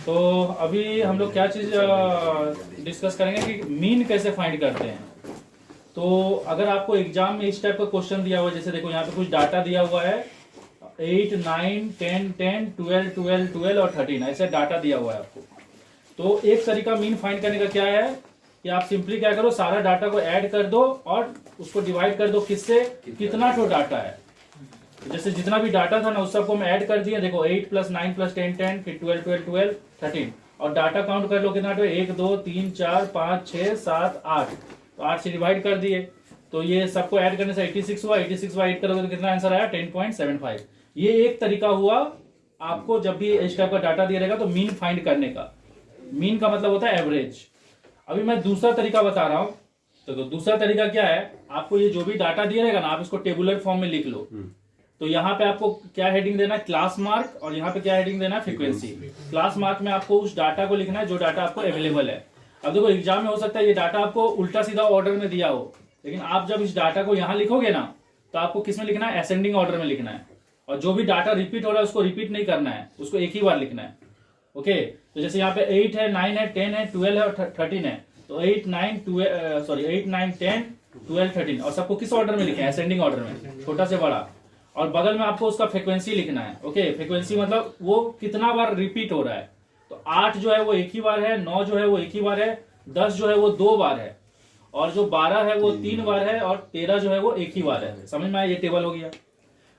तो अभी हम लोग क्या चीज डिस्कस करेंगे कि मीन कैसे फाइंड करते हैं। तो अगर आपको एग्जाम में इस टाइप का क्वेश्चन दिया हुआ है, जैसे देखो यहाँ पे कुछ डाटा दिया हुआ है 8, 9, 10, 10, 12, 12, 12 और 13 ऐसे डाटा दिया हुआ है आपको। तो एक तरीका मीन फाइंड करने का क्या है कि आप सिंपली क्या करो, सारा डाटा को ऐड कर दो और उसको डिवाइड कर दो किससे, कितना तो डाटा है। जैसे जितना भी डाटा था ना उस सबको हम ऐड कर दिए। देखो 8 + 9 + 10 10 फिर 12 12 12 13 और डाटा काउंट कर लो कितना, तो 1 2 3 4 5 6 7 8, तो 8 से डिवाइड कर दिए। तो ये सबको ऐड करने से 86 हुआ। 86 बाई 8 करोगे तो कितना आंसर आया, 10.75। ये एक तरीका हुआ आपको जब भी इस टाइप का डाटा दिया रहेगा तो मीन फाइंड करने का। मीन का मतलब होता है एवरेज। अभी मैं दूसरा तरीका बता रहा हूं। तो दूसरा तरीका क्या है, आपको ये जो भी डाटा दिया रहेगा ना, आप इसको टेबुलर फॉर्म में लिख लो। तो यहाँ पे आपको क्या हेडिंग देना है, क्लास मार्क, और यहाँ पे क्या हेडिंग देना है, फ्रीक्वेंसी। क्लास मार्क में आपको उस डाटा को लिखना है जो डाटा आपको अवेलेबल है। अब देखो एग्जाम में हो सकता है ये डाटा आपको उल्टा सीधा ऑर्डर में दिया हो, लेकिन आप जब इस डाटा को यहाँ लिखोगे ना तो आपको किस में लिखना है, असेंडिंग ऑर्डर में लिखना है। और जो भी डाटा रिपीट हो रहा है उसको रिपीट नहीं करना है, उसको एक ही बार लिखना है। ओके, तो जैसे यहाँ पे 8 है, 9 है, 10 है, 12 है और 13 है। तो 8 9 10 12 13 और सबको किस ऑर्डर में लिखे हैं, असेंडिंग ऑर्डर में, छोटा से बड़ा। और बगल में आपको उसका फ्रीक्वेंसी लिखना है। ओके, फ्रीक्वेंसी मतलब वो कितना बार रिपीट हो रहा है। तो 8 जो है वो एक ही बार है, 9 जो है वो एक ही बार है, 10 जो है वो 2 बार है, और जो 12 है वो 3 बार है, और 13 जो है वो एक ही बार है। समझ में आया, ये टेबल हो गया।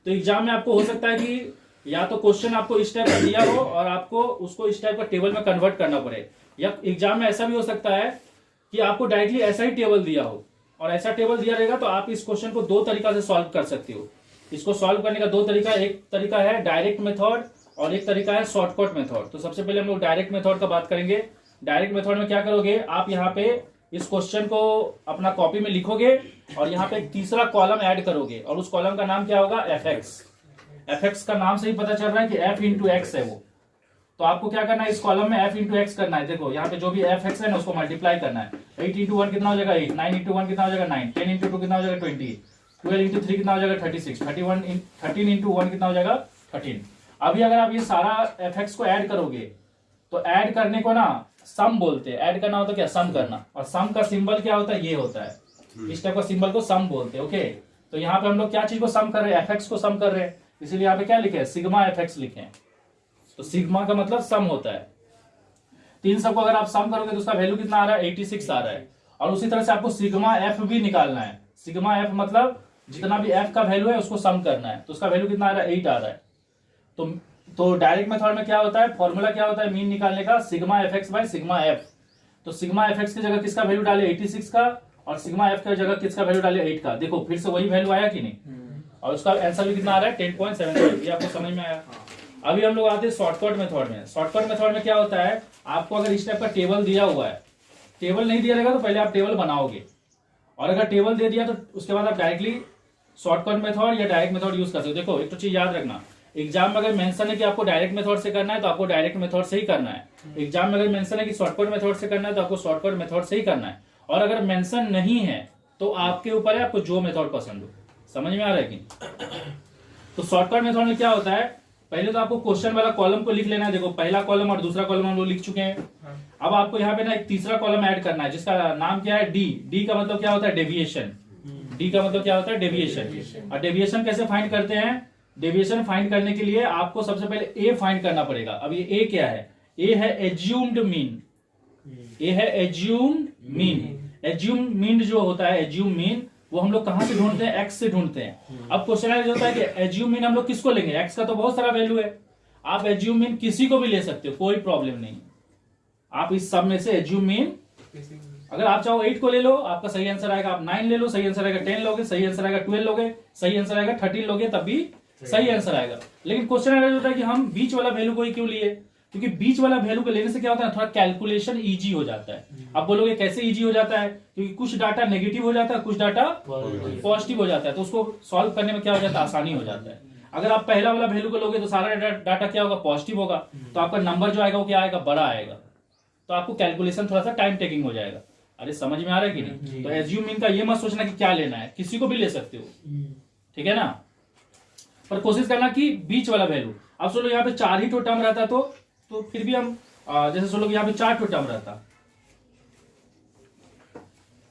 तो एग्जाम में आपको हो सकता है कि या तो क्वेश्चन आपको इस टाइप का दिया हो और आपको उसको इस टाइप का टेबल में कन्वर्ट करना पड़े, या एग्जाम में ऐसा भी हो सकता है कि आपको डायरेक्टली ऐसा ही टेबल दिया हो। और ऐसा टेबल दिया रहेगा तो आप इस क्वेश्चन को दो तरीका से सॉल्व कर सकते हो। इसको सॉल्व करने का दो तरीका, एक तरीका है डायरेक्ट मेथड और एक तरीका है शॉर्टकट मेथड। तो सबसे पहले हम लोग डायरेक्ट मेथड का बात करेंगे। डायरेक्ट मेथड में क्या करोगे, आप यहाँ पे इस क्वेश्चन को अपना कॉपी में लिखोगे और यहाँ पे एक तीसरा कॉलम ऐड करोगे, और उस कॉलम का नाम क्या होगा, fx। fx का नाम से ही पता चल रहा है कि f इंटू एक्स है वो। तो आपको क्या करना है, इस कॉलम में f इंटू एक्स करना है। देखो यहाँ पे जो भी fx है ना उसको मल्टीप्लाई करना है। 8 इंटू 1 कितना हो जाएगा 8, 9 इंटू 1 कितना हो जाएगा 9, 10 इंटू 2 कितना हो जाएगा 20, 12 इंटू 3 कितना हो जाएगा 36, 13 इंटू 1 कितना हो जाएगा 13। अभी अगर आप ये सारा fx को ऐड करोगे तो ऐड करने को ना सम बोलते हैं। ऐड करना होता है क्या, सम करना, और सम का सिंबल क्या होता है, ये होता है। इस टाइप का सिंबल को सम बोलते हैं। ओके, तो यहाँ पे हम लोग क्या चीज को सम कर रहे हैं, fx को सम कर रहे हैं, इसीलिए यहाँ पे क्या लिखे हैं, सिग्मा fx लिखे हैं। तो सिग्मा का मतलब सम होता है। तीन सबको अगर आप सम करोगे तो उसका वैल्यू कितना आ रहा है, 86 आ रहा है। और उसी तरह से आपको सिग्मा एफ भी निकालना है। सिग्मा एफ मतलब जितना भी एफ का वैल्यू है उसको सम करना है, तो उसका वैल्यू कितना आ रहा है, 8 आ रहा है। तो डायरेक्ट मेथड में क्या होता है, फॉर्मूला क्या होता है मीन निकालने का, sigma F x by sigma F. तो सिग्मा एफ एक्स की जगह किसका वैल्यू डाले, 86 का, और सिग्मा एफ की जगह किसका वैल्यू डाले, 8 का। देखो फिर से वही वैल्यू आया कि नहीं, और उसका आंसर भी कितना आ रहा है, 10.75। ये आपको समझ में आया। अभी हम लोग आते हैं शॉर्टकट मेथड में। शॉर्टकट मेथड में क्या होता है, आपको अगर इस टाइप का टेबल दिया हुआ है, टेबल नहीं दिया रहेगा तो पहले आप टेबल बनाओगे, और अगर टेबल दे दिया तो उसके बाद आप डायरेक्टली शॉर्टकट मेथड या डायरेक्ट मेथड यूज कर सकते हो। देखो एक तो चीज याद रखना, एग्जाम में अगर मेंशन है कि आपको डायरेक्ट मेथड से करना है तो आपको डायरेक्ट मेथड से ही करना है। एग्जाम में अगर मेंशन है कि शॉर्टकट मेथड से करना है तो आपको शॉर्टकट मेथड से ही करना है। और अगर मेंशन नहीं है तो आपके ऊपर है, आपको जो मेथड पसंद हो। समझ में आ रहा है कि? तो शॉर्टकट मेथड में क्या होता है, पहले तो आपको क्वेश्चन वाला कॉलम को लिख लेना है। देखो पहला कॉलम और दूसरा कॉलम हम लोग लिख चुके हैं। अब आपको यहाँ पे ना एक तीसरा कॉलम ऐड करना है जिसका नाम क्या है, डी। डी का मतलब क्या होता है, डेविएशन। डी का मतलब क्या होता है, डेविएशन। और डेविएशन कैसे फाइंड करते हैं, डेविएशन फाइंड करने के लिए आपको सबसे पहले ए फाइंड करना पड़ेगा। अब ये ए क्या है, ए है एज्यूम्ड मीन। ए है एज्यूम्ड मीन। एज्यूम मीन जो होता है, एज्यूम मीन वो हम लोग कहां से ढूंढते हैं, एक्स से ढूंढते हैं। अब क्वेश्चन होता है कि एज्यूम मीन हम लोग किसको लेंगे, एक्स का तो बहुत सारा वैल्यू है। आप एज्यूम मीन किसी को भी ले सकते हो, कोई प्रॉब्लम नहीं। आप इस सब में से एज्यूम मीन, अगर आप चाहो 8 को ले लो, आपका सही आंसर आएगा। आप 9 ले लो, सही आंसर आएगा। 10 लोगे, सही आंसर आएगा। 12 लोगे, सही आंसर आएगा। 13 लोगे, तब भी सही आंसर आएगा। लेकिन क्वेश्चन होता है कि हम बीच वाला वैल्यू को ही क्यों लिए, क्योंकि बीच वाला वैल्यू को लेने से क्या होता है, थोड़ा कैलकुलेशन इजी हो जाता है। आप बोलोगे कैसे इजी हो जाता है, क्योंकि कुछ डाटा नेगेटिव हो जाता है, कुछ डाटा पॉजिटिव हो जाता है, तो उसको सॉल्व करने में क्या हो जाता है, आसानी हो जाता है। अगर आप पहला वाला वैल्यू को लोगे तो सारा डाटा क्या होगा, पॉजिटिव होगा, तो आपका नंबर जो आएगा वो क्या आएगा, बड़ा आएगा। तो आपको कैलकुलेशन थोड़ा सा टाइम टेकिंग हो जाएगा। अरे समझ में आ रहा है कि नहीं? तो एज्यूम मीन का ये मत सोचना कि क्या लेना है, किसी को भी ले सकते हो, ठीक है ना। पर कोशिश करना कि बीच वाला वैल्यू। अब चलो यहाँ पे 4 ही तो टर्म रहता तो फिर भी हम जैसे सोच लो यहाँ पे 4 टर्म रहता,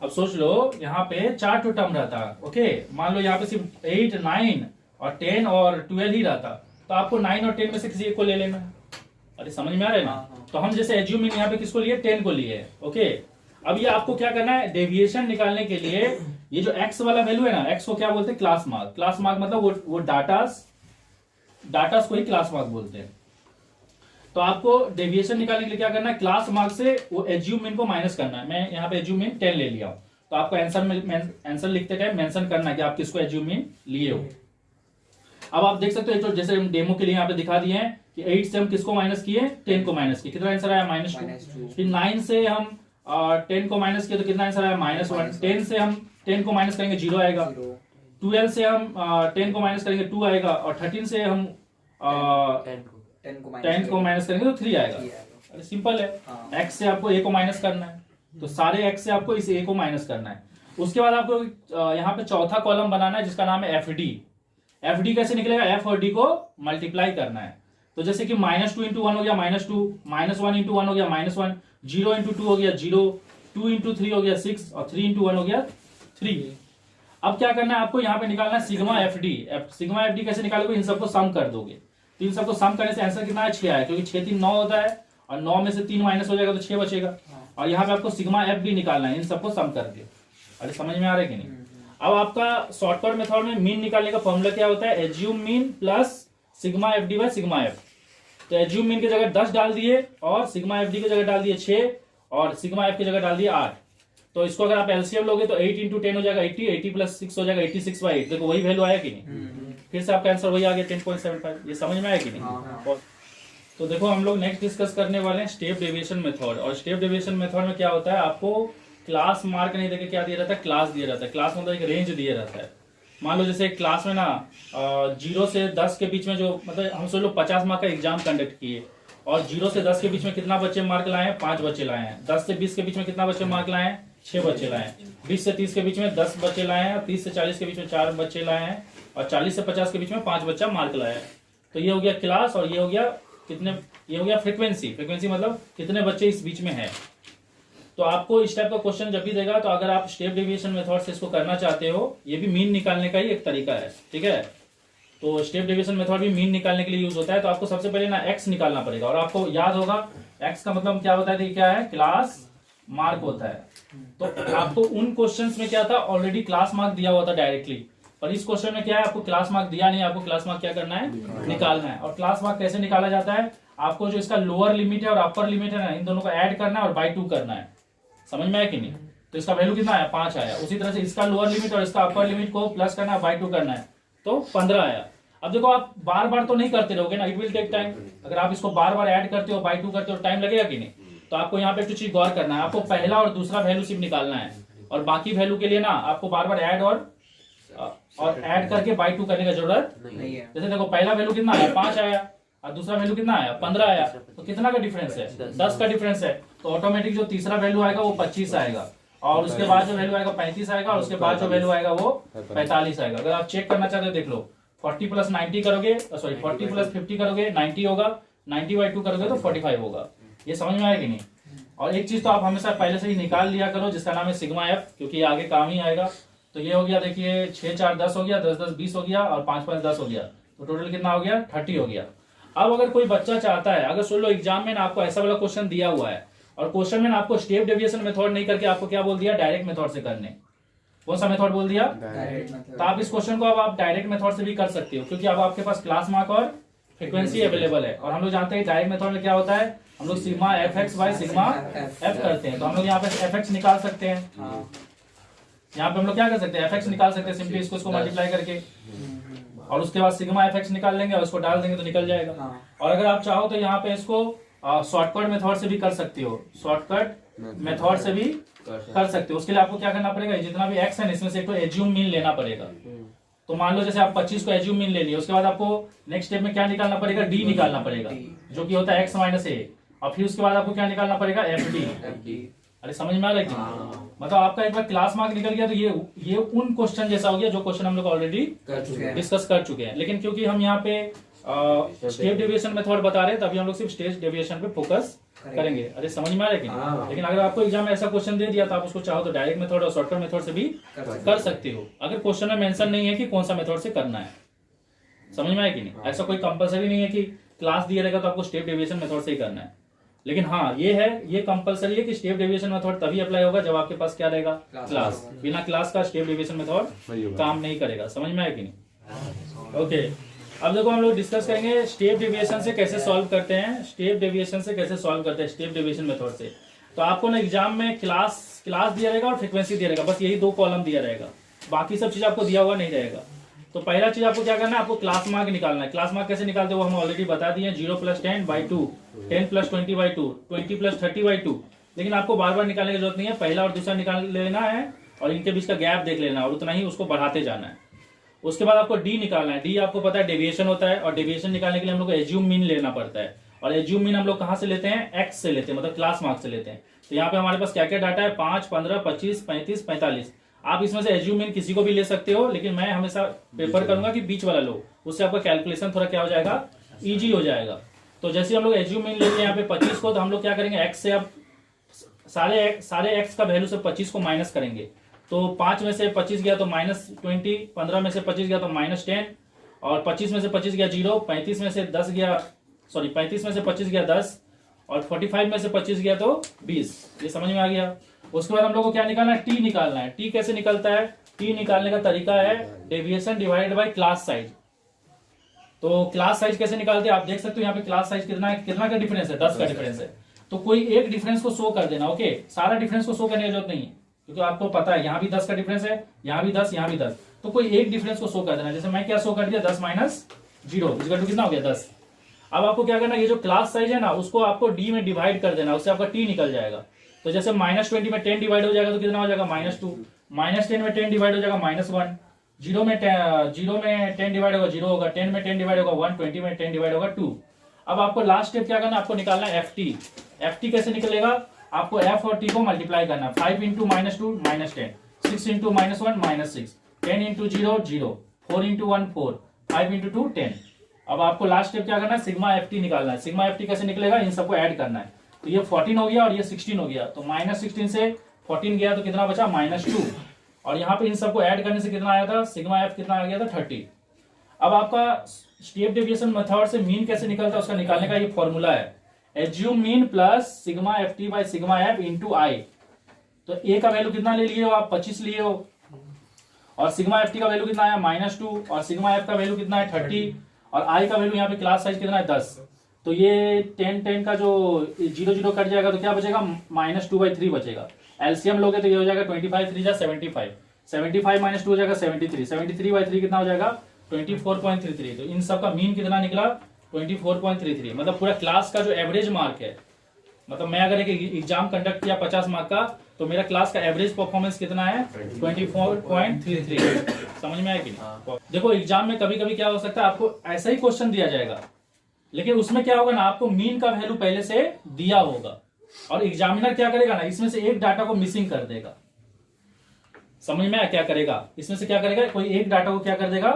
अब सोच लो यहाँ पे 4 टर्म रहता, ओके। मान लो यहाँ पे सिर्फ 8, 9 और 10 और 12 ही रहता, तो आपको 9 और 10 में से किसी एक को ले लेना है। अरे समझ में आ रहा है ना? तो हम जैसे एज्यूमिंग यहाँ पे किसको लिए, 10 को लिए, ओके। अब ये आपको क्या करना है, डेविएशन निकालने के लिए ये जो x वाला वैल्यू है ना, x को क्या बोलते हैं, क्लास मार्क। क्लास मार्क मतलब वो डाटास को ही क्लास मार्क बोलते हैं। तो आपको डेविएशन निकालने के लिए क्या करना है, क्लास मार्क से वो एज्यूम मीन को माइनस करना है। मैं यहाँ पे एज्यूम मीन 10 ले लिया हूं, तो आपको आंसर लिखते टाइम मेंशन करना है कि आप किसको एज्यूम मीन लिए हो। अब आप देख सकते हो, तो जैसे हम डेमो के लिए यहाँ पे दिखा दिए हैं कि 8 से हम किसको माइनस किए, 10 को माइनस किए, कितना आंसर आया, -2। फिर 9 से हम 10 को माइनस किए तो कितना आंसर आया, -1। 10 से हम 10 को माइनस करेंगे 0 आएगा। 12 से हम 10 को माइनस करेंगे 2 आएगा, और 13 से हम 10 को माइनस करेंगे तो 3 आएगा। अरे सिंपल है, x से आपको a को माइनस करना है, तो सारे x से आपको इस a को माइनस करना है। उसके बाद आपको यहाँ पे चौथा कॉलम बनाना है जिसका नाम है FD। FD कैसे निकलेगा, f और d को मल्टीप्लाई करना है। तो जैसे कि -2 इंटू 1 हो गया -2, -1 इंटू 1 हो गया -1, 0 इंटू 2 हो गया 0, 2 इंटू 3 हो गया 6, और 3 इंटू 1 हो गया 3। अब क्या करना है आपको, यहाँ पे निकालना है सिग्मा FD। सिग्मा FD कैसे निकालोगे, इन सबको सम कर दोगे, तो इन सबको सम करने से आंसर कितना है, 6 आया, क्योंकि 6 3 9 होता है, और 9 में से 3 माइनस हो जाएगा तो 6 बचेगा। और यहाँ पे आपको सिग्मा FD निकालना है, इन सबको सम करके। अरे समझ में आ रहा है कि नहीं? अब आपका शॉर्टकट मेथड में मीन निकालने का फॉर्मूला क्या होता है, assume mean plus sigma FD by sigma F। तो एज्यूम मीन की जगह 10 डाल दिए, और सिग्मा FD की जगह डाल दिए 6, और सिग्मा F की जगह डाल दिए 8। तो इसको अगर आप एलसीएम लोगे तो 8 इंटू 10 हो जाएगा 80, 80 प्लस 6 हो जाएगा 86/8। देखो वही वैल्यू आया कि नहीं, फिर से आपका आंसर वही आ गया 10.75। ये समझ में आया कि नहीं? तो देखो हम लोग नेक्स्ट डिस्कस करने वाले हैं स्टेप डेविएशन मेथड। और स्टेप डेविएशन मेथड में क्या होता है, आपको क्लास मार्क नहीं देके क्या दिया रहता है, क्लास दिया रहता है। क्लास मतलब एक रेंज दिया रहता है। मान लो जैसे क्लास में ना 0 से 10 के बीच में जो, मतलब हम सोच लो 50 मार्क का एग्जाम कंडक्ट किए, और 0 से 10 के बीच में कितना बच्चे मार्क लाए हैं, 5 बच्चे लाए हैं। 10 से 20 के बीच में कितना बच्चे मार्क लाए हैं, 6 बच्चे लाए हैं। 20 से 30 के बीच में 10 बच्चे लाए हैं। 30 से 40 के बीच में 4 बच्चे लाए हैं, और 40 से 50 के बीच में 5 बच्चा मार्क लाया है। तो ये हो गया क्लास, और ये हो गया कितने, ये हो गया फ्रीक्वेंसी। फ्रीक्वेंसी मतलब कितने बच्चे इस बीच में है। तो आपको इस टाइप का क्वेश्चन जब भी देगा, तो अगर आप स्टेप डेविएशन मेथड से इसको करना चाहते हो, ये भी मीन निकालने का ही एक तरीका है, ठीक है। तो स्टेप डेविएशन मेथड भी मीन निकालने के लिए यूज होता है। तो आपको सबसे पहले ना x निकालना पड़ेगा, और आपको याद होगा x का मतलब क्या होता है, क्या है, क्लास मार्क होता है। तो आपको उन क्वेश्चंस में क्या था, ऑलरेडी क्लास मार्क दिया हुआ था डायरेक्टली, पर इस क्वेश्चन में क्या है, आपको क्लास मार्क दिया नहीं, आपको क्लास मार्क क्या करना है, निकालना है। और क्लास मार्क कैसे निकाला जाता है, आपको जो इसका लोअर लिमिट है और अपर लिमिट है ना, इन दोनों को ऐड करना है और बाई 2 करना है। समझ में आया कि नहीं? तो इसका वैल्यू कितना आया, 5 आया। उसी तरह से इसका लोअर लिमिट और इसका अपर लिमिट को प्लस करना है, बाई 2 करना है, तो 15 आया। अब देखो आप बार बार तो नहीं करते रहोगे ना, इट विल टेक टाइम। अगर आप इसको बार बार ऐड करते हो, बाई 2 करते हो, टाइम लगेगा कि नहीं? तो आपको यहाँ पे एक चीज गौर करना है, आपको पहला और दूसरा वैल्यू सिर्फ निकालना है, और बाकी वैल्यू के लिए ना आपको बार बार ऐड और ऐड करके बाई 2 करने का जरूरत नहीं है। जैसे देखो पहला वैल्यू कितना आया, 5 आया, और दूसरा वैल्यू कितना आया, 15 आया। तो कितना का डिफरेंस है, 10 का डिफरेंस है। तो ऑटोमेटिक जो तीसरा वैल्यू आएगा वो 25 आएगा, और उसके बाद जो वैल्यू आएगा 35 आएगा, और उसके बाद जो वैल्यू आएगा वो 45 आएगा। अगर आप चेक करना चाहते हो देख लो, 40 प्लस 90 करोगे, सॉरी 40 प्लस 50 करोगे 90 होगा, 90/2 करोगे तो 45 होगा। ये समझ में आया कि नहीं? और एक चीज तो आप हमेशा पहले से ही निकाल लिया करो, जिसका नाम है सिग्मा F, क्योंकि ये आगे काम ही आएगा। तो ये हो गया, देखिए 6 4 10 हो गया, 10 10 20 हो गया, और 5 5 10 हो गया, तो टोटल कितना हो गया, 30 हो गया। अब अगर कोई बच्चा चाहता है, अगर सुन लो एग्जाम में ना आपको ऐसा वाला क्वेश्चन दिया हुआ है, और क्वेश्चन में ना आपको स्टेप डेविएशन मेथड नहीं करके आपको क्या बोल दिया, डायरेक्ट मेथड से करने। कौन सा मेथड बोल दिया, डायरेक्ट मेथड। तो आप इस क्वेश्चन को अब आप डायरेक्ट मेथड से भी कर सकते हो, क्योंकि अब आपके पास क्लास मार्क और फ्रीक्वेंसी अवेलेबल है। और हम लोग जानते हैं डायरेक्ट मेथड में क्या होता है, हम लोग sigma fx by sigma f करते हैं। तो हम लोग यहाँ पे fx निकाल सकते हैं, यहाँ पे हम लोग क्या कर सकते हैं, fx निकाल सकते हैं सिंपली इसको मल्टीप्लाई करके, और उसके बाद सिग्मा fx निकाल लेंगे और उसको डाल देंगे तो निकल जाएगा। और अगर आप चाहो तो यहाँ पे इसको शॉर्टकट मेथड से भी कर सकते हो, शॉर्टकट मेथड से भी कर सकते हो। उसके लिए आपको क्या करना पड़ेगा, जितना भी x है इसमें से एक तो एज्यूम मीन लेना पड़ेगा। तो मान लो जैसे आप 25 को एज्यूम मीन ले लिया, उसके बाद आपको नेक्स्ट स्टेप में क्या निकालना पड़ेगा, d निकालना पड़ेगा, जो कि होता है x माइनस a। और फिर उसके बाद आपको क्या निकालना पड़ेगा, fd। अरे समझ में आ रहा है? मतलब आपका एक बार क्लास मार्क निकल गया तो ये उन क्वेश्चन जैसा हो गया जो क्वेश्चन हम लोग ऑलरेडी डिस्कस कर चुके हैं। लेकिन क्योंकि हम यहाँ पे स्टेप डेविएशन मेथड बता रहे हैं, तभी हम लोग सिर्फ स्टेप डेविएशन पे फोकस करेंगे। अरे समझ में आ रहा है कि नहीं? लेकिन अगर आपको एग्जाम में ऐसा क्वेश्चन दे दिया तो आप उसको चाहो तो डायरेक्ट मेथड और शॉर्टकट मेथड से भी कर सकते हो, अगर क्वेश्चन में मेंशन नहीं है कि कौन सा मेथड से करना है। समझ में आया कि नहीं? ऐसा कोई कंपलसरी नहीं है कि क्लास दिया रहेगा तो आपको स्टेप डेविएशन मेथड से ही करना है। लेकिन हाँ ये है, ये कंपलसरी है कि स्टेप डेविएशन मेथड तभी अप्लाई होगा जब आपके पास क्या रहेगा, क्लास। बिना क्लास का स्टेप डेविएशन मेथड काम नहीं करेगा। समझ में आया कि नहीं? ओके, अब देखो हम लोग डिस्कस करेंगे स्टेप डेविएशन से कैसे सॉल्व करते हैं, स्टेप डेविएशन से कैसे सॉल्व करते हैं स्टेप डेविएशन मेथड से। तो आपको ना एग्जाम में क्लास दिया रहेगा और फ्रीक्वेंसी दिया रहेगा, बस यही दो कॉलम दिया रहेगा, बाकी सब चीज आपको दिया हुआ नहीं रहेगा। तो पहला चीज आपको क्या करना है, आपको क्लास मार्क निकालना है। क्लास मार्क कैसे निकालते हो वो हम ऑलरेडी बता दिए, 0 + 10/2, 10 + 20/2, 20 + 30/2। लेकिन आपको बार बार निकालने की जरूरत नहीं है, पहला और दूसरा निकाल लेना है और इनके बीच का गैप देख लेना और उतना ही उसको बढ़ाते जाना है। उसके बाद आपको डी निकालना है। डी आपको पता है डेविएशन होता है, और डेविएशन निकालने के लिए हम लोग को एज्यूम मीन लेना पड़ता है। और एज्यूम मीन हम लोग कहाँ से लेते हैं, एक्स से लेते हैं, मतलब क्लास मार्क से लेते हैं। तो यहाँ पे हमारे पास क्या क्या डाटा है, 5, 15, 25, 35, 45। आप इसमें से एज्यूम मीन किसी को भी ले सकते हो, लेकिन मैं हमेशा प्रेफर करूंगा कि बीच वाला लो, उससे आपका कैलकुलेशन थोड़ा क्या हो जाएगा, इजी हो जाएगा। तो जैसे हम लोग एज्यूम मीन लेंगे यहाँ पे 25 को, तो हम लोग क्या करेंगे, एक्स से अब सारे एक्स का वैल्यू से 25 को माइनस करेंगे। तो 5 में से 25 गया तो -20, 15 में से 25 गया तो -10, और 25 में से 25 गया 0, 35 में से 10 गया, सॉरी 35 में से 25 गया 10, और 45 में से 25 गया तो 20। ये समझ में आ गया। उसके बाद हम लोग को क्या निकालना है, टी निकालना है। टी कैसे निकलता है, टी निकालने का तरीका है deviation divided by class size. तो क्लास साइज कैसे निकालते हैं आप देख सकते हो, यहाँ पे क्लास साइज कितना है, कितना का डिफरेंस है, 10 का डिफरेंस है। तो कोई एक डिफरेंस को शो कर देना, ओके, सारा डिफरेंस को शो करने की जरूरत नहीं है, क्योंकि आपको पता है यहाँ भी 10 का डिफरेंस है, यहाँ भी 10, यहाँ भी 10। तो कोई एक डिफरेंस को शो कर देना। जैसे मैं क्या शो कर दिया, 10 - 0 इसका कितना हो गया, 10। अब आपको क्या करना, ये जो क्लास साइज है ना उसको आपको डी में डिवाइड कर देना, उससे आपका टी निकल जाएगा। तो जैसे -20 में 10 डिवाइड हो जाएगा तो कितना हो जाएगा, -2, -10 में 10 डिवाइड हो जाएगा -1, 0 में 10 डिवाइड होगा 0 होगा, 10 में 10 डिवाइड होगा 1, 20 में 10 डिवाइड होगा 2। अब आपको लास्ट स्टेप क्या करना, आपको निकालना है एफ टी। कैसे निकलेगा, आपको एफ और टी को मल्टीप्लाई करना। 5 × -2 -10, 6 × -1 -6, 10 × 0 0, 4 × 1 4, 5 × 2 10। अब आपको लास्ट स्टेप क्या करना है, सिग्मा एफ टी निकालना है। सिग्मा एफ टी कैसे निकलेगा, इन सबको ऐड करना है। तो ये 14 हो गया और ये 16 हो गया, तो -16 से 14 गया तो कितना बचा, -2। और यहाँ पे इन सबको ऐड करने से कितना आया था, सिग्मा एफ कितना आ गया था, 30। अब आपका स्टेप डेविएशन मेथड से मीन कैसे निकलता है उसका निकालने का ये फॉर्मूला है, assume mean plus sigma F T by sigma F into I. तो ए का वैल्यू कितना ले लिए हो आप, 25 लिए हो, और सिग्मा एफ टी का वैल्यू कितना आया, -2, और सिग्मा एफ का वैल्यू कितना है 30, और आई का वैल्यू यहाँ पे क्लास साइज कितना है 10। तो ये 10 का जो 0 0 कट जाएगा तो क्या बचेगा, -2/3 बचेगा। एलसीएम लोगे तो ये हो जाएगा 25 3 जा 75, 75 - 2 हो जाएगा 73, 73/3 कितना हो जाएगा, 24.33। तो इन सब का मीन कितना निकला, 24.33। मतलब पूरा क्लास का जो एवरेज मार्क है, मतलब मैं अगर एक एग्जाम कंडक्ट किया 50 मार्क का, तो मेरा क्लास का एवरेज परफॉर्मेंस कितना है, 24.33। समझ में आया कि नहीं? देखो एग्जाम में कभी कभी क्या हो सकता है, आपको ऐसा ही क्वेश्चन दिया जाएगा, लेकिन उसमें क्या होगा ना, आपको मीन का वैल्यू पहले से दिया होगा, और एग्जामिनर क्या करेगा ना, इसमें से एक डाटा को मिसिंग कर देगा। समझ में आया क्या करेगा, इसमें से क्या करेगा, कोई एक डाटा को क्या कर देगा,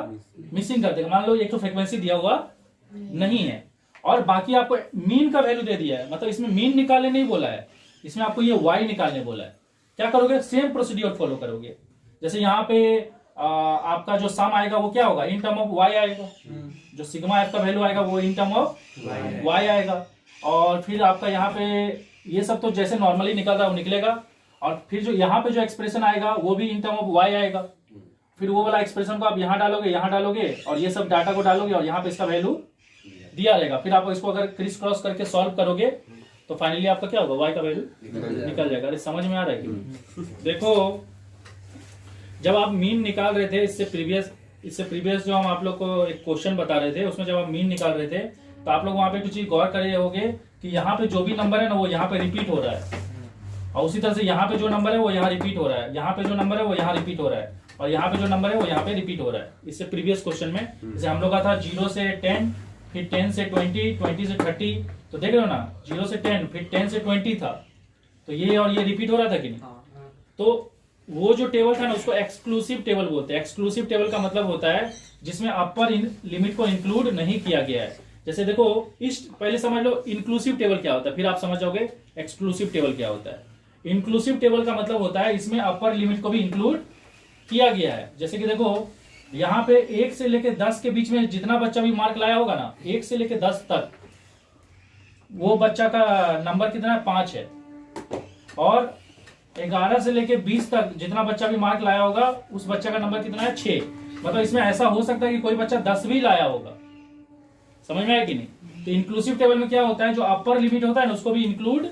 मिसिंग कर देगा। मान लो एक तो फ्रीक्वेंसी दिया हुआ नहीं है और बाकी आपको मीन का वैल्यू दे दिया है, मतलब इसमें मीन निकालने नहीं बोला है, इसमें आपको ये वाई निकालने बोला है। क्या करोगे, सेम प्रोसीड्योर फॉलो करोगे। जैसे यहाँ पे आपका जो सम आएगा वो क्या होगा, इन टर्म ऑफ वाई आएगा, जो सिग्मा एफ का वैल्यू आएगा वो इन टर्म ऑफ वाई आएगा। और फिर आपका यहाँ पे ये सब तो जैसे नॉर्मली निकल रहा है वो निकलेगा, और फिर जो यहाँ पे जो एक्सप्रेशन आएगा वो भी इन टर्म ऑफ वाई आएगा। फिर वो वाला एक्सप्रेशन को आप यहाँ डालोगे और ये सब डाटा को डालोगे और यहाँ पे इसका वैल्यू दिया रहेगा। फिर आप इसको अगर क्रिस क्रॉस करके सॉल्व करोगे तो फाइनली आपका क्या होगा, वाई का वैल्यू निकल जाएगा। अरे समझ में आ रहा है कि देखो, जब आप मीन निकाल रहे थे इससे प्रीवियस जो हम आप लोग को एक क्वेश्चन बता रहे थे, उसमें जब आप मीन निकाल रहे थे तो आप लोग वहां पे कुछ चीज गौर करे होगे कि यहाँ पे जो भी नंबर है ना वो यहाँ पे रिपीट हो रहा है, और उसी तरह से यहाँ पे जो नंबर है वो यहाँ रिपीट हो रहा है, यहाँ पे जो नंबर है वो यहाँ रिपीट हो रहा है, और यहाँ पे जो नंबर है वो यहाँ पे रिपीट हो रहा है। इससे प्रीवियस क्वेश्चन में जैसे हम लोग का था 0 से 10, फिर 10 से 20, 20 से 30, तो देख रहे हो ना, 0 से 10 फिर 10 से 20 था, तो ये और ये रिपीट हो रहा था कि नहीं। तो वो जो टेबल था ना उसको एक्सक्लूसिव टेबल बोलते हैं। एक्सक्लूसिव टेबल का मतलब होता है जिसमें अपर लिमिट को इंक्लूड नहीं किया गया है। जैसे देखो इस पहले समझ लो इंक्लूसिव टेबल क्या होता है, फिर आप समझ जाओगे एक्सक्लूसिव टेबल क्या होता है। इंक्लूसिव टेबल का मतलब होता है इसमें अपर लिमिट को भी इंक्लूड किया गया है। जैसे कि देखो यहाँ पे 1 से लेके 10 के बीच में जितना बच्चा भी मार्क लाया होगा ना, 1 से लेके 10 तक, वो बच्चा का नंबर कितना है, 5 है। और 11 से लेके 20 तक जितना बच्चा भी मार्क लाया होगा उस बच्चा का नंबर कितना है, 6। मतलब इसमें ऐसा हो सकता है कि कोई बच्चा 10 भी लाया होगा। समझ में आया कि नहीं? तो इंक्लूसिव टेबल में क्या होता है, जो अपर लिमिट होता है ना उसको भी इंक्लूड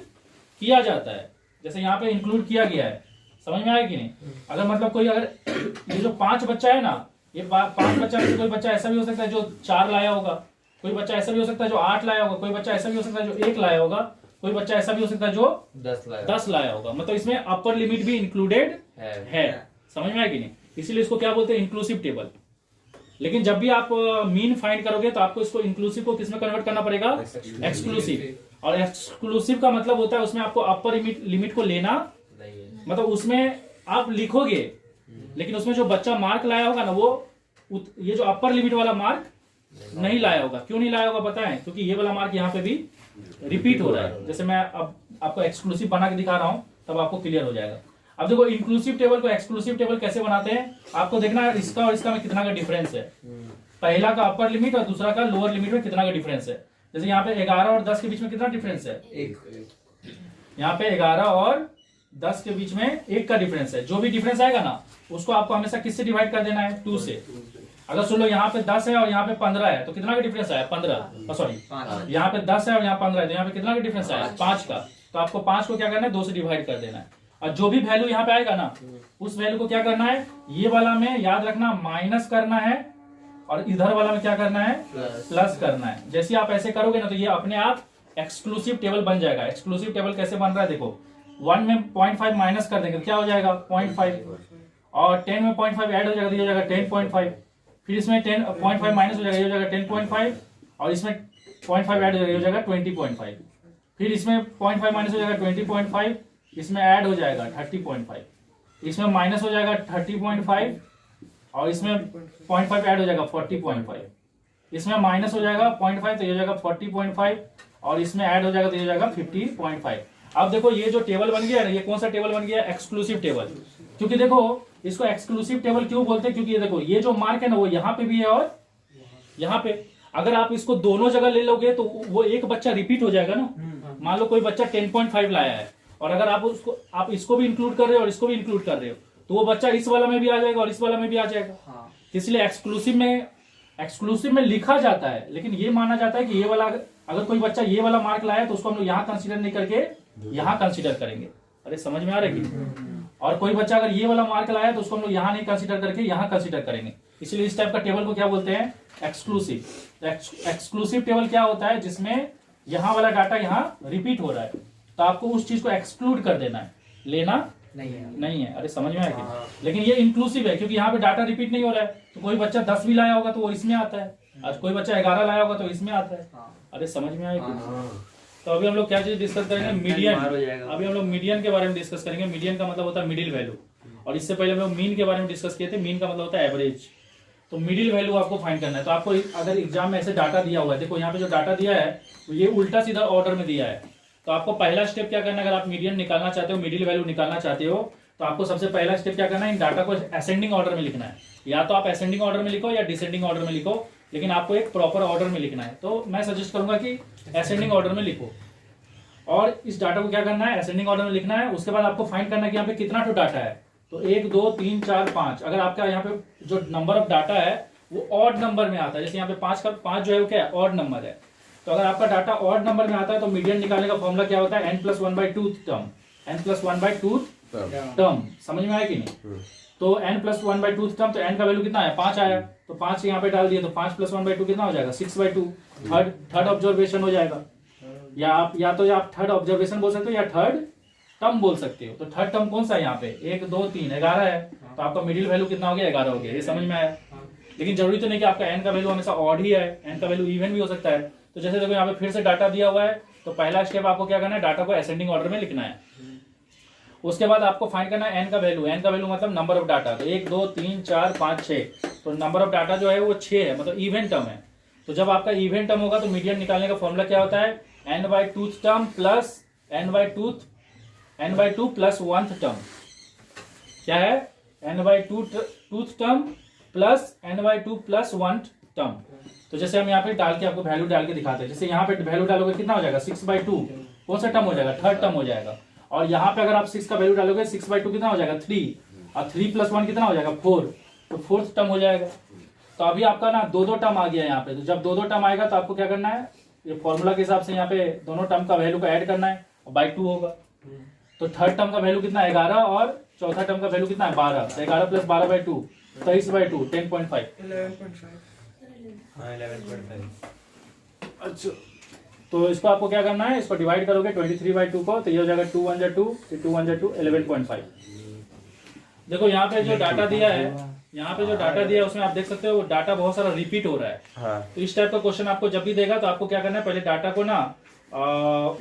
किया जाता है। जैसे यहाँ पे इंक्लूड किया गया है। समझ में आया कि नहीं? अगर मतलब कोई अगर ये जो 5 बच्चा है ना, ये 5 बच्चा में से कोई बच्चा ऐसा भी हो सकता है जो 4 लाया होगा, कोई बच्चा ऐसा भी हो सकता है जो 8 लाया होगा, कोई बच्चा ऐसा भी हो सकता है जो 1 लाया होगा, कोई बच्चा ऐसा भी हो सकता है जो 10 लाया होगा। मतलब इसमें अपर लिमिट भी इंक्लूडेड है। समझ में आया कि नहीं? इसीलिए इसको क्या बोलते हैं, इंक्लूसिव टेबल। लेकिन जब भी आप मीन फाइंड करोगे तो आपको इसको इंक्लूसिव को किसमें कन्वर्ट करना पड़ेगा, एक्सक्लूसिव। और एक्सक्लूसिव का मतलब होता है उसमें आपको अपर लिमिट को लेना, मतलब उसमें आप लिखोगे लेकिन उसमें जो बच्चा मार्क लाया होगा ना, वो ये जो अपर लिमिट वाला मार्क नहीं लाया होगा। क्यों नहीं लाया होगा पता है? क्योंकि ये वाला मार्क यहाँ पे भी रिपीट हो रहा है। जैसे मैं अब आपको एक्सक्लूसिव बना के दिखा रहा हूं तब आपको क्लियर हो जाएगा। अब देखो इंक्लूसिव टेबल को एक्सक्लूसिव टेबल कैसे बनाते हैं, आपको देखना है इसका और इसका में कितना का डिफरेंस है। पहला का अपर लिमिट और दूसरा का लोअर लिमिट में कितना का डिफरेंस है। जैसे यहाँ पे 11 और 10 के बीच में कितना डिफरेंस है, 1। यहाँ पे 11 और 10 के बीच में 1 का डिफरेंस है। जो भी डिफरेंस आएगा ना उसको आपको हमेशा किससे डिवाइड कर देना है, 2 से। अगर सुन लो यहाँ पे 10 है और यहाँ पे 15 है तो कितना का डिफरेंस आया, 15। सॉरी, यहाँ पे 10 है और यहाँ 15 है तो यहाँ पे कितना का डिफरेंस आया, 5 का। तो आपको 5 को क्या करना है, 2 से डिवाइड कर देना है। और जो भी वैल्यू यहाँ पे आएगा ना उस वैल्यू को क्या करना है, ये वाला में याद रखना माइनस करना है और इधर वाला में क्या करना है, प्लस करना है। जैसे आप ऐसे करोगे ना तो ये अपने आप एक्सक्लूसिव टेबल बन जाएगा। एक्सक्लूसिव टेबल कैसे बन रहा है देखो, 1 में 0.5 माइनस कर देंगे तो क्या हो जाएगा, 0.5। और 10 में 0.5 ऐड हो जाएगा तो ये हो जाएगा 10.5। फिर इसमें 10.5 माइनस हो जाएगा, ये हो जाएगा 10.5। और इसमें 0.5 ऐड हो जाएगा, ये हो जाएगा 20.5। फिर इसमें 0.5 माइनस हो जाएगा 20.5, इसमें ऐड हो जाएगा 30.5, इसमें माइनस हो जाएगा 30.5 और इसमें 0.5 ऐड हो जाएगा 40.5, इसमें माइनस हो जाएगा 0.5 तो ये हो जाएगा 40.5 और इसमें ऐड हो जाएगा तो ये हो जाएगा 50.5। अब देखो ये जो टेबल बन गया है, ये कौन सा टेबल बन गया, एक्सक्लूसिव टेबल। क्योंकि देखो इसको एक्सक्लूसिव टेबल क्यों बोलते हैं, क्योंकि ये देखो ये जो मार्क है ना वो यहाँ पे भी है और यहाँ पे। अगर आप इसको दोनों जगह ले लोगे तो वो एक बच्चा रिपीट हो जाएगा ना। मान लो कोई बच्चा 10.5 लाया है और अगर आप इसको भी इंक्लूड कर रहे हो और इसको भी इंक्लूड कर रहे हो तो वो बच्चा इस वाला में भी आ जाएगा और इस वाला में भी आ जाएगा। इसलिए एक्सक्लूसिव में लिखा जाता है, लेकिन ये माना जाता है कि ये वाला अगर कोई बच्चा ये वाला मार्क लाया तो उसको हम लोग यहाँ कंसिडर नहीं करके यहाँ कंसिडर करेंगे। अरे समझ में आ रहा है? और कोई बच्चा अगर ये वाला मार्क लाया तो उसको हम लोग यहाँ नहीं कंसिडर करके यहाँ कंसिडर करेंगे। इसलिए इस टाइप का टेबल को क्या बोलते हैं, एक्सक्लूसिव। एक्सक्लूसिव टेबल क्या होता है, जिसमें यहाँ वाला डाटा यहाँ रिपीट हो रहा है तो आपको उस चीज को एक्सक्लूड कर देना है, लेना नहीं है। अरे समझ में आया? लेकिन ये इंक्लूसिव है क्योंकि यहाँ पे डाटा रिपीट नहीं हो रहा है। तो कोई बच्चा 10 भी लाया होगा तो वो इसमें आता है, आज कोई बच्चा 11 लाया होगा तो इसमें आता है। अरे समझ में आया? तो अभी हम लोग क्या चीज डिस्कस करेंगे, मीडियन। अभी हम लोग मीडियन के बारे में डिस्कस करेंगे। मीडियन का मतलब होता है मिडिल वैल्यू, और इससे पहले हम लोग मीन के बारे में डिस्कस किए थे। मीन का मतलब होता है एवरेज। तो मिडिल वैल्यू आपको फाइंड करना है। तो आपको अगर एग्जाम में ऐसे डाटा दिया हुआ है, देखो यहाँ पे जो डाटा दिया है तो ये उल्टा सीधा ऑर्डर में दिया है। तो आपको पहला स्टेप क्या करना है, अगर आप मीडियन निकालना चाहते हो, मिडिल वैल्यू निकालना चाहते हो, तो आपको सबसे पहला स्टेप क्या करना है, इन डाटा को असेंडिंग ऑर्डर में लिखना है। या तो आप असेंडिंग ऑर्डर में लिखो या डिसेंडिंग ऑर्डर में लिखो, लेकिन आपको एक प्रॉपर ऑर्डर में लिखना है। तो मैं सजेस्ट करूंगा कि असेंडिंग ऑर्डर में लिखो। और इस डाटा को क्या करना है, असेंडिंग ऑर्डर में लिखना है। उसके बाद आपको फाइंड करना है कि यहाँ पे कितना टू डाटा है। तो 1 2 3 4 5। अगर आपका यहाँ पे जो नंबर ऑफ डाटा है वो ऑड नंबर में आता है, जैसे यहाँ पे 5 जो है वो क्या है, ऑड नंबर है। तो अगर आपका डाटा ऑड नंबर में आता है तो मीडियन निकालने का फॉर्मूला क्या होता है, n+1/2 टर्म। n+1/2 टर्म, समझ में आया कि नहीं? तो n+1/2 टर्म, तो n का वैल्यू कितना है, 5 आया। तो 5 यहाँ पे डाल दिया तो 5 + 1/2 कितना हो जाएगा, 6/2। थर्ड ऑब्जर्वेशन हो जाएगा। या आप थर्ड ऑब्जर्वेशन बोल सकते हो या थर्ड टर्म बोल सकते हो। तो थर्ड टर्म कौन सा है यहाँ पे, 1 2 3 11 है। तो आपका मिडिल वैल्यू कितना हो गया, 11 हो गया। ये समझ में आया? लेकिन जरूरी तो नहीं कि आपका n का वैल्यू हमेशा ऑड ही है, n का वैल्यू इवन भी हो सकता है। तो जैसे देखो यहाँ पे फिर से डाटा दिया हुआ है, तो पहला स्टेप आपको क्या करना है, डाटा को असेंडिंग ऑर्डर में लिखना है। उसके बाद आपको फाइंड करना है n का वैल्यू। n का वैल्यू मतलब नंबर ऑफ डाटा। तो 1 2 3 4 5 6। तो नंबर ऑफ डाटा जो है वो 6 है, मतलब इवन टर्म है। तो जब आपका इवन टर्म होगा तो मीडियन निकालने का फॉर्मूला क्या होता है, n/2 term plus n/2 plus 1th term. क्या है, n/2 term plus n/2 plus 1th term. तो जैसे हम यहाँ पे डाल के आपको वैल्यू डाल के दिखाते हैं, जैसे यहाँ पे वैल्यू डालोगे कितना हो जाएगा 6/2, कौन सा टर्म हो जाएगा, थर्ड टर्म हो जाएगा। और यहाँ पे अगर आप 6 का वैल्यू डालोगे 6/2 कितना हो जाएगा 3, और 3 + 1 कितना हो जाएगा 4, तो 4th टर्म हो जाएगा। तो अभी आपका ना 2 टर्म आ गया यहाँ पे। तो जब 2 टर्म आएगा तो आपको क्या करना है, ये फॉर्मूला के हिसाब से यहाँ पे दोनों टर्म का वैल्यू को ऐड करना है, और बाई 2 होगा। तो थर्ड टर्म का वैल्यू कितना है 11, और चौथा टर्म का वैल्यू कितना है 12। तो 11 + 12/2 23/2 10.5। अच्छा, तो इसको आपको क्या करना है, इसको डिवाइड करोगे 23/2 को, तो ये हो जाएगा 2 1 जा 2, 2 1 जा 2 11.5। देखो यहाँ पे जो डाटा दिया है, यहाँ पे जो डाटा दिया है उसमें आप देख सकते हो वो डाटा बहुत सारा रिपीट हो रहा है। हाँ। तो इस टाइप का क्वेश्चन आपको जब भी देगा तो आपको क्या करना है, पहले डाटा को ना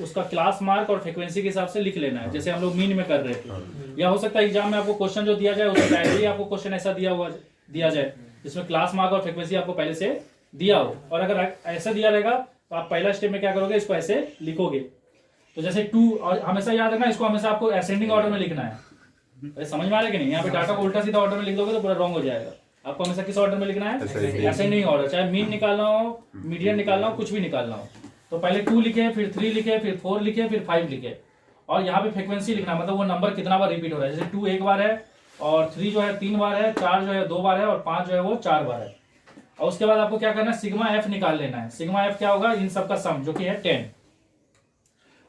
उसका क्लास मार्क और फ्रीक्वेंसी के हिसाब से लिख लेना है, जैसे हम लोग मीन में कर रहे थे। या हो सकता है एग्जाम में आपको क्वेश्चन जो दिया जाए उसमें पहले ही आपको क्वेश्चन ऐसा दिया जाए जिसमें क्लास मार्क और फ्रीक्वेंसी आपको पहले से दिया हो। और अगर ऐसा दिया रहेगा तो आप पहला स्टेप में क्या करोगे, इसको ऐसे लिखोगे। तो जैसे 2, और हमेशा याद रखना इसको हमेशा आपको असेंडिंग ऑर्डर में लिखना है। समझ में आ रहा है कि नहीं, यहाँ पे डाटा को उल्टा सीधा ऑर्डर में लिख दोगे तो पूरा रॉन्ग हो जाएगा। आपको हमेशा किस ऑर्डर में लिखना है, असेंडिंग ऑर्डर। चाहे मीन निकालना हो, मीडियन निकालना हो, कुछ भी निकालना हो। तो पहले 2 लिखे, फिर 3 लिखे, फिर 4 लिखे, फिर 5 लिखे। और यहाँ पे फ्रीक्वेंसी लिखना, मतलब वो नंबर कितना बार रिपीट हो रहा है। जैसे 2 एक बार है, और 3 जो है 3 बार है, 4 जो है 2 बार है, और 5 जो है वो 4 बार है। और उसके बाद आपको क्या करना है, सिग्मा एफ निकाल लेना है। सिग्मा एफ क्या होगा, इन सबका सम जो कि है 10।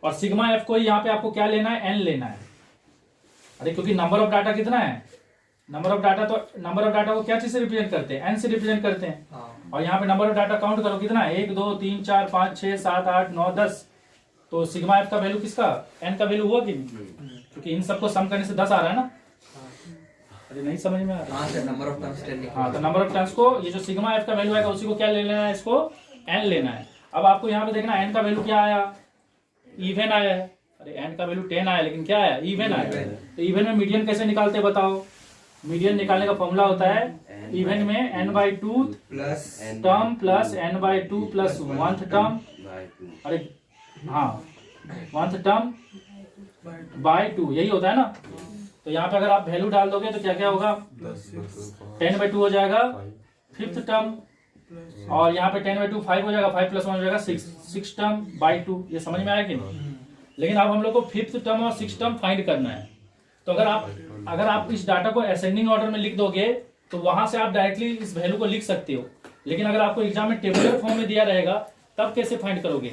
और सिग्मा एफ को यहाँ पे आपको क्या लेना है, एन लेना है। अरे क्योंकि नंबर ऑफ डाटा कितना है, नंबर ऑफ डाटा को क्या चीज से रिप्रेजेंट करते हैं, एन से रिप्रेजेंट करते हैं। हाँ। और यहाँ पे नंबर ऑफ डाटा काउंट करो कितना है, 1 2 3 4 5 6 7 8 9 10। तो सिग्मा एफ का वैल्यू किसका, एन का वैल्यू हुआ कि नहीं, क्योंकि इन सबको सम करने से 10 आ रहा है ना। अरे नहीं समझ में आ रहा है, नंबर ऑफ टर्म्स। हाँ, तो नंबर ऑफ टर्म्स को ये जो सिग्मा एफ का वैल्यू आएगा उसी को क्या ले लेना है, इसको एन लेना है। अब आपको यहाँ पे देखना एन का वैल्यू क्या आया, इवन आया है। अरे एन का वैल्यू 10 आया, लेकिन क्या आया, इवन आया। तो इवन में मीडियन कैसे निकालते हैं बताओ। मीडियन निकालने का फॉर्मूला होता है इवन में n/2 term plus n/2 plus 1th term. अरे हाँ, 1th टर्म बाय 2, यही होता है ना। तो यहाँ पे अगर आप वैल्यू डाल दोगे तो क्या क्या होगा, 10/2 हो जाएगा 5th टर्म, और यहाँ पे 10/2 5 हो जाएगा, 5 + 1 हो जाएगा 6 टर्म बाय 2। ये समझ में आया कि नहीं। लेकिन अब हम लोग को 5th टर्म और 6th टर्म फाइंड करना है। तो अगर आप इस डाटा को असेंडिंग ऑर्डर में लिख दोगे तो वहां से आप डायरेक्टली इस वैल्यू को लिख सकते हो। लेकिन अगर आपको एग्जाम में टेबुलर फॉर्म में दिया रहेगा तब कैसे फाइंड करोगे,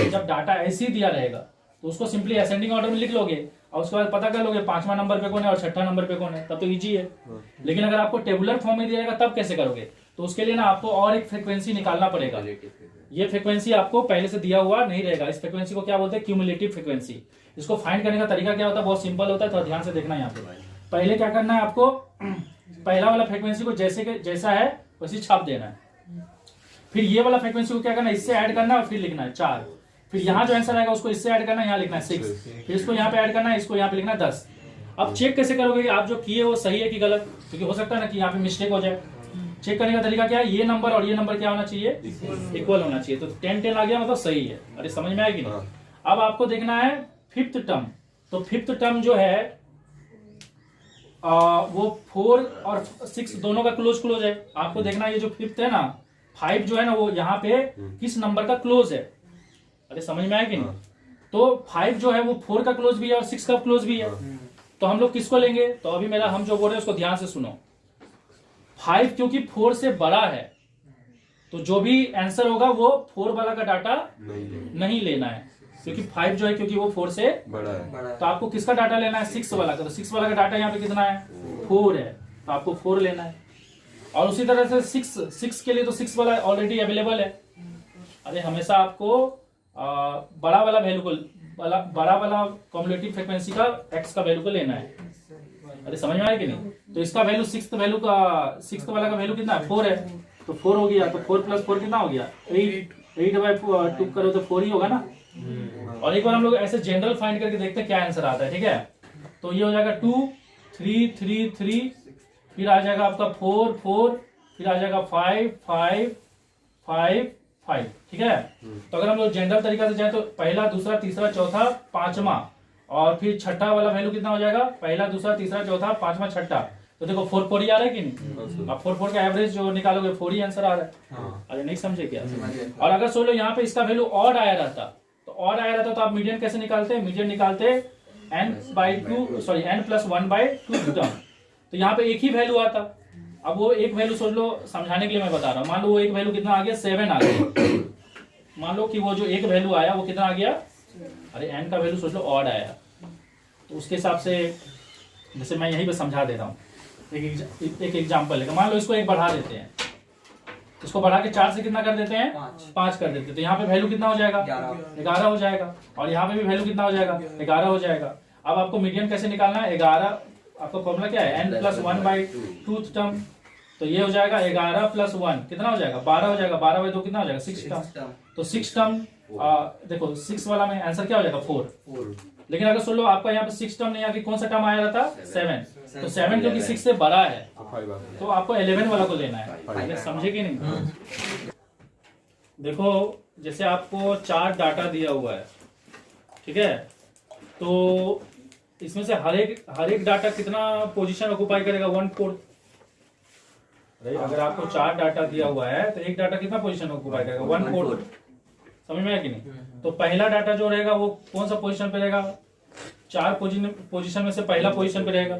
जब डाटा ऐसे ही दिया रहेगा तो उसको सिंपली असेंडिंग ऑर्डर में लिख लोगे, और उसके बाद पता कर लोगे 5वां नंबर पे कौन है और 6ठा नंबर पे कौन है, तब तो इजी है। लेकिन अगर आपको टेबुलर फॉर्म में दिया रहेगा तब कैसे करोगे, तो उसके लिए ना आपको और एक फ्रीक्वेंसी निकालना पड़ेगा। ये फ्रीक्वेंसी आपको पहले से दिया हुआ नहीं रहेगा। इस फ्रीक्वेंसी को क्या बोलते हैं, क्यूमुलेटिव फ्रीक्वेंसी। इसको फाइंड करने का तरीका क्या होता है, बहुत सिंपल होता है, थोड़ा ध्यान से देखना। यहाँ पे पहले क्या करना है, आपको पहला वाला फ्रीक्वेंसी को जैसा है वैसे छाप देना है। फिर ये वाला फ्रीक्वेंसी को क्या करना है, इससे ऐड करना है और फिर लिखना है 4। फिर यहाँ जो आंसर आएगा उसको इससे ऐड करना है, यहाँ लिखना है 6। फिर इसको यहाँ पे ऐड करना है, इसको यहाँ पे लिखना है 10। अब चेक कैसे करोगे कि आप जो किए वो सही है कि गलत, क्योंकि हो सकता है ना कि यहाँ पे मिस्टेक हो जाए। चेक करने का तरीका क्या है, ये नंबर और ये नंबर क्या होना चाहिए, इक्वल होना चाहिए। तो 10 आ गया मतलब सही है। अरे समझ में आएगी ना। अब आपको देखना है 5th टर्म। तो 5th टर्म जो है वो 4 और 6 दोनों का क्लोज है। आपको देखना है ये जो 5th है ना, 5 जो है ना वो यहाँ पे किस नंबर का क्लोज है। अरे समझ में आया कि नहीं। तो 5 जो है वो 4 का क्लोज भी है और 6 का क्लोज भी है। तो हम लोग किसको लेंगे, तो अभी हम जो बोल रहे हैं उसको ध्यान से सुनो। 5 क्योंकि 4 से बड़ा है तो जो भी आंसर होगा वो 4 वाला का डाटा नहीं लेना है, क्योंकि 5 जो है क्योंकि वो 4 से बड़ा है। तो आपको किसका डाटा लेना है, 6 वाला का। तो 6 वाला का डाटा यहाँ पे कितना है, 4 है, तो आपको 4 लेना है। और उसी तरह से 6 के लिए तो 6 वाला ऑलरेडी अवेलेबल है। अरे हमेशा आपको बड़ा वाला वैल्यू को, बड़ा वाला कॉम्युलेटिव फ्रीक्वेंसी का x का वैल्यू को लेना है। अरे समझ में आया कि नहीं। तो इसका वैल्यू 6th वाला का वैल्यू कितना है, 4 है, तो 4 हो गया। तो 4 + 4 कितना हो गया, 8/2 करो तो 4 ही होगा ना। और एक बार हम लोग ऐसे जनरल फाइंड करके देखते हैं क्या आंसर आता है, ठीक है। तो ये हो जाएगा 2 3 3 3, फिर आ जाएगा आपका 4 4, फिर आ जाएगा 5 5, 5 5, ठीक है। तो अगर हम लोग जनरल तरीका से जाए तो पहला, दूसरा, तीसरा, चौथा, पांचवा और फिर छठा वाला वैल्यू कितना हो जाएगा, पहला, दूसरा, तीसरा, चौथा, पांचवा, छठा। तो देखो 4 4 ही आ रहा है कि नहीं, अब 4 4 का एवरेज जो निकालोगे 4 ही आंसर आ रहा है। अरे नहीं समझे क्या? और अगर सोच लो यहाँ पे इसका वैल्यू ऑड आया रहता, तो ऑड आया रहता तो आप मीडियन कैसे निकालते हैं? मीडियन निकालते n+1/2 टर्म। तो यहाँ पे एक ही वैल्यू आता। अब वो एक वैल्यू सोच लो, समझाने के लिए मैं बता रहा हूँ। मान लो वो एक वैल्यू कितना आ गया, 7 आ गया। मान लो कि वो जो एक वैल्यू आया वो कितना आ गया, अरे n का वैल्यू सोच लो ऑड आया, तो उसके हिसाब से जैसे मैं यहीं पे समझा दे रहा हूँ। एक एग्जाम्पल लेकर मान लो इसको एक बढ़ा देते हैं, इसको बढ़ा के 4 से कितना कर देते हैं, 5 कर देते हैं। तो यहाँ पे वैल्यू कितना हो जाएगा, 11 हो जाएगा। और यहाँ पे भी वैल्यू कितना हो जाएगा, 11 हो जाएगा। अब आपको मीडियन कैसे निकालना है, 11, आपका फॉर्मूला क्या है, n+1/2 टर्म। तो ये हो जाएगा 11 + 1 कितना हो जाएगा, 12 हो जाएगा। 12/2 कितना हो जाएगा, 6 टर्म। तो 6 टर्म, देखो 6 वाला में आंसर क्या हो जाएगा, 4। लेकिन अगर सुन लो आपका यहाँ पे 6 टर्म नहीं आके कौन सा टर्म आया था, 7। तो 7 क्योंकि 6 से बड़ा है तो आपको 11 वाला को लेना है। समझे कि नहीं? देखो जैसे आपको 4 डाटा दिया हुआ है, ठीक है, तो इसमें से हर एक डाटा कितना पोजीशन ऑक्युपाई करेगा, 1/4। अगर आपको 4 डाटा दिया हुआ है तो एक डाटा कितना पोजीशन ऑक्युपाई करेगा, 1/4। समझ में आया कि नहीं? तो पहला डाटा जो रहेगा वो कौन सा पोजीशन पे रहेगा, 4 पोजीशन में से पहला पोजीशन पे रहेगा।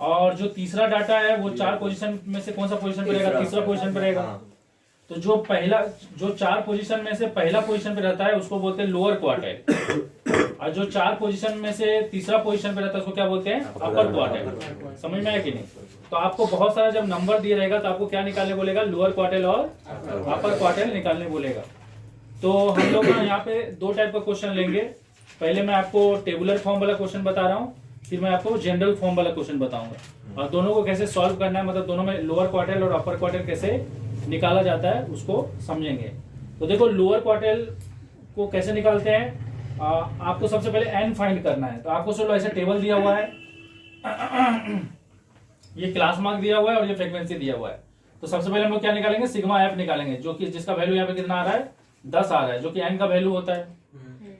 और जो तीसरा डाटा है वो 4 पोजीशन में से कौन सा पोजीशन पे रहेगा, तीसरा पोजीशन पे रहेगा। तो जो 4 पोजीशन में से पहला पोजीशन पे रहता है उसको बोलते हैं लोअर क्वार्टाइल, और जो 4 पोजीशन में से तीसरा पोजीशन पे रहता है उसको क्या बोलते हैं, अपर क्वार्टाइल। समझ में आया कि नहीं? तो आपको बहुत सारा जब नंबर दिया रहेगा तो आपको क्या निकालने बोलेगा, लोअर क्वार्टाइल और अपर क्वार्टाइल निकालने बोलेगा। तो हम लोग यहाँ पे 2 टाइप का क्वेश्चन लेंगे। पहले मैं आपको टेबुलर फॉर्म वाला क्वेश्चन बता रहा हूँ, फिर मैं आपको जनरल फॉर्म वाला क्वेश्चन बताऊंगा, और दोनों को कैसे सॉल्व करना है, मतलब दोनों में लोअर क्वार्टाइल और अपर क्वार्टाइल कैसे निकाला जाता है उसको समझेंगे। तो देखो लोअर क्वार्टाइल को कैसे निकालते हैं, आपको सबसे पहले एन फाइंड करना है। तो आपको चलो ऐसे टेबल दिया हुआ है, ये क्लास मार्क दिया हुआ है और ये फ्रीक्वेंसी दिया हुआ है। तो सबसे पहले हम लोग क्या निकालेंगे, सिग्मा एफ निकालेंगे, जो कि जिसका वैल्यू यहाँ पे कितना आ रहा है, 10 आ रहा है, जो कि एन का वैल्यू होता है।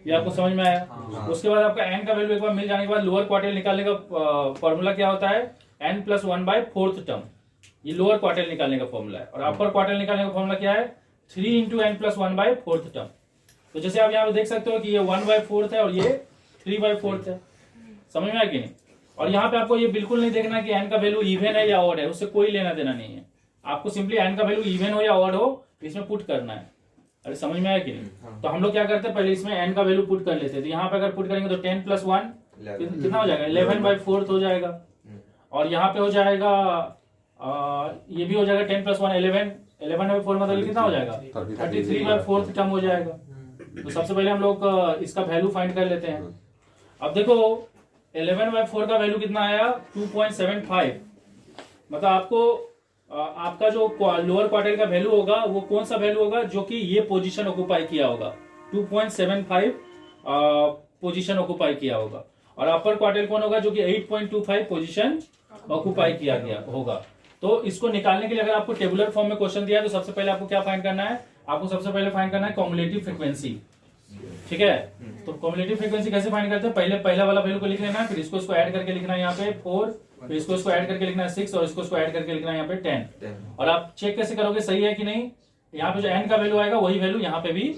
ये आपको समझ में आया? उसके बाद आपका एन का वैल्यू एक बार मिल जाने के बाद लोअर क्वार्टाइल निकालने का फॉर्मूला क्या होता है, n+1/4 टर्म। ये लोअर क्वार्टाइल निकालने का फॉर्मूला है। और अपर क्वार्टाइल निकालने का फॉर्मूला क्या है, 3 × n+1/4 टर्म। तो जैसे आप यहाँ पे देख सकते हो कि ये 1/4 है और ये 3/4 है। समझ में आया कि नहीं? और यहाँ पे आपको ये बिल्कुल नहीं देखना कि n का वैल्यू इवन है या ऑड है, उससे कोई लेना देना नहीं है। आपको सिंपली n का वैल्यू इवन हो या ऑड हो इसमें पुट करना है। अरे समझ में आया कि नहीं? तो हम लोग क्या करते हैं, पहले इसमें n का वैल्यू पुट कर लेते हैं। तो यहाँ पे अगर पुट करेंगे तो 10 + 1 कितना हो जाएगा, 11/4 हो जाएगा। और यहाँ पे हो जाएगा ये भी हो जाएगा 10 + 1 11, 11/4 मतलब कितना हो जाएगा, 33/4 टर्म हो जाएगा। तो सबसे पहले हम लोग इसका वैल्यू फाइंड कर लेते हैं। अब देखो 11/4 का वैल्यू कितना आया, 2.75। मतलब आपका जो लोअर क्वार्टाइल का वैल्यू होगा वो कौन सा वैल्यू होगा, जो कि ये पोजीशन ऑक्युपाई किया होगा, 2.75 पोजीशन ऑक्युपाई किया होगा। और अपर क्वार्टाइल कौन होगा, जो कि 8.25 पोजीशन ऑक्युपाई किया गया होगा। तो इसको निकालने के लिए अगर आपको टेबुलर फॉर्म में क्वेश्चन दिया है तो सबसे पहले आपको क्या फाइंड करना है, आपको सबसे पहले फाइंड करना है कॉम्युलेटिव फ्रीक्वेंसी। ठीक है, तो कॉम्युलेटिव फ्रीक्वेंसी कैसे फाइंड करते हैं, पहले पहला वाला वैल्यू को लिख लेना है, फिर इसको ऐड करके लिखना है यहाँ पे 4, फिर इसको ऐड करके लिखना है 6 और इसको ऐड करके लिखना है यहाँ पे 10। और आप चेक कैसे करोगे सही है कि नहीं, यहाँ पे जो n का वैल्यू आएगा वही वैल्यू यहाँ पे भी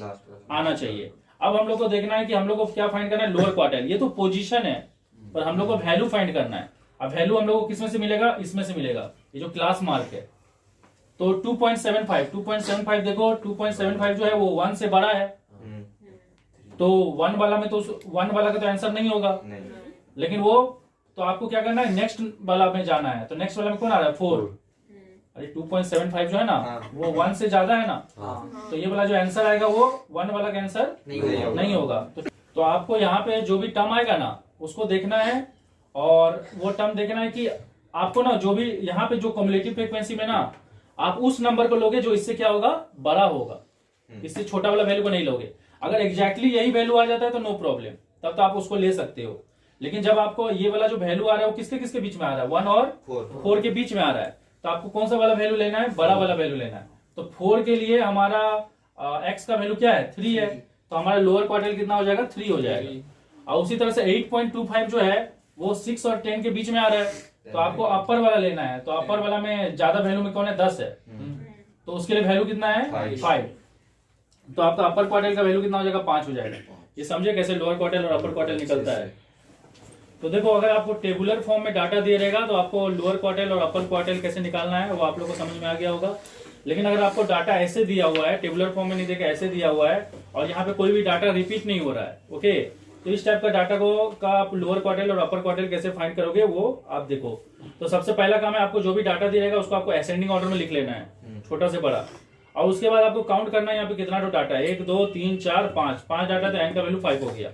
आना चाहिए। अब हम लोग को देखना है कि हम लोग को क्या फाइंड करना है, लोअर क्वार्टाइल। ये तो पोजीशन है पर हम लोग को वैल्यू फाइंड करना है। अब वैल्यू हम लोग को किसमें से मिलेगा, इसमें से मिलेगा, ये जो क्लास मार्क है। तो 2.75 देखो 2.75 जो है वो 1 से बड़ा है, तो 1 वाला में तो 1 वाला का तो आंसर नहीं होगा, लेकिन वो तो आपको क्या करना है, नेक्स्ट वाला में जाना है। तो नेक्स्ट वाला में कौन आ रहा है, 4। अरे 2.75 जो है ना वो 1 से ज्यादा है ना, तो ये वाला जो आंसर आएगा वो 1 वाला का आंसर नहीं होगा। तो आपको यहाँ पे जो भी टर्म आएगा ना उसको देखना है, और वो टर्म देखना है कि आपको ना जो भी यहाँ पे जो कम्युलेटिव फ्रीक्वेंसी में ना आप उस नंबर को लोगे जो इससे क्या होगा, बड़ा होगा, इससे छोटा वाला वैल्यू को नहीं लोगे। अगर एग्जैक्टली यही वैल्यू आ जाता है तो नो प्रॉब्लम, तब तो आप उसको ले सकते हो। लेकिन जब आपको ये वाला जो वैल्यू आ रहा है वो किसके किसके बीच में आ रहा है, 1 और 4 के बीच में आ रहा है, तो आपको कौन सा वाला वैल्यू लेना है, बड़ा वाला वैल्यू लेना है। तो 4 के लिए हमारा x का वैल्यू क्या है 3 है, तो हमारा लोअर क्वार्टाइल कितना हो जाएगा 3 हो जाएगा। और उसी तरह से 8.25 जो है वो 6 और 10 के बीच में आ रहा है, तो आपको अपर वाला लेना है। तो अपर वाला में ज्यादा वैल्यू में कौन है 10 है, तो उसके लिए वैल्यू कितना है 5। तो आपका अपर क्वार्टाइल का वैल्यू कितना हो जाएगा 5 हो जाएगा। ये समझे कैसे लोअर क्वार्टाइल और अपर क्वार्टाइल निकलता है। तो देखो अगर आपको टेबुलर फॉर्म में डाटा दिया रहेगा तो आपको लोअर क्वार्टाइल और अपर क्वार्टाइल कैसे निकालना है वो आप लोग को समझ में आ गया होगा। लेकिन अगर आपको डाटा ऐसे दिया हुआ है, टेबुलर फॉर्म में नहीं देखा ऐसे दिया हुआ है, और यहाँ पे कोई भी डाटा रिपीट नहीं हो रहा है, ओके, तो इस टाइप का डाटा का आप लोअर क्वार्टाइल और अपर क्वार्टाइल कैसे फाइंड करोगे वो आप देखो। तो सबसे पहला काम है आपको जो भी डाटा दिया रहेगा उसको आपको असेंडिंग ऑर्डर में लिख लेना है, छोटा से बड़ा। और उसके बाद आपको काउंट करना है यहाँ पे कितना डाटा है, 1 2 3 4 5 डाटा, तो एन का वैल्यू 5 हो गया।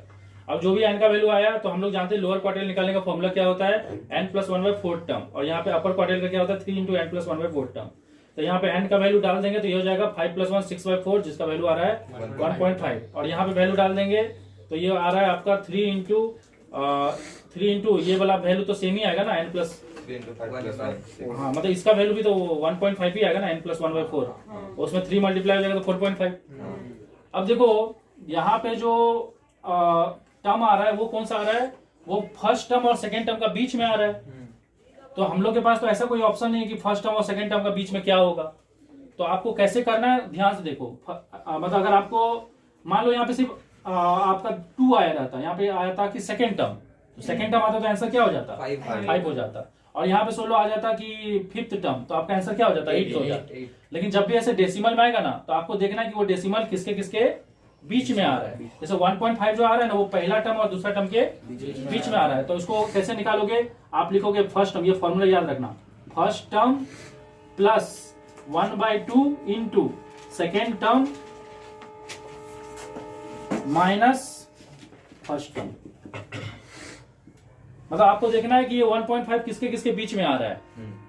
अब जो भी एन का वैल्यू आया तो हम लोग जानते हैं लोअर क्वार्टाइल निकालने का फॉर्मूला क्या होता है n+1/4 टर्म, और यहाँ पे अपर क्वार्टाइल का क्या होता है 3 × n+1/4 टर्म। तो यहाँ पे n का वैल्यू डाल देंगे तो ये हो जाएगा 5 + 1 6/4 जिसका वैल्यू आ रहा है 1.5, और यहाँ पे वैल्यू डाल देंगे तो ये आ रहा है आपका 3 × ये वाला वैल्यू तो सेम ही आएगा ना n+, हाँ मतलब इसका वैल्यू भी तो 1.5 ही आएगा ना n+1/4, उसमें 3 मल्टीप्लाई हो जाएगा तो 4.5। अब देखो यहाँ पे जो टर्म आ रहा है वो कौन सा आ रहा है, वो फर्स्ट टर्म और सेकेंड टर्म का बीच में आ रहा है। तो हम लोग के पास तो ऐसा कोई ऑप्शन नहीं है कि फर्स्ट टर्म और सेकेंड टर्म का बीच में क्या होगा। तो आपको कैसे करना है ध्यान से देखो, मतलब अगर आपको मान लो यहाँ पे सिर्फ आपका 2 आया रहता, यहाँ पे आया था कि सेकेंड टर्म, तो सेकेंड टर्म आता तो आंसर क्या हो जाता 5 हो जाता, और यहाँ पे 16 आ जाता कि फिफ्थ टर्म, तो आपका आंसर क्या हो जाता 8 हो जाता। लेकिन जब भी ऐसे डेसिमल में आएगा ना तो आपको देखना है कि वो डेसिमल किसके किसके बीच में आ रहा है। जैसे 1.5 जो आ रहा है ना वो पहला टर्म और दूसरा टर्म के बीच में आ रहा है, तो इसको कैसे निकालोगे, आप लिखोगे फर्स्ट टर्म, ये फॉर्मूला याद रखना, first term plus 1/2 into second term minus first term. मतलब आपको देखना है कि ये 1.5 किसके किसके बीच में आ रहा है।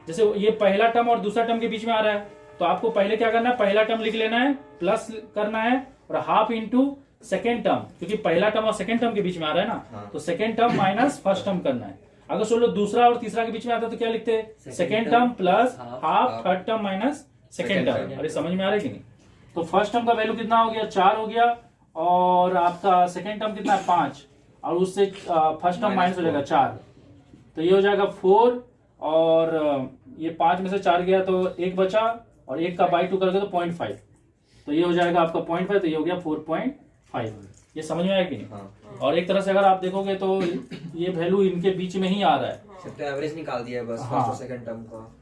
जैसे ये पहला टर्म और दूसरा टर्म के बीच में आ रहा है, तो आपको पहले क्या करना है, पहला टर्म लिख लेना है, प्लस करना है और हाफ इंटू सेकेंड टर्म, क्योंकि पहला टर्म और सेकेंड टर्म के बीच में आ रहा है ना, तो second term minus first term करना है। अगर सोलो दूसरा और तीसरा के बीच में आता तो क्या लिखते हैं, second term plus half third term minus second term. अरे समझ में आ रहा है कि नहीं। तो फर्स्ट टर्म का वैल्यू कितना हो गया 4 हो गया, और आपका सेकेंड टर्म कितना है 5, और उससे फर्स्ट टर्म माइनस हो जाएगा 4, तो ये हो जाएगा 4, और ये 5 में से 4 गया तो 1 बचा, और 1 का बाई 2 करोगे तो 0.5, तो ये हो जाएगा आपका 0.5, तो ये हो गया 4.5। ये समझ में आया कि नहीं। हाँ। और एक तरह से अगर आप देखोगे तो ये वैल्यू इनके बीच में ही आ रहा है, तो एवरेज निकाल दिया है बस। हाँ। फर्स्ट और सेकंड टर्म का।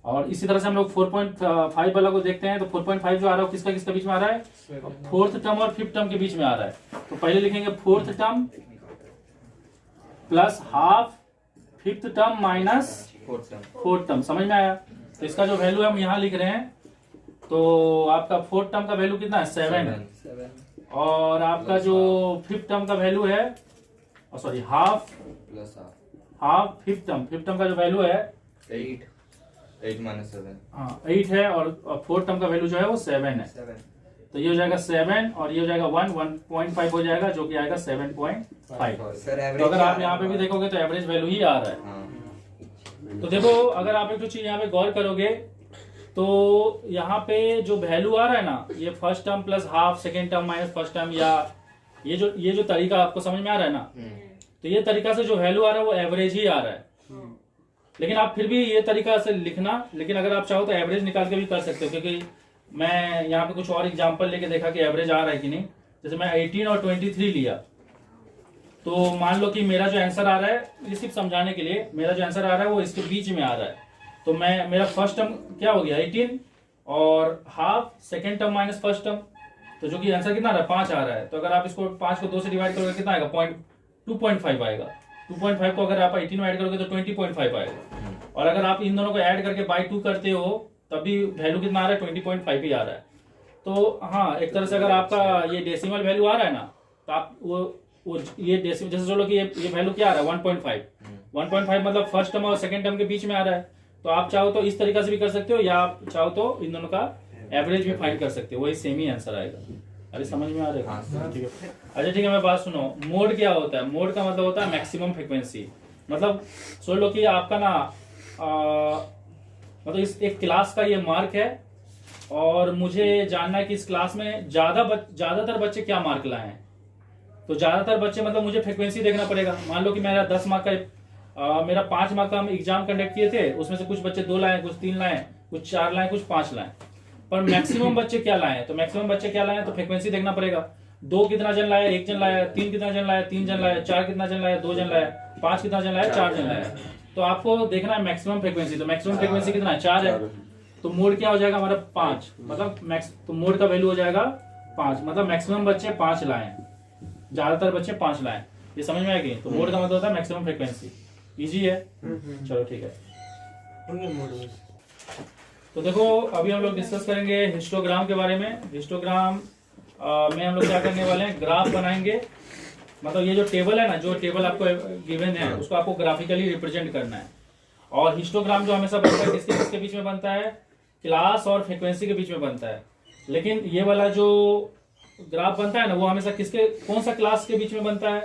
और इसी तरह से हम लोग 4.5 वाला को देखते हैं, तो 4.5 जो आ रहा है किसका किसके बीच में आ रहा है, फोर्थ टर्म और फिफ्थ टर्म के बीच में आ रहा है। तो पहले लिखेंगे fourth term plus half fifth term minus fourth term. समझ में आया। तो इसका जो वैल्यू हम यहाँ लिख रहे हैं, तो आपका फोर्थ टर्म का वैल्यू कितना है 7, और आपका जो फिफ्थ टर्म का वैल्यू है, sorry half plus half fifth term का जो वैल्यू है 8 माइनस 7, हाँ 8 है, और फोर्थ टर्म का वैल्यू जो है वो 7 है। तो ये हो जाएगा 7, और ये हो जाएगा 1.5 हो जाएगा, जो कि आएगा 7.5। तो अगर आप यहाँ पे भी देखोगे तो एवरेज वैल्यू ही आ रहा है। तो देखो अगर आप एक तो चीज यहाँ पे गौर करोगे तो यहाँ पे जो वैल्यू आ रहा है ना, ये first term plus half second term minus first term, या ये जो तरीका आपको समझ में आ रहा है ना, तो ये तरीका से जो वैल्यू आ रहा है वो एवरेज ही आ रहा है। लेकिन आप फिर भी ये तरीका से लिखना, लेकिन अगर आप चाहो तो एवरेज निकाल के भी कर सकते हो, क्योंकि मैं यहाँ पे कुछ और एग्जांपल लेके देखा कि एवरेज आ रहा है कि नहीं। जैसे मैं 18 और 23 लिया, तो मान लो कि मेरा जो आंसर आ रहा है, ये सिर्फ समझाने के लिए, मेरा जो आंसर आ रहा है वो इसके बीच में आ रहा है। तो मेरा फर्स्ट टर्म क्या हो गया 18, और half second term minus first term, तो जो कि आंसर कितना आ रहा है 5 आ रहा है। तो अगर आप इसको 5 को 2 से डिवाइड करोगे कितना आएगा 2.5 आएगा। 2.5 को अगर आप 18 में ऐड करोगे तो 20.5 आएगा, और अगर आप इन दोनों को ऐड करके बाई 2 करते हो तभी वैल्यू कितना आ रहा है 20.5 ही आ रहा है। तो हाँ, एक तरह से अगर आपका ये डेसिमल वैल्यू आ रहा है ना, तो आप वो ये डेसिमल, जैसे चलो कि ये वैल्यू क्या आ रहा है 1.5 मतलब फर्स्ट टर्म और सेकंड टर्म के बीच में आ रहा है। तो आप चाहो तो इस तरीका से भी कर सकते हो, या आप चाहो तो इन दोनों का एवरेज भी फाइंड कर सकते हो, वही सेम ही आंसर आएगा। अरे समझ में आ रहा है। ठीक है, अच्छा ठीक है, मैं बात सुनो। मोड क्या होता है, मोड का मतलब होता है मैक्सिमम फ्रीक्वेंसी। मतलब सोच लो कि आपका ना मतलब इस एक क्लास का ये मार्क है, और मुझे जानना है कि इस क्लास में ज्यादातर बच्चे क्या मार्क लाए हैं। तो ज्यादातर बच्चे मतलब मुझे फ्रिक्वेंसी देखना पड़ेगा। मान लो कि मेरा 10 मार्क का मेरा 5 मार्क का हम एग्जाम कंडक्ट किए थे, उसमें से कुछ बच्चे 2 लाए, कुछ 3 लाए, कुछ 4 लाए, कुछ 5 लाए, पर मैक्सिमम बच्चे क्या लाए हैं। तो मैक्सिमम बच्चे क्या लाए हैं तो फ्रिक्वेंसी देखना पड़ेगा। 2 कितना जन लाया, 1 जन लाया, 3 कितना जन लाया, 3 जन लाया, 4 कितना जन लाया, 2 जन लाया, 5 कितना जन लाया, 4 जन लाया। तो आपको देखना है मैक्सिमम फ्रिक्वेंसी। तो मैक्सिमम फ्रिक्वेंसी कितना है, 4 है। तो मोड क्या हो जाएगा हमारा 5, मतलब तो मोड का वैल्यू हो जाएगा 5, मतलब मैक्सिमम बच्चे 5 लाए, ज्यादातर बच्चे 5 लाए। ये समझ में आएगी। तो मोड का मतलब होता है मैक्सिमम फ्रिक्वेंसी। इजी है, चलो ठीक है। तो देखो अभी हम लोग डिस्कस करेंगे हिस्टोग्राम के बारे में। हिस्टोग्राम में हम लोग क्या करने वाले हैं, ग्राफ बनाएंगे। मतलब ये जो टेबल है ना, जो टेबल आपको गिवन है उसको आपको ग्राफिकली रिप्रेजेंट करना है। और हिस्टोग्राम जो हमेशा बनता है किसके किसके बीच में बनता है, क्लास और फ्रीक्वेंसी के बीच में बनता है। लेकिन ये वाला जो ग्राफ बनता है ना वो हमेशा किसके, कौन सा क्लास के बीच में बनता है,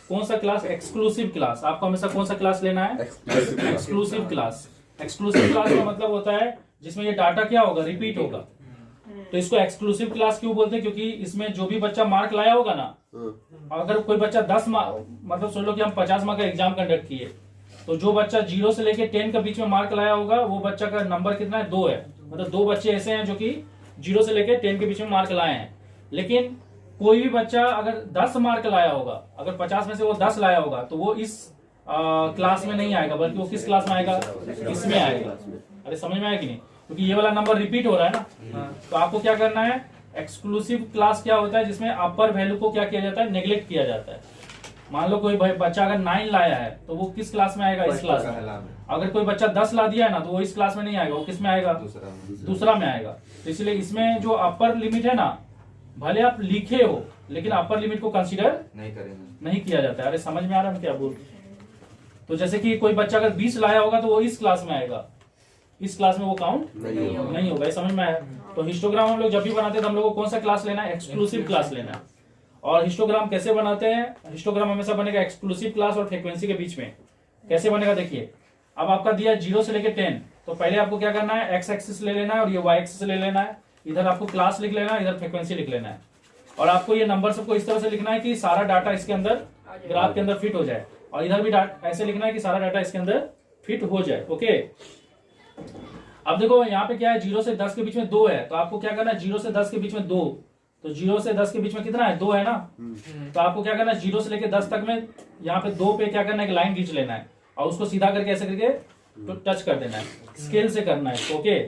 कौन सा क्लास, एक्सक्लूसिव क्लास। आपको हमेशा कौन सा क्लास लेना है, एक्सक्लूसिव क्लास। एक्सक्लूसिव क्लास का मतलब होता है जिसमें ये डाटा क्या होगा, रिपीट होगा। तो इसको एक्सक्लूसिव क्लास क्यों बोलते हैं, क्योंकि इसमें जो भी बच्चा मार्क लाया होगा ना, अगर कोई बच्चा 10 मार्क, मतलब सोच लो कि हम 50 मार्क का एग्जाम कंडक्ट किए, तो जो बच्चा 0 से लेके 10 के बीच में मार्क लाया होगा वो बच्चा का नंबर कितना है, 2 है। मतलब 2 बच्चे ऐसे हैं जो कि 0 से लेके 10 के बीच में मार्क लाए हैं। लेकिन कोई भी बच्चा अगर 10 मार्क लाया होगा, अगर 50 में से वो 10 लाया होगा, तो वो इस क्लास में नहीं आएगा, बल्कि वो किस क्लास में आएगा, इसमें आएगा। अरे समझ में आया कि नहीं, क्योंकि ये वाला नंबर रिपीट हो रहा है ना। तो आपको क्या करना है, एक्सक्लूसिव क्लास क्या होता है जिसमें अपर वैल्यू को क्या किया जाता है, नेग्लेक्ट किया जाता है। मान लो कोई बच्चा अगर 9 लाया है तो वो किस क्लास में आएगा, इस क्लास में। अगर कोई बच्चा 10 ला दिया है ना तो वो इस क्लास में नहीं आएगा, वो किस में आएगा, दूसरा में आएगा। तो इसलिए इसमें जो अपर लिमिट है ना, भले आप लिखे हो लेकिन अपर लिमिट को कंसीडर नहीं किया जाता है। अरे समझ में आ रहा है क्या बोल। तो जैसे कि कोई बच्चा अगर 20 लाया होगा तो वो इस क्लास में आएगा, इस क्लास में वो काउंट नहीं होगा। समझ में आया। तो हिस्टोग्राम हम लोग जब भी बनाते हैं तो हम लोग को कौन सा क्लास लेना है, एक्सक्लूसिव क्लास लेना है। और हिस्टोग्राम कैसे बनाते हैं, हिस्टोग्राम हमेशा बनेगा एक्सक्लूसिव क्लास और फ्रीक्वेंसी के बीच में। कैसे बनेगा देखिए, अब आपका दिया 0 से लेके 10, तो पहले आपको क्या करना है, एक्स एक्सिस ले लेना है और ये वाई एक्सिस ले लेना है। इधर आपको क्लास लिख लेना है, इधर फ्रीक्वेंसी लिख लेना है। और आपको ये नंबर सबको इस तरह से लिखना है कि सारा डाटा इसके अंदर ग्राफ के अंदर फिट हो जाए, और इधर भी ऐसे लिखना है कि सारा डाटा इसके अंदर फिट हो जाए। ओके, अब देखो यहाँ पे क्या है, 0 से 10 के बीच में 2 है, तो आपको क्या करना है, 0 से 10 के बीच में 2, तो 0 से 10 के बीच में कितना है, 2 है ना। तो आपको क्या करना है, 0 से लेके 10 तक में यहाँ पे 2 पे क्या करना है, एक लाइन खींच लेना है और उसको सीधा करके ऐसे करके तो टच कर देना है, स्केल से करना है। ओके,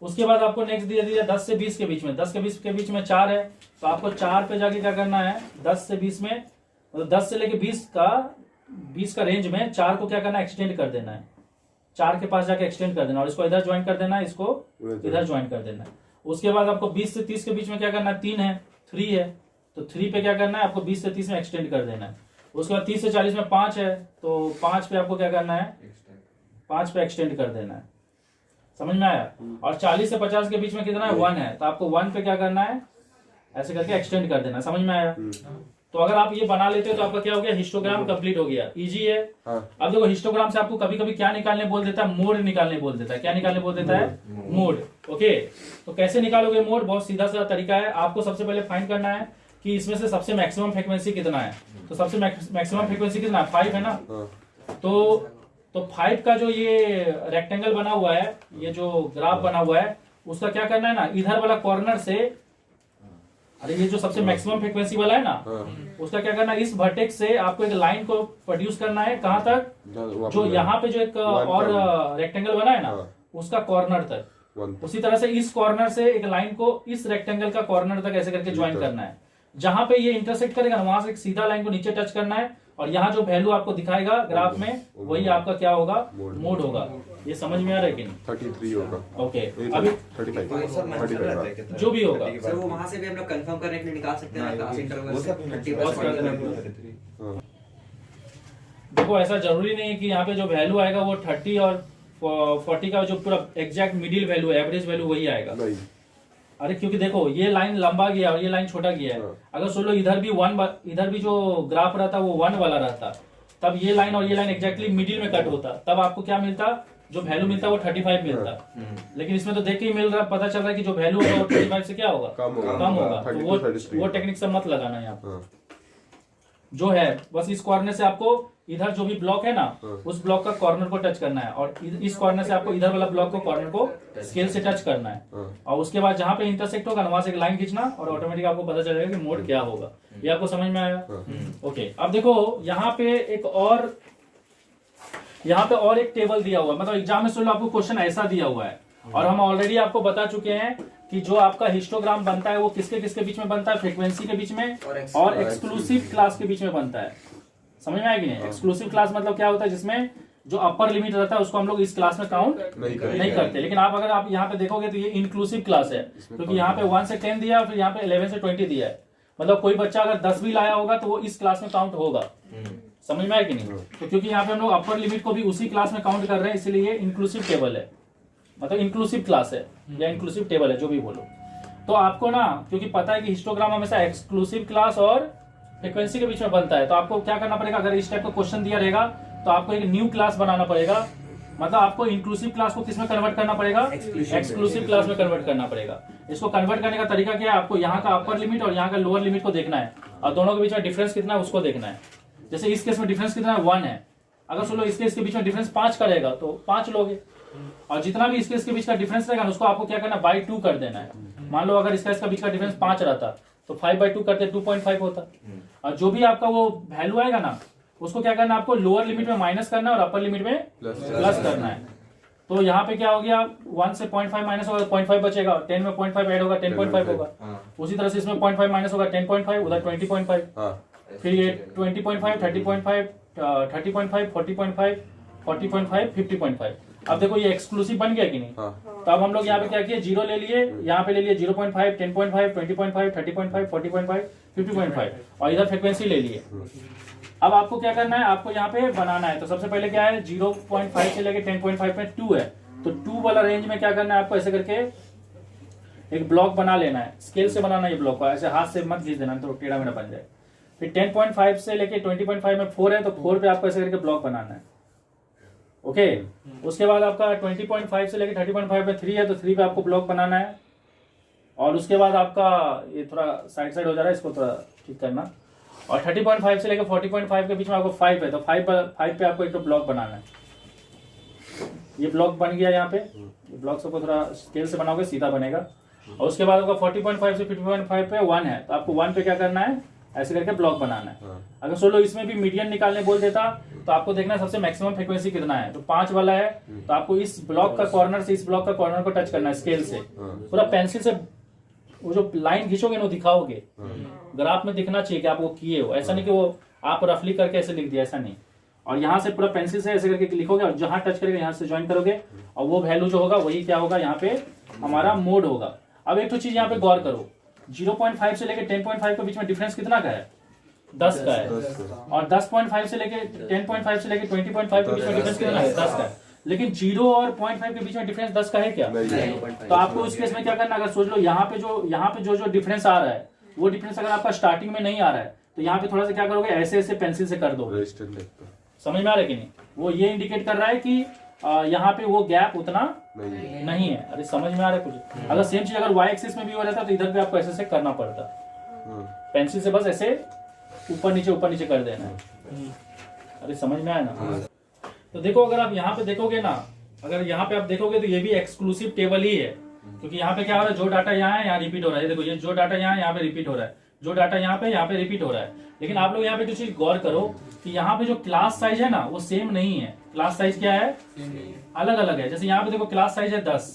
उसके बाद आपको नेक्स्ट दिया 10 से 20 के बीच में, 10 के 20 के बीच में 4 है, तो आपको 4 पे जाके क्या करना है, 10 से 20 में, मतलब 10 से लेके 20 का रेंज में 4 को क्या करना है, एक्सटेंड कर देना है। 4 के पास जाके एक्सटेंड कर देना और इसको इधर ज्वाइन कर देना है, इसको इधर ज्वाइन कर देना है। उसके बाद आपको 20 से 30 के बीच में क्या करना है, 3 है, 3 है, तो 3 पे क्या करना है, आपको 20 से 30 में एक्सटेंड कर देना है। उसके बाद 30 से 40 में 5 है, तो 5 पे आपको क्या करना है, 5 पे एक्सटेंड कर देना है। समझ में आया। और 40 से 50 के बीच में कितना है, 1 है, तो आपको 1 पे क्या करना है, ऐसे करके एक्सटेंड कर देना है। समझ में आया। तो अगर आप ये बना लेते हो तो आपका क्या हो गया, हिस्टोग्राम कंप्लीट हो गया। इजी है। अब देखो हिस्टोग्राम से आपको कभी कभी क्या निकालने बोल देता है, मोड निकालने बोल देता है। क्या निकालने बोल देता है, मोड। ओके, तो कैसे निकालोगे मोड, बहुत सीधा सा तरीका है। आपको सबसे पहले फाइंड करना है कि इसमें से सबसे मैक्सिमम फ्रीक्वेंसी कितना है। तो सबसे मैक्सिमम फ्रीक्वेंसी कितना है, 5 है ना। तो 5 का जो ये रेक्टेंगल बना हुआ है, ये जो ग्राफ बना हुआ है, उसका क्या करना है ना, इधर वाला कॉर्नर से, अरे ये जो सबसे मैक्सिमम फ्रीक्वेंसी वाला है ना, उसका क्या करना है, इस वर्टेक्स से आपको एक लाइन को प्रोड्यूस करना है। कहां तक, जो यहाँ पे जो एक और रेक्टेंगल बना है ना, उसका कॉर्नर तक। उसी तरह से इस कॉर्नर से एक लाइन को इस रेक्टेंगल का कॉर्नर तक ऐसे करके ज्वाइन करना है। जहां पे ये इंटरसेक्ट करेगा ना, वहां से एक सीधा लाइन को नीचे टच करना है, और यहाँ जो वैल्यू आपको दिखाएगा ग्राफ में, वही आपका क्या होगा, मोड होगा। ये समझ में आ रहा है कि नहीं, 33 होगा। ओके, अभी 35 जो भी होगा सर वो वहां से भी हम लोग कंफर्म करने के लिए निकाल सकते हैं क्लास इंटरवल से 30। देखो ऐसा जरूरी नहीं है कि यहाँ पे जो वैल्यू आएगा वो 30 और 40 का जो पूरा एग्जैक्ट मिडिल वैल्यू है, एवरेज वैल्यू वही आएगा। अरे क्योंकि देखो ये लाइन लंबा गया और ये लाइन छोटा गया है। अगर सोच लो इधर भी जो ग्राफ रहता वो 1 वाला रहता, तब ये लाइन और ये लाइन एग्जैक्टली मिडिल में कट होता, तब आपको क्या मिलता, जो वैल्यू मिलता है वो 35 मिलता है, लेकिन इसमें तो देख के ही मिल रहा, पता चल रहा है कि जो वैल्यू होगा वो 35 से क्या होगा, कम होगा। तो वो टेक्निक से मत लगाना यहाँ पे। जो है बस इस कॉर्नर से आपको इधर जो भी ब्लॉक है ना उस ब्लॉक का कॉर्नर को टच करना है, और इस कॉर्नर से आपको इधर वाला ब्लॉक को कॉर्नर को स्केल से टच करना है, और उसके बाद जहां पे इंटरसेक्ट होगा वहां से एक लाइन खींचना, और ऑटोमेटिक आपको पता चलेगा कि मोड क्या होगा। ये आपको समझ में आया? ओके, अब देखो यहाँ पे एक टेबल दिया हुआ है, मतलब एग्जाम में सुन लो आपको क्वेश्चन ऐसा दिया हुआ है, और हम ऑलरेडी आपको बता चुके हैं कि जो आपका हिस्टोग्राम बनता है वो किसके किसके बीच में बनता है, फ्रीक्वेंसी के बीच में और एक्सक्लूसिव क्लास के बीच में बनता है। समझ में आया कि नहीं? एक्सक्लूसिव क्लास मतलब क्या होता है, जिसमें जो अपर लिमिट रहता है उसको हम लोग इस क्लास में काउंट नहीं करते। लेकिन अगर आप यहाँ पे देखोगे तो ये इंक्लूसिव क्लास है, क्योंकि यहाँ पे 1 से 10 दिया है, फिर यहाँ पे 11 से 20 दिया है, मतलब कोई बच्चा अगर 10 भी लाया होगा तो वो इस क्लास में काउंट होगा। समझ में आया कि नहीं? तो क्योंकि यहाँ पे हम लोग अपर लिमिट को भी उसी क्लास में काउंट कर रहे हैं, इसलिए ये इंक्लूसिव टेबल है, मतलब इंक्लूसिव क्लास है या इंक्लूसिव टेबल है, जो भी बोलो। तो आपको ना क्योंकि पता है कि हिस्टोग्राम हमेशा एक्सक्लूसिव क्लास और फ्रीक्वेंसी के बीच में बनता है, तो आपको क्या करना पड़ेगा, अगर इस टाइप का क्वेश्चन दिया रहेगा तो आपको एक न्यू क्लास बनाना पड़ेगा, मतलब आपको इंक्लूसिव क्लास को किस में कन्वर्ट करना पड़ेगा, एक्सक्लूसिव क्लास में कन्वर्ट करना पड़ेगा। इसको कन्वर्ट करने का तरीका क्या है, आपको यहाँ का अपर लिमिट और यहाँ का लोअर लिमिट को देखना है, और दोनों के बीच में डिफरेंस कितना है उसको देखना है। जैसे इस केस में डिफरेंस कितना है, 1 है, अगर सुनो इसके बीच में डिफरेंस 5 का रहेगा तो 5 लोगे, और जितना भी इसके बीच का डिफरेंस रहेगा उसको आपको क्या करना, बाई 2 कर देना है। मान लो अगर इसका बीच का डिफरेंस 5 रहता तो 5/2 करते 2.5 होता, और जो भी आपका वो वैल्यू आएगा ना उसको क्या करना, आपको लोअर लिमिट में माइनस करना है और अपर लिमिट में प्लस करना है। तो यहाँ पे क्या हो गया, 1 से 0.5 माइनस होगा 0.5 बचेगा, 10 में 0.5 ऐड होगा 10.5 होगा, उसी तरह से इसमें 0.5 माइनस होगा 10.5, उधर 20.5, फिर ये 20.5, 30.5, 30.5, 40.5, 40.5, 50.5। अब देखो ये एक्सक्लूसिव बन गया कि नहीं? तो अब हम लोग यहाँ पे क्या किए, 0 ले लिए, यहाँ पे ले लिए 0.5, 10.5, 20.5, 30.5, 40.5, 50.5, और इधर फ्रीक्वेंसी ले लिए। अब आपको क्या करना है, आपको यहाँ पे बनाना है। तो सबसे पहले क्या है, 0.5 से लेके 10.5 में 2 है, तो 2 वाला रेंज में क्या करना है आपको, ऐसे करके एक ब्लॉक बना लेना है, स्केल से बनाना है ये ब्लॉक को, ऐसे हाथ से मत खींच देना तो टेढ़ा मेढ़ा बन जाए। फिर 10.5 से लेके 20.5 में 4 है, तो 4 पे आपको ऐसे करके ब्लॉक बनाना है। ओके, उसके बाद आपका 20.5 से लेके 30.5 में 3 है, तो 3 पे आपको ब्लॉक बनाना है, और उसके बाद आपका ये थोड़ा साइड हो जा रहा है, इसको थोड़ा ठीक करना, और 30.5 से लेकर 40.5 के बीच में आपको 5 है, तो 5 पे आपको एक तो ब्लॉक बनाना है। ये ब्लॉक बन गया यहाँ पे, ये ब्लॉक सबको थोड़ा स्केल से बनाओगे सीधा बनेगा। और उसके बाद आपका 40.5 से 50.5 पे 1 है, तो आपको 1 पे क्या करना है, ऐसे करके ब्लॉक बनाना है। अगर सोलो इसमें भी मीडियन निकालने बोल देता तो आपको देखना है सबसे मैक्सिमम फ्रीक्वेंसी कितना है, तो 5 वाला है, तो आपको इस ब्लॉक का कॉर्नर से इस ब्लॉक का कॉर्नर को टच करना है स्केल से, पूरा पेंसिल से वो जो लाइन खींचोगे ना दिखाओगे, ग्राफ में दिखना चाहिए कि आप वो किए हो, ऐसा नहीं कि वो आप रफली करके ऐसे लिख दिया, ऐसा नहीं। और यहाँ से पूरा पेंसिल से ऐसे करके लिखोगे, और जहां टच करेगा यहाँ से ज्वाइन करोगे, और वो वैल्यू जो होगा वही क्या होगा, यहाँ पे हमारा मोड होगा। अब एक तो चीज यहाँ पे गौर करो, 0.5 से लेके 10.5 के बीच में डिफरेंस कितना का है, 10 का है, और 10.5 से लेके 10.5 से लेके 20.5 के बीच में डिफरेंस कितना है, 10 का है। लेकिन 0 और 0.5 के बीच में डिफरेंस 10 का है क्या? तो आपको इस केस में क्या करना, अगर सोच लो यहाँ पे जो डिफरेंस आ रहा है वो डिफरेंस अगर आपका स्टार्टिंग में नहीं आ रहा है, तो यहाँ पे थोड़ा सा क्या करोगे, ऐसे ऐसे पेंसिल से कर दो। समझ में आ रहा है कि नहीं? वो ये इंडिकेट कर रहा है कि यहाँ पे वो गैप उतना नहीं है। अरे समझ में आ रहा है कुछ? अगर सेम चीज अगर वाई एक्सिस में भी हो जाता तो इधर पे आपको ऐसे करना पड़ता, पेंसिल से बस ऐसे ऊपर नीचे कर देना है। अरे समझ में आया ना? तो देखो अगर आप यहाँ पे देखोगे ना, अगर यहाँ पे आप देखोगे तो ये भी एक्सक्लूसिव टेबल ही है, क्योंकि यहाँ पे क्या हो रहा है, जो डाटा यहाँ है यहाँ रिपीट हो रहा है। देखो ये जो डाटा यहाँ पे रिपीट हो रहा है, जो डाटा यहाँ पे रिपीट हो रहा है। लेकिन आप लोग यहाँ पे जो चीज गौर करो कि यहाँ पे जो क्लास साइज है ना वो सेम नहीं है। क्लास साइज क्या है, अलग अलग है। जैसे यहाँ पे देखो क्लास साइज है 10,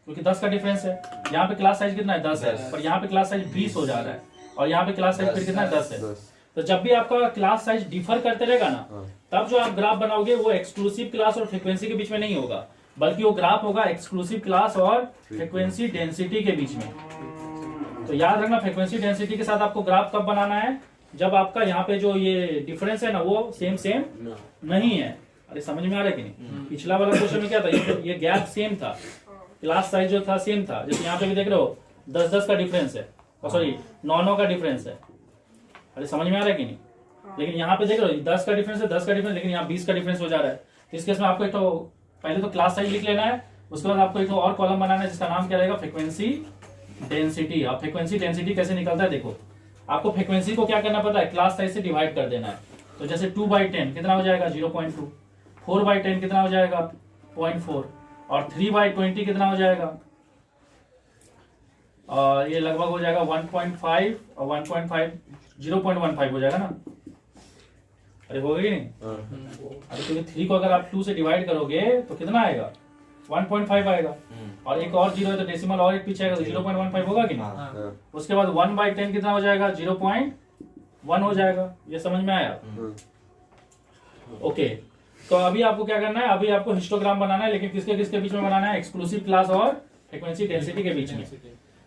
क्योंकि 10 का डिफरेंस है। यहाँ पे क्लास साइज कितना है, 10 है, पर यहाँ पे क्लास साइज 20 हो जा रहा है, और यहाँ पे क्लास साइज फिर कितना है, 10 है। तो जब भी आपका क्लास साइज डिफर करते रहेगा ना, तब जो आप ग्राफ बनाओगे वो एक्सक्लूसिव क्लास और फ्रीक्वेंसी के बीच में नहीं होगा, बल्कि वो ग्राफ होगा एक्सक्लूसिव क्लास और फ्रीक्वेंसी डेंसिटी के बीच में। तो याद रखना, फ्रीक्वेंसी डेंसिटी के साथ आपको ग्राफ कब बनाना है, जब आपका यहाँ पे जो ये डिफरेंस है ना वो सेम नहीं है। अरे समझ में आ रहा है कि नहीं? पिछला वाला क्वेश्चन में क्या था, ये गैप सेम था, क्लास साइज जो था सेम था। जैसे यहाँ पे भी देख रहे हो 10-10 का डिफरेंस है, सॉरी 9-9 का डिफरेंस है। अरे समझ में आ रहा है कि नहीं? लेकिन यहाँ पे देख रहे हो 10 का डिफरेंस है, 10 का डिफरेंस, लेकिन यहाँ 20 का डिफरेंस हो जा रहा है। तो इस केस में आपको एक तो पहले तो क्लास साइज लिख लेना है, उसके बाद आपको एक और कॉलम बनाना है जिसका नाम क्या रहेगा, फ्रीक्वेंसी डेंसिटी। अब फ्रीक्वेंसी डेंसिटी कैसे निकलता है देखो, आपको फ्रीक्वेंसी को क्या करना पता है, क्लास साइज से डिवाइड कर देना है। तो जैसे 2/10 कितना हो जाएगा 0.2, 4/10 कितना हो जाएगा 0.4 और 3/20 कितना हो जाएगा, ये लगभग हो जाएगा 1.5 और 1.5 0.15 हो जाएगा ना। अरे हो गई नहीं, अरे क्योंकि 3 को अगर आप 2 से डिवाइड करोगे तो कितना आएगा 1.5 आएगा, और एक और जीरो है तो डेसिमल और एक पीछे आएगा तो 0.15 होगा कि नहीं। उसके बाद 1/10 कितना हो जाएगा 0.1 हो जाएगा। ये समझ में आया? ओके, तो अभी आपको क्या करना है, अभी आपको हिस्टोग्राम बनाना है, लेकिन किसके किसके बीच में बनाना है, एक्सक्लूसिव क्लास और फ्रीक्वेंसी डेंसिटी के बीच में।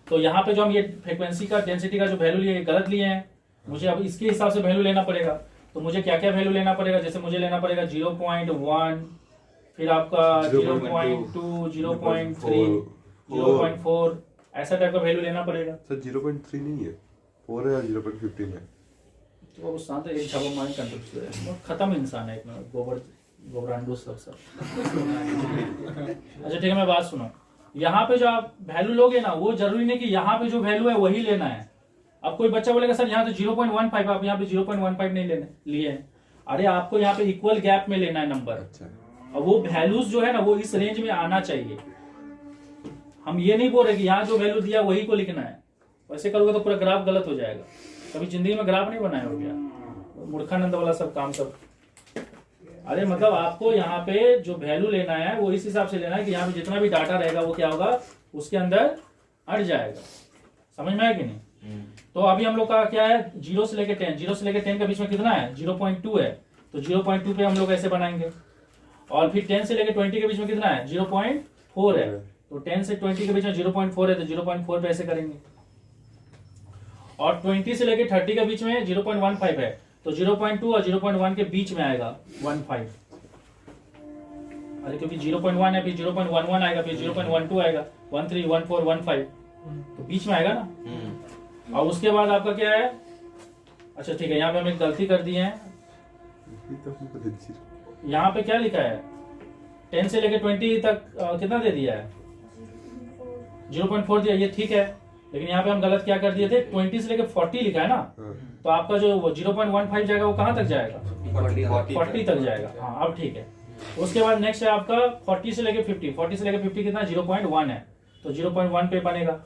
तो यहाँ पे जो हम ये फ्रीक्वेंसी का डेंसिटी का जो वैल्यू लिए गलत लिए हैं, मुझे अब इसके हिसाब से वैल्यू लेना पड़ेगा। तो मुझे क्या क्या वैल्यू लेना पड़ेगा, जैसे मुझे लेना पड़ेगा 0.1, फिर आपका 0.2, 0.3, 0.4 ऐसा टाइप का वैल्यू लेना पड़ेगा। सर 0.3 नहीं है, 4 है या 0.15 है। तो वो शांत एक छापा मार कंट्रोल है, खत्म इंसान है, एक मिनट गोबरांडू सब। अच्छा ठीक है, मैं बात सुनो, यहाँ पे जो आप वैल्यू लोगे ना, वो जरूरी नहीं कि यहाँ पे जो वैल्यू है वही लेना है। अब कोई बच्चा बोलेगा सर यहाँ तो 0.15, आप यहाँ पे 0.15 नहीं लेने लिए हैं। अरे आपको यहाँ पे इक्वल गैप में लेना है नंबर। अच्छा। और वो वैल्यूज जो है ना वो इस रेंज में आना चाहिए। हम ये नहीं बोल रहे कि यहाँ जो वैल्यू दिया वही को लिखना है, वैसे करोगे तो पूरा ग्राफ गलत हो जाएगा। कभी जिंदगी में ग्राफ नहीं बनाया हो क्या, मूर्खानंद वाला सब काम सब। अरे मतलब आपको यहाँ पे जो वैल्यू लेना है वो इस हिसाब से लेना है कि यहाँ पे जितना भी डाटा रहेगा वो क्या होगा, उसके अंदर अट जाएगा। समझ में आया कि नहीं? तो अभी हम लोग का क्या है, 0 से लेके 10, 0 से लेके 10 के बीच में कितना है 0.2 है, तो 0.2 पे हम लोग ऐसे बनाएंगे। और फिर 10 से लेके 20 के बीच में कितना है 0.4 है, तो 10 से 20 के बीच में 0.4 है तो 0.4 पे ऐसे करेंगे। और 20 से लेके 30 के बीच में 0.15 है, तो 0.2 और 0.1 के बीच में आएगा 15। अरे क्योंकि 0.1 है, फिर 0.11 आएगा, फिर 0.12 आएगा, 13, 14, 15, तो बीच में आएगा ना। और उसके बाद आपका क्या है, अच्छा ठीक है, यहाँ पे हम एक गलती कर दिए हैं। यहाँ पे क्या लिखा है, 10 से लेके 20 तक कितना दे दिया है 0.4 दिया, ये ठीक है। लेकिन यहाँ पे हम गलत क्या कर दिए थे, 20 से लेके 40 लिखा है ना, तो आपका जो 0.15 जाएगा वो कहाँ तक जाएगा 40 तक जाएगा। हाँ अब ठीक है। उसके बाद नेक्स्ट है आपका 40 से लेके 50, 40 से लेके 50 कितना 0.1 है, तो 0.1 पे बनेगा।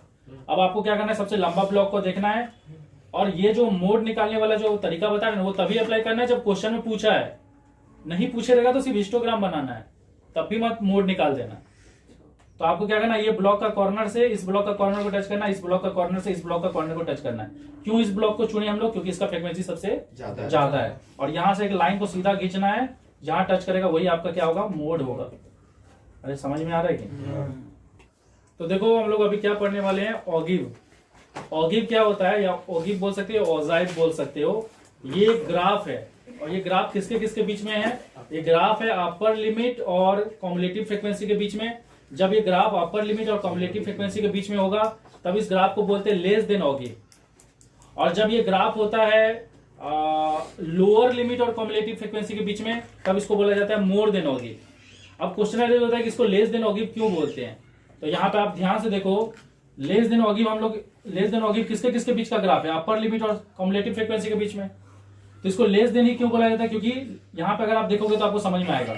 अब आपको क्या करना है, सबसे लंबा ब्लॉक को देखना है, और ये जो मोड निकालने वाला जो तरीका बता रहे हैं वो तभी अप्लाई करना है जब क्वेश्चन में पूछा है। नहीं पूछे रहेगा तो सिर्फ हिस्टोग्राम बनाना है, तब भी मत मोड निकाल देना। तो आपको क्या करना है, ये ब्लॉक का कॉर्नर से इस ब्लॉक का कॉर्नर को टच करना है, इस ब्लॉक का कॉर्नर से इस ब्लॉक का कॉर्नर को टच करना है। क्यों इस ब्लॉक को चुने हम लोग, क्योंकि इसका फ्रीक्वेंसी सबसे ज्यादा है। और यहाँ से एक लाइन को सीधा खींचना है, जहां टच करेगा वही आपका क्या होगा, मोड होगा। अरे समझ में आ रहा है कि? तो देखो हम लोग अभी क्या पढ़ने वाले हैं, ऑगिव। ऑगिव क्या होता है, या ऑगिव बोल सकते हो, ऑजाइव बोल सकते हो। ये ग्राफ है, और ये ग्राफ किसके किसके बीच में है, ये ग्राफ है अपर लिमिट और कॉम्युलेटिव फ्रीक्वेंसी के बीच में। जब ये ग्राफ अपर लिमिट और कॉम्युलेटिव फ्रीक्वेंसी के बीच में होगा तब इस ग्राफ को बोलते हैं लेस देन ऑगिव। और जब ये ग्राफ होता है लोअर लिमिट और कॉम्युलेटिव फ्रीक्वेंसी के बीच में, तब इसको बोला जाता है मोर देन ऑगिव। अब क्वेश्चन होता है कि इसको लेस देन ऑगिव क्यों बोलते हैं, तो यहाँ पे आप ध्यान से देखो, लेस देन ऑगिव हम लोग, लेस देन ऑगिव किसके किसके बीच का ग्राफ है, अपर लिमिट और कॉम्युलेटिव फ्रीक्वेंसी के बीच में। तो इसको लेस देन ही क्यों बोला जाता है, क्योंकि यहाँ पे अगर आप देखोगे तो आपको समझ में आएगा।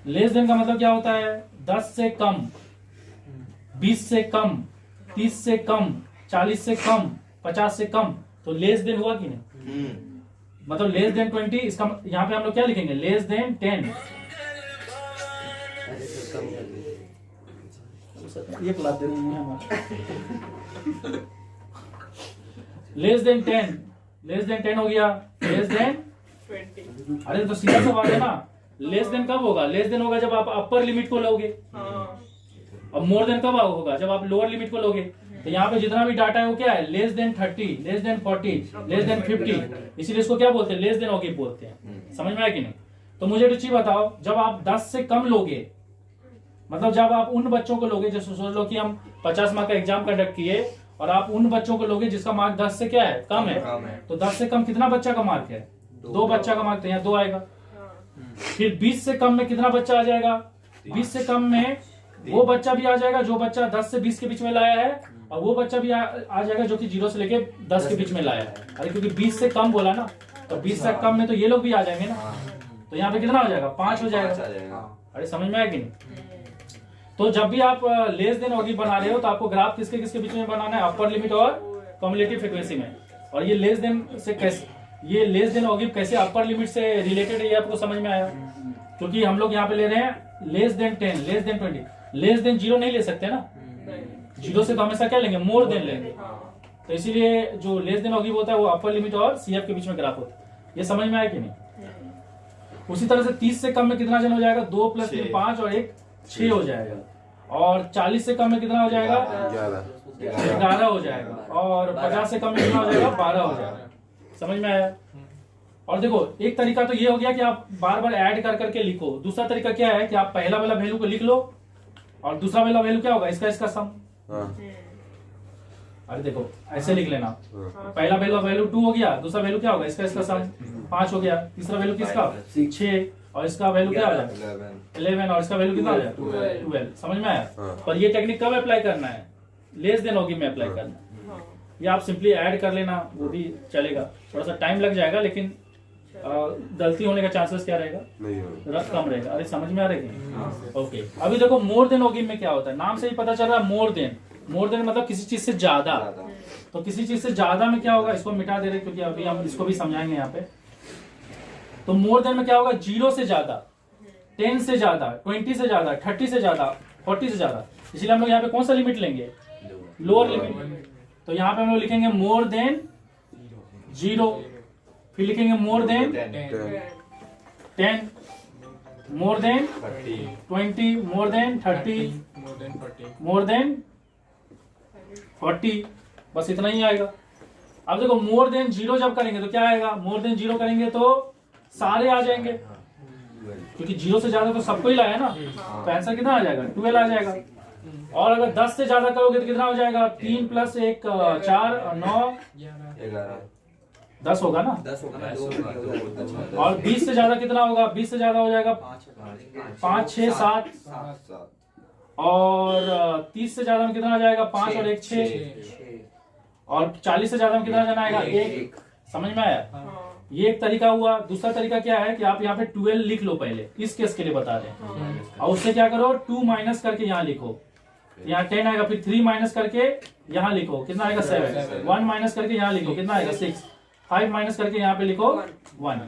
लेस देन का मतलब क्या होता है, 10 से कम, 20 से कम, 30 से कम, 40 से कम, 50 से कम, तो लेस देन हुआ कि नहीं। मतलब लेस देन 20, इसका यहाँ पे हम लोग क्या लिखेंगे, लेस देन 10। एक लाख दे रही है लेस देन 10, लेस देन 10 हो गया, लेस देन 20। अरे तो सीधा सा बात है ना, लेस देन कब होगा, लेस देन होगा जब आप अपर लिमिट को लोगे। अब मोर देन कब होगा, जब आप लोअर लिमिट को लोगे। तो यहाँ पे जितना भी डाटा है वो क्या है, less than 30, less than 40, less than 50, इसीलिए इसको क्या बोलते हैं, लेस देन ऑगिव बोलते हैं। समझ में आया कि नहीं? तो मुझे रुचि बताओ, जब आप 10 से कम लोगे, मतलब जब आप उन बच्चों को लोगे, जैसे सोच लो कि हम 50 मार्क का एग्जाम कंडक्ट किए और आप उन बच्चों को लोगे जिसका मार्क 10 से क्या है, कम है, तो 10 से कम कितना बच्चा का मार्क है, 2 बच्चा का मार्क, तो यहाँ 2 आएगा। फिर 20 से कम में कितना बच्चा आ जाएगा? 20 से कम में वो बच्चा भी आ जाएगा जो बच्चा 10 से 20 के बीच में लाया है, और वो बच्चा भी आ जाएगा जो कि 0 से लेके 10 के बीच में लाया है। अरे क्योंकि 20 से कम बोला ना, तो 20 से कम में तो ये लोग भी आ जाएंगे ना, तो यहाँ पे कितना हो जाएगा? 5 हो जाएगा। अरे समझ में आया कि नहीं? तो जब भी आप लेस देन ऑगिव बना रहे हो तो आपको ग्राफ किसके किसके बीच में बनाना है? अपर लिमिट और कम्युलेटिव फ्रीक्वेंसी में। और ये लेस देन से कैसे, ये लेस देन ऑगिव कैसे अपर लिमिट से रिलेटेड है, ये आपको समझ में आया? क्योंकि हम लोग यहाँ पे ले रहे हैं less than 10, less than 20, less than 0 नहीं ले सकते ना, 0 से तो हमेशा क्या लेंगे? मोर देन लेंगे। तो इसीलिए जो लेस देन ऑगिव होता है वो अपर लिमिट और सीएफ के बीच में ग्राफ होता है। ये समझ में आया कि नहीं? उसी तरह से 30 से कम में कितना जन हो जाएगा? 2 + 3 5 और 1 6 हो जाएगा। और 40 से कम में कितना हो जाएगा? 11 हो जाएगा। और 50 से कम में कितना हो जाएगा? 12 हो जाएगा। समझ में आया? और देखो, एक तरीका तो ये हो गया कि आप बार बार ऐड कर करके लिखो। दूसरा तरीका क्या है कि आप पहला वाला वैल्यू को लिख लो और दूसरा वाला वैल्यू क्या होगा? इसका सम। अरे देखो, ऐसे लिख लेना। पहला वैल्यू 2 हो गया, दूसरा वैल्यू क्या होगा? इसका सम 5 हो गया, तीसरा वैल्यू किसका? 6, और इसका वैल्यू क्या हो जाएगा? 11, और इसका वैल्यू कितना हो जाएगा? 12। समझ में आया? पर ये टेक्निक कब अप्लाई करना है? लेस देन ऑगिव में अप्लाई करना है। ये आप सिंपली ऐड कर लेना, वो भी चलेगा। थोड़ा सा टाइम लग जाएगा, लेकिन गलती होने का चांसेस क्या रहेगा? नहीं, कम रहेगा। अरे समझ में आ रही है? ओके, अभी देखो मोर देन ऑगिव में क्या होता है? नाम से ही पता चल रहा है मोर देन। मोर देन मतलब किसी चीज से ज्यादा। तो किसी चीज से ज्यादा में क्या होगा? इसको मिटा दे रहे क्योंकि अभी हम इसको भी समझाएंगे यहाँ पे। तो मोर देन में क्या होगा? 0 से ज्यादा, 10 से ज्यादा, 20 से ज्यादा, 30 से ज्यादा, 40 से ज्यादा। इसलिए हम लोग यहाँ पे कौन सा लिमिट लेंगे? Lower limit. तो यहाँ पे हम लोग लिखेंगे मोर देन 0, फिर लिखेंगे more than 10, more than 20, more than 30, more than 40। बस इतना ही आएगा। अब देखो, मोर देन 0 जब करेंगे तो क्या आएगा? मोर देन 0 करेंगे तो सारे आ जाएंगे, क्योंकि 0 से ज्यादा तो सबको ही लाया ना। तो आंसर कितना आ जाएगा? 12 आ जाएगा। और अगर 10 से ज्यादा करोगे तो कितना हो जाएगा? 3 + 1 4 और 9 10 होगा ना? 10 होगा। और 20 से ज्यादा कितना होगा? 20 से ज्यादा हो जाएगा 5 6 7, और 30 से ज्यादा में कितना आ जाएगा? 5 और 1 6, और 40 से ज्यादा में कितना जाना आएगा? 1। समझ में आया? ये एक तरीका हुआ। दूसरा तरीका क्या है कि आप यहाँ पे 12 लिख लो पहले, इस केस के लिए बता रहे हैं। और उससे क्या करो? 2 माइनस करके यहाँ लिखो, यहाँ 10 आएगा, फिर 3 माइनस करके यहाँ लिखो, कितना आएगा? 7, 1 माइनस करके यहाँ लिखो, कितना आएगा? 6, 5 माइनस करके यहाँ पे लिखो 1।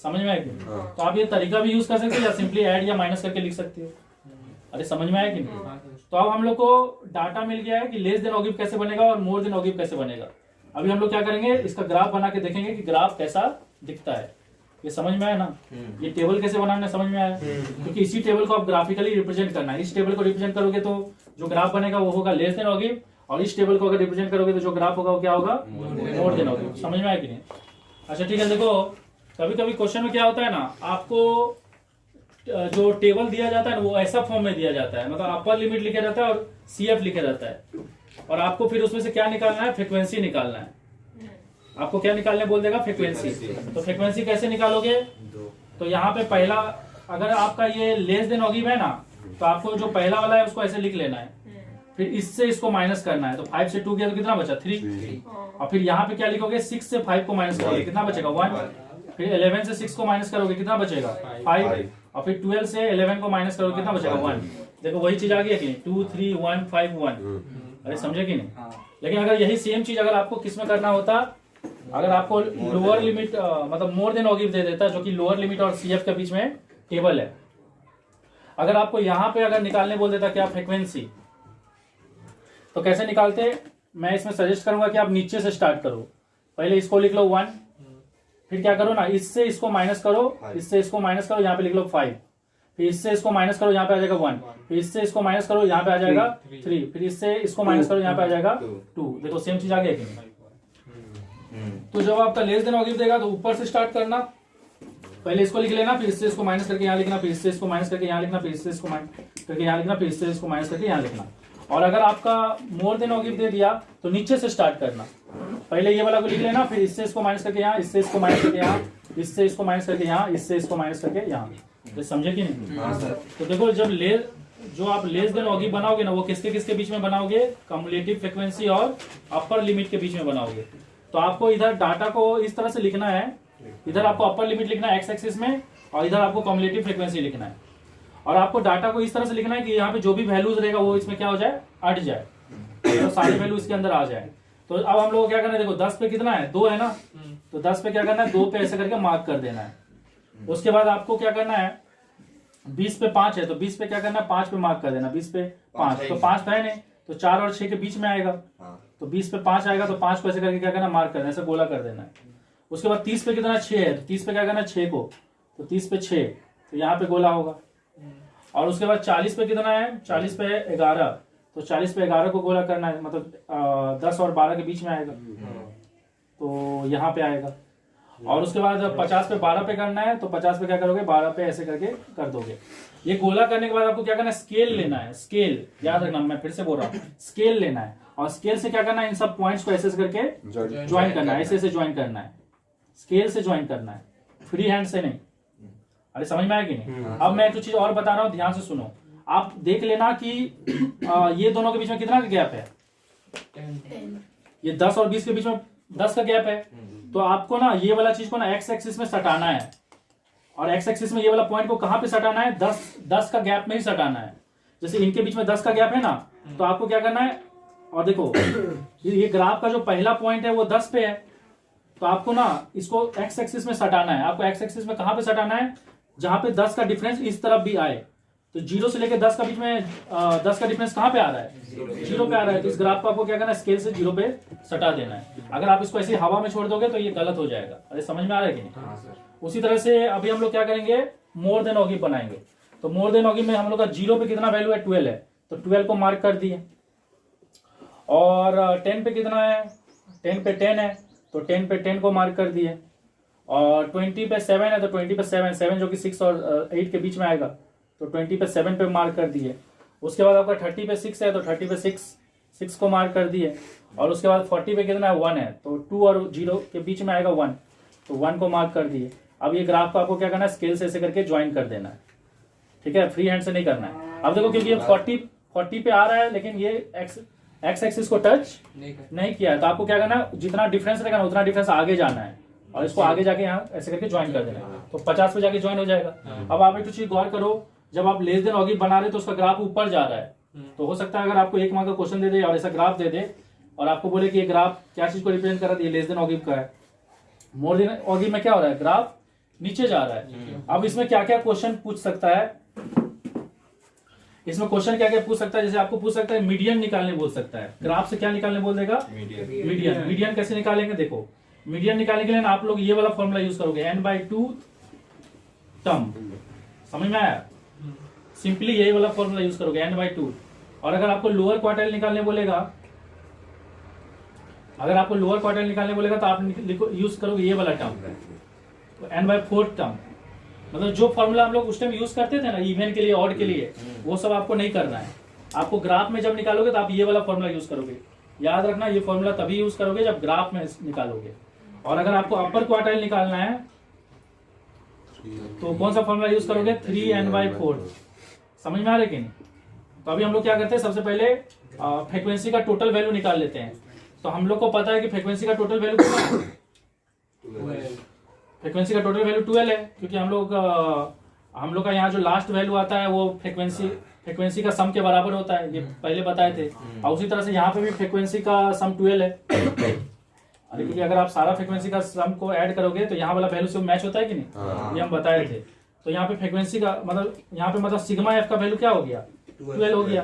समझ में आएगा? तो आप ये तरीका भी यूज कर सकते हो, या सिंपली ऐड या माइनस करके लिख सकते हो। अरे समझ में आया कि नहीं? तो अब हम लोग को डाटा मिल गया है कि लेस देन ऑगिव कैसे बनेगा और मोर देन ऑगिव कैसे बनेगा। अभी हम लोग क्या करेंगे? इसका ग्राफ बना के देखेंगे कि ग्राफ कैसा दिखता है। ये समझ में आया ना? ये टेबल कैसे बनाना समझ में आया? क्योंकि इसी टेबल को आप ग्राफिकली रिप्रेजेंट करना है। इस टेबल को रिप्रेजेंट करोगे तो जो ग्राफ बनेगा वो होगा लेस देन ऑगिव, और इस टेबल को अगर रिप्रेजेंट करोगे तो जो ग्राफ होगा वो क्या होगा? More than ogive. समझ में आया कि नहीं? अच्छा ठीक है। देखो, कभी कभी क्वेश्चन में क्या होता है ना, आपको जो टेबल दिया जाता है ना वो ऐसा फॉर्म में दिया जाता है, मतलब अपर लिमिट लिखा जाता है और सीएफ लिखा जाता है, और आपको फिर उसमें से क्या निकालना है? फ्रीक्वेंसी निकालना है। आपको क्या निकालने बोल देगा? फ्रीक्वेंसी। तो फ्रीक्वेंसी कैसे निकालोगे? तो यहाँ पे पहला, अगर आपका ये लेस देन ऑगिव है ना, तो आपको जो पहला वाला है उसको ऐसे लिख लेना है, फिर इससे इसको माइनस करना है। तो 5 से 2 गया तो कितना बचा? 3। और फिर यहाँ पे क्या लिखोगे? 6 से 5 को माइनस करोगे, कितना बचेगा? 1। फिर 11 से 6 को माइनस करोगे, कितना बचेगा? 5। और फिर 12 से 11 को माइनस करोगे, कितना बचेगा? 1। देखो वही चीज आ गई कि 2 3 1 5 1। अरे समझे कि नहीं? लेकिन अगर यही सेम चीज अगर आपको किस में करना होता, अगर आपको लोअर लिमिट मतलब मोर देन ऑगिव दे देता, जो कि लोअर लिमिट और सीएफ के बीच में टेबल है, अगर आपको यहाँ पे अगर निकालने बोल देता क्या? फ्रीक्वेंसी, तो कैसे निकालते? मैं इसमें सजेस्ट करूंगा कि आप नीचे से स्टार्ट करो। पहले इसको लिख लो 1, फिर क्या करो ना, इससे इसको माइनस करो, इससे इसको माइनस करो, यहाँ पे लिख लो 5, फिर इससे इसको माइनस करो, यहाँ पे आ जाएगा 1, फिर इससे इसको माइनस करो, यहाँ पे आ जाएगा 3, फिर इससे इसको माइनस करो, यहाँ पे आ जाएगा 2। देखो सेम चीज आ गया कि नहीं? तो जब आपका लेस देन ऑगिव देगा तो ऊपर से स्टार्ट करना, पहले इसको लिख लेना, फिर इससे इसको माइनस करके यहाँ लिखना, फिर इससे इसको माइनस करके यहाँ लिखना, फिर इससे इसको माइनस करके यहाँ लिखना, फिर इससे इसको माइनस करके यहाँ लिखना। और अगर आपका मोर देन ऑगिव दे दिया तो नीचे से स्टार्ट करना, पहले ये वाला को लिख लेना, फिर इससे इसको माइनस करके यहाँ, इससे इसको माइनस करके यहाँ, इससे इसको माइनस करके यहाँ, इससे इसको माइनस करके यहाँ। तो समझे कि नहीं? हाँ सर। तो देखो जब जो आप लेस देन ऑगी बनाओगे ना, वो किसके किसके बीच में बनाओगे? कम्युलेटिव फ्रीक्वेंसी और अपर लिमिट के बीच में बनाओगे। तो आपको इधर डाटा को इस तरह से लिखना है, इधर आपको अपर लिमिट लिखना है एक्स एक्सिस में, और इधर आपको कम्युलेटिव फ्रीक्वेंसी लिखना है। और आपको डाटा को इस तरह से लिखना है कि यहाँ पे जो भी वैल्यूज रहेगा वो इसमें क्या हो जाए? अट जाए, तो सारी वैल्यू इसके अंदर आ जाए। तो अब हम लोग को क्या करना है? देखो 10 पे कितना है? 2 है ना, तो 10 पे क्या करना है? 2 पे ऐसे करके मार्क कर देना है। उसके बाद आपको क्या करना है? 20 पे 5 है, तो 20 पे क्या करना है? 5 पे मार्क कर देना। 20 पे 5, तो 5 तो है नहीं, तो 4 और 6 के बीच में आएगा। तो 20 पे 5 आएगा, तो 5 को ऐसे करके क्या करना? मार्क कर देना, ऐसे गोला कर देना है। उसके बाद 30 पे कितना? 6 है, तो 30 पे क्या करना है? 6 को, तो 30 पे 6, तो यहाँ पे गोला होगा। और उसके बाद 40 पे कितना है? 40 पे 11, तो 40 पे 11 को गोला करना है, मतलब 10 और 12 के बीच में आएगा, तो यहाँ पे आएगा। और उसके बाद 50 पे 12 पे करना है, तो 50 पे क्या करोगे? 12 पे ऐसे करके कर दोगे। ये गोला करने के बाद आपको क्या करना है? स्केल लेना है। स्केल याद रखना, मैं फिर से बोल रहा हूँ, स्केल लेना है। और स्केल से क्या करना है? इन सब पॉइंट्स को ऐसे करके ज्वाइन करना है, ऐसे ज्वाइन करना है, स्केल से ज्वाइन करना है, फ्री हैंड से नहीं। अरे समझ में आया कि नहीं? अब मैं एक चीज और बता रहा हूँ, ध्यान से सुनो। आप देख लेना कि ये दोनों के बीच में कितना का गैप है? ये 10 और 20 के बीच में 10 का गैप है। तो आपको ना ये वाला चीज को ना एक्स एक्सिस में सटाना है, और एक्स एक्सिस में ये वाला पॉइंट को कहां पे सटाना है? 10 का गैप में ही सटाना है। जैसे इनके बीच में 10 का गैप है ना, तो आपको क्या करना है? और देखो ये ग्राफ का जो पहला पॉइंट है वो 10 पे है, तो आपको ना इसको एक्स एक्सिस में सटाना है। आपको एक्स एक्सिस में कहां पे सटाना है? जहां पे 10 का डिफरेंस इस तरफ भी आए। तो 0 से लेकर 10 का बीच में 10 का डिफरेंस कहां पे आ रहा है? 0 पे आ रहा है। तो इस ग्राफ को आपको क्या करना है? स्केल से 0 पे सटा देना है। अगर आप इसको ऐसे हवा में छोड़ दोगे तो ये गलत हो जाएगा। अरे समझ में आ रहा है कि नहीं? उसी तरह से अभी हम लोग क्या करेंगे? मोर देन ऑगी बनाएंगे। तो मोर देन ऑगी में हम लोग का 0 पे कितना वैल्यू है? 12 है, तो 12 को मार्क कर दिए। और 10 पे कितना है? 10 पे 10 है, तो 10 पे 10 को मार्क कर दिए। और 20 पे 7 है, तो 20 पे 7 जो कि 6 और 8 के बीच में आएगा, तो 20 पे 7 पे मार्क कर दिए। उसके बाद आपका 30 पे 6 है, तो 30 पे 6 को मार्क कर दिए। और उसके बाद 40 पे कितना है? 1 है, तो 2 और 0 के बीच में आएगा 1, तो 1 को मार्क कर दिए। अब ये ग्राफ को आपको क्या करना है? स्केल से ऐसे करके ज्वाइन कर देना है, ठीक है? फ्री हैंड से नहीं करना है। अब देखो क्योंकि ये 40 पे आ रहा है, लेकिन ये एक्स एक्सिस को टच नहीं किया है, तो आपको क्या करना है? जितना डिफरेंस रहेगा ना उतना डिफरेंस आगे जाना है, और इसको आगे जाके यहाँ ऐसे करके ज्वाइन कर देना है, तो 50 पे जाके ज्वाइन हो जाएगा। अब आप एक चीज गौर करो, जब आप लेस देन ऑगी बना रहे तो उसका ग्राफ ऊपर जा रहा है। तो हो सकता है अगर आपको 1 मार्क का क्वेश्चन दे दे और ऐसा ग्राफ दे दे और आपको बोले कि ये ग्राफ क्या चीज को रिप्रेजेंट कर रहा है? ये लेस देन ऑगी का है। मोर देन ऑगी में क्या हो रहा है? ग्राफ नीचे जा रहा है। अब इसमें क्या क्या क्वेश्चन पूछ सकता है? इसमें क्वेश्चन क्या क्या पूछ सकता है? जैसे आपको पूछ सकता है मीडियन निकालने बोल सकता है। ग्राफ से क्या निकालने बोल देगा? मीडियन कैसे निकालेंगे? देखो मीडियन निकालने के लिए ना आप लोग ये वाला फॉर्मूला यूज करोगे, n/2 टर्म। समझ में आया? सिंपली यही वाला फॉर्मूला यूज करोगे, n/2। और अगर आपको लोअर क्वार्टाइल निकालने बोलेगा, तो आप यूज करोगे ये वाला टर्म, तो n/4 टर्म। मतलब जो फॉर्मूला हम लोग उस टाइम यूज करते थे ना इवन के लिए, ऑड के लिए, वो सब आपको नहीं करना है। आपको ग्राफ में जब निकालोगे तो आप ये वाला फॉर्मूला यूज करोगे। याद रखना, ये फॉर्मूला तभी यूज करोगे जब ग्राफ में निकालोगे। और अगर आपको अपर क्वार्टाइल निकालना है तो कौन सा फॉर्मूला यूज करोगे? 3n/4। समझ में आ रहा है कि नहीं? तो अभी हम लोग क्या करते हैं? सबसे पहले फ्रीक्वेंसी का टोटल वैल्यू निकाल लेते हैं। तो हम लोग को पता है कि फ्रीक्वेंसी का टोटल वैल्यू कितना है? फ्रीक्वेंसी का टोटल वैल्यू 12 है, क्योंकि हम लोग का यहाँ जो लास्ट वैल्यू आता है वो फ्रीक्वेंसी का सम के बराबर होता है, ये पहले बताए थे। और उसी तरह से यहाँ पे भी फ्रीक्वेंसी का सम 12 है। अरे क्योंकि अगर आप सारा फ्रीक्वेंसी का सम को ऐड करोगे तो यहाँ वाला वैल्यू से मैच होता है कि नहीं? ये हम बताए थे। तो यहाँ पे फ्रीक्वेंसी का मतलब यहाँ पे मतलब सिग्मा एफ का वैल्यू क्या हो गया? 12 हो गया,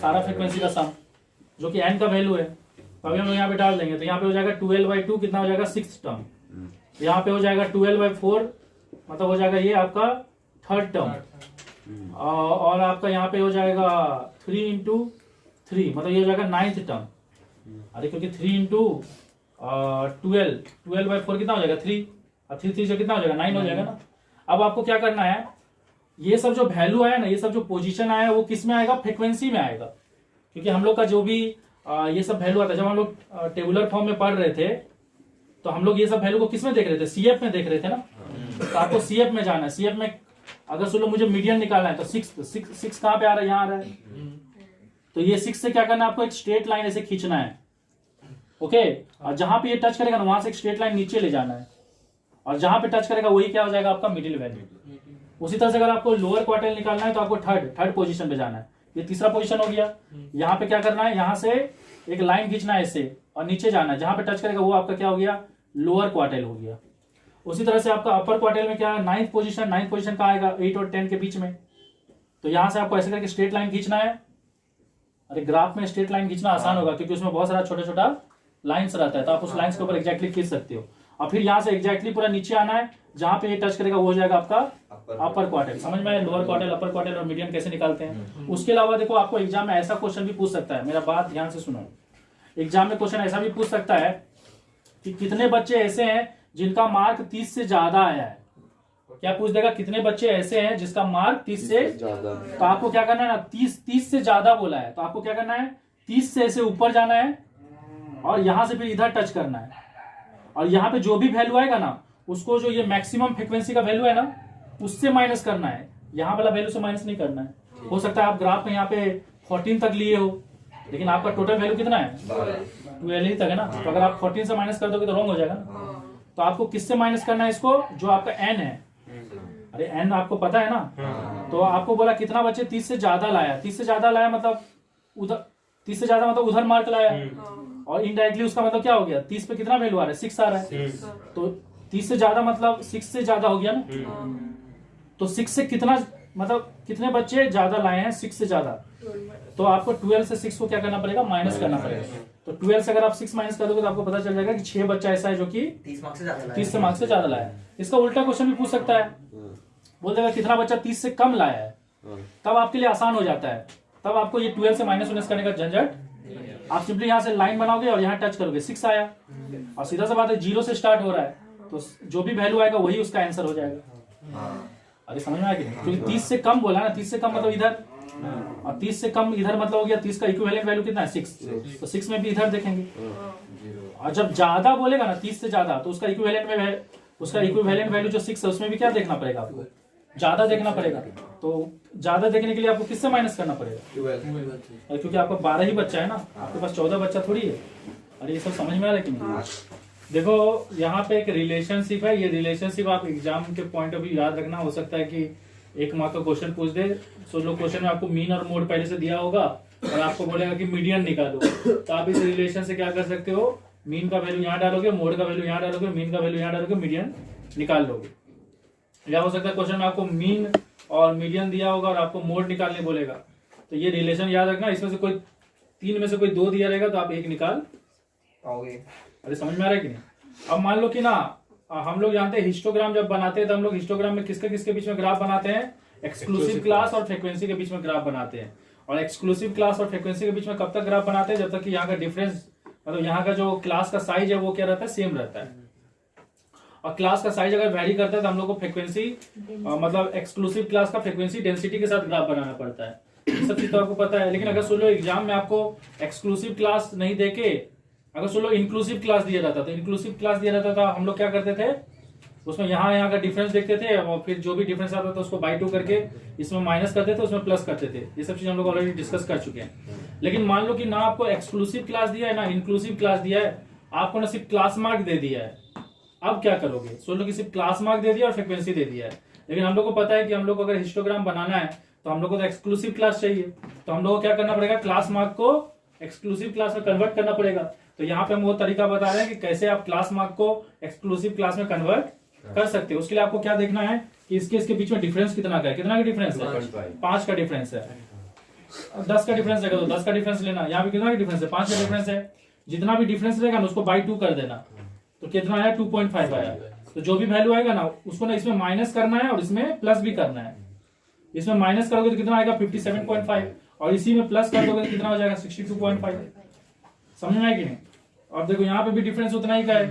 सारा फ्रीक्वेंसी का सम, जो कि एन का वैल्यू है। तो अभी हम लोग यहाँ पे डाल देंगे, तो यहाँ पे हो जाएगा 12/2 कितना हो जाएगा? 6th term. यहाँ पे हो जाएगा 12/4 मतलब हो जाएगा ये आपका 3rd टर्म। और आपका यहाँ पे हो जाएगा 3 × 3 मतलब ये हो जाएगा 9th टर्म। अरे क्योंकि 3 × 12/4 कितना हो जाएगा? 3, और 3 से कितना हो जाएगा? 9 हो जाएगा ना। अब आपको क्या करना है? ये सब जो वैल्यू आया ना, ये सब जो पोजीशन आया वो किस में आएगा? फ्रीक्वेंसी में आएगा। क्योंकि हम लोग का जो भी ये सब वैल्यू आता है, जब हम लोग टेबुलर फॉर्म में पढ़ रहे थे तो हम लोग ये सब वैल्यू को किस में देख रहे थे, सीएफ में देख रहे थे ना। तो आपको सीएफ में जाना है। सीएफ में अगर सुन लो मुझे मीडियन निकालना है तो सिक्स कहाँ पे आ रहा है, यहाँ आ रहा है। तो ये 6 से क्या करना है आपको, एक स्ट्रेट लाइन ऐसे खींचना है, ओके। और जहां पे ये टच करेगा ना वहां से एक स्ट्रेट लाइन नीचे ले जाना है, और जहां पे टच करेगा वही क्या हो जाएगा आपका मिडिल वैल्यू। उसी तरह से अगर आपको लोअर क्वार्टाइल निकालना है तो आपको थर्ड पोजीशन पे जाना है। ये तीसरा पोजीशन हो गया। यहाँ पे क्या करना है, यहाँ से एक लाइन खींचना है इससे और नीचे जाना है, जहां पे टच करेगा वो आपका क्या हो गया, लोअर क्वार्टाइल हो गया। उसी तरह से आपका अपर क्वार्टाइल में क्या है, नाइन्थ पोजीशन कहाँ आएगा, 8 और 10 के बीच में। तो यहां से आपको ऐसे करके स्ट्रेट लाइन खींचना है। अरे ग्राफ में स्ट्रेट लाइन खींचना आसान होगा क्योंकि उसमें बहुत सारा छोटा छोटा लाइन्स रहता है, तो आप उस लाइन्स के ऊपर एग्जैक्टली खींच सकते हो। और फिर यहाँ से एग्जैक्टली पूरा नीचे आना है, जहां पे ये टच करेगा वो हो जाएगा आपका अपर क्वार्टाइल। समझ में आया, लोअर क्वार्टाइल, अपर क्वार्टाइल और मीडियन कैसे निकालते हैं। उसके अलावा देखो आपको एग्जाम में ऐसा क्वेश्चन भी पूछ सकता है, मेरा बात ध्यान से सुनो। एग्जाम में क्वेश्चन ऐसा भी पूछ सकता है कि कितने बच्चे ऐसे हैं जिनका मार्क 30 से ज्यादा आया है। क्या पूछ देगा, कितने बच्चे ऐसे हैं जिसका मार्क 30 से ज्यादा। तो आपको क्या करना है ना, 30 से ज्यादा बोला है तो आपको क्या करना है, 30 से ऐसे ऊपर जाना है और यहां से फिर इधर टच करना है। और यहाँ पे जो भी वैल्यू आएगा ना उसको, जो ये मैक्सिमम फ्रीक्वेंसी का वैल्यू है ना उससे माइनस करना है, यहाँ वाला वैल्यू से माइनस नहीं करना है। हो सकता है आप ग्राफ में यहाँ पे 14 तक लिए हो लेकिन आपका टोटल वैल्यू कितना है, 12 ही तक है ना। तो अगर आप 14 से माइनस कर दोगे तो रॉन्ग हो जाएगा ना। तो आपको किससे माइनस करना है इसको, जो आपका एन है। अरे एन आपको पता है ना। तो आपको बोला कितना बच्चे 30 से ज्यादा लाया, 30 से ज्यादा लाया मतलब उधर, 30 से ज्यादा मतलब उधर मार्क लाया, और इनडायरेक्टली उसका मतलब क्या हो गया, 30 पे कितना वैल्यू आ रहा है, 6 आ रहा है। तो 30 से ज्यादा मतलब 6 से ज्यादा हो गया ना। तो 6 से कितना मतलब कितने बच्चे ज्यादा लाए हैं, 6 से ज्यादा। तो आपको 12 से 6 को क्या करना पड़ेगा, माइनस करना पड़ेगा। तो 12 से अगर आप 6 माइनस कर दोगे तो आपको पता चल जाएगा कि 6 बच्चा ऐसा है जो कि 30 मार्क्स से ज्यादा लाया है। इसका उल्टा क्वेश्चन भी पूछ सकता है, बोल देगा कितना बच्चा 30 से कम लाया है। तब आपके लिए आसान हो जाता है, तब आपको ये 12 से माइनस करने का झंझट, आप सिंपली यहाँ से लाइन बनाओगे और यहाँ टच करोगे, 6 आया और सीधा सा बात है 0 से स्टार्ट हो रहा है तो जो भी वैल्यू आएगा वही उसका आंसर हो जाएगा। अरे समझ में आया कि नहीं, क्योंकि 30 से कम बोला ना, 30 से कम मतलब इधर, और 30 से कम इधर मतलब हो गया 30 का इक्विवेलेंट वैल्यू कितना है, 6। तो 6 में भी इधर देखेंगे। और जब ज्यादा बोलेगा ना 30 से ज्यादा तो उसका इक्विवेलेंट वैल्यू जो 6 है उसमें भी क्या देखना पड़ेगा आपको, ज्यादा देखना पड़ेगा। तो ज्यादा देखने के लिए आपको किससे माइनस करना पड़ेगा, 12। क्योंकि आपका 12 ही बच्चा है ना, आपके पास 14 बच्चा थोड़ी है। अरे ये सब समझ में आ रहा है कि नहीं। देखो यहाँ पे एक रिलेशनशिप है, ये रिलेशनशिप आप एग्जाम के पॉइंट ऑफ व्यू याद रखना। हो सकता है कि 1 मार्क का क्वेश्चन पूछ दे, सोच लो क्वेश्चन में आपको मीन और मोड पहले से दिया होगा और आपको बोलेगा कि मीडियन निकालो, तो आप इस रिलेशन से क्या कर सकते हो, मीन का वैल्यू यहाँ डालोगे, मोड का वैल्यू यहाँ डालोगे, मीन का वैल्यू यहाँ डालोगे, मीडियन निकाल लोगे। या हो सकता है क्वेश्चन में आपको मीन और मीडियन दिया होगा और आपको मोड निकालने बोलेगा, तो ये रिलेशन याद रखना। इसमें से कोई 3 में से कोई 2 दिया रहेगा तो आप 1 निकाल पाओगे। अरे समझ में आ रहा है कि नहीं। अब मान लो कि ना हम लोग जानते हैं हिस्टोग्राम जब बनाते हैं तो हम लोग हिस्टोग्राम में किसके किसके बीच में ग्राफ बनाते हैं, एक्सक्लूसिव क्लास और फ्रीक्वेंसी के बीच में ग्राफ बनाते हैं। और एक्सक्लूसिव क्लास और फ्रीक्वेंसी के बीच में कब तक ग्राफ बनाते हैं, जब तक कि यहाँ का डिफरेंस, मतलब यहाँ का जो क्लास का साइज है वो क्या रहता है, सेम रहता है। और क्लास का साइज अगर वैरी करता है तो हम लोग को फ्रीक्वेंसी मतलब एक्सक्लूसिव क्लास का फ्रीक्वेंसी डेंसिटी के साथ ग्राफ बनाना पड़ता है। ये सब चीज तो आपको पता है। लेकिन अगर सुन लो एग्जाम में आपको एक्सक्लूसिव क्लास नहीं देके अगर सुन लो इंक्लूसिव क्लास दिया जाता, तो इंक्लूसिव क्लास दिया जाता था, हम लोग क्या करते थे उसमें यहाँ का डिफरेंस देखते थे और फिर जो भी डिफरेंस आता था उसको बाई 2 करके इसमें माइनस करते थे, उसमें प्लस करते थे। ये सब चीज हम लोग ऑलरेडी डिस्कस कर चुके हैं। लेकिन मान लो कि ना आपको एक्सक्लूसिव क्लास दिया है ना इंक्लूसिव क्लास दिया है, आपको ना सिर्फ क्लास मार्क दे दिया है। अब क्या करोगे, सोच लो कि सिर्फ क्लास मार्क दे दिया और फ्रीक्वेंसी दे दिया है। लेकिन हम लोग को पता है कि हम लोग को अगर हिस्टोग्राम बनाना है तो हम लोग को तो एक्सक्लूसिव क्लास चाहिए, तो हम लोग को क्या करना पड़ेगा, क्लास मार्क को एक्सक्लूसिव क्लास में कन्वर्ट करना पड़ेगा। तो यहाँ पे हम वो तरीका बता रहे हैं कि कैसे आप क्लास मार्क को एक्सक्लूसिव क्लास में कन्वर्ट कर सकते हो। उसके लिए आपको क्या देखना है कि इसके बीच में डिफरेंस कितना का है, कितना का डिफरेंस है, 5 का डिफरेंस है। 10 का डिफरेंस रहेगा तो 10 का डिफरेंस लेना। यहाँ पे कितना का डिफरेंस है, 5 का डिफरेंस है। जितना भी डिफरेंस रहेगा ना उसको बाई 2 कर देना, तो कितना आया 2.5 आया। तो जो भी वैल्यू आएगा ना उसको ना इसमें माइनस करना है और इसमें प्लस भी करना है। इसमें माइनस करोगे तो कितना आएगा 57.5 और इसी में प्लस कर दोगे तो कितना हो जाएगा 62.5। समझ में आया कि नहीं। और देखो यहाँ पे भी डिफरेंस उतना ही का है।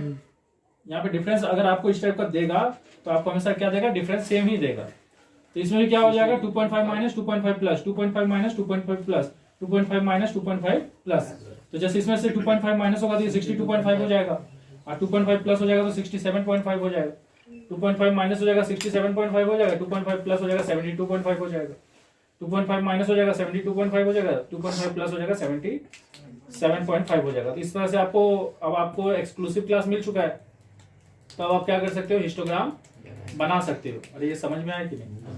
यहाँ पे डिफरेंस अगर आपको इस टाइप का देगा तो आपको हमेशा क्या देगा, डिफरेंस सेम ही देगा। तो इसमें भी क्या हो जाएगा 2.5 minus 2.5 plus 2.5 minus 2.5 plus 2.5 minus 2.5 plus. तो जैसे इसमें से 2.5 माइनस होगा तो ये 62.5 हो जाएगा। और 2.5 प्लस हो जाएगा तो 67.5 हो जाएगा, 2.5 माइनस हो जाएगा 67.5 हो जाएगा, 2.5 प्लस हो जाएगा 72.5 हो जाएगा, 2.5 माइनस हो जाएगा 72.5 हो जाएगा, 2.5 प्लस हो जाएगा 77.5 हो जाएगा। तो इस तरह से आपको अब आपको एक्सक्लूसिव क्लास मिल चुका है, तो अब आप क्या कर सकते हो, हिस्टोग्राम बना सकते हो। अरे ये समझ में आया कि नहीं?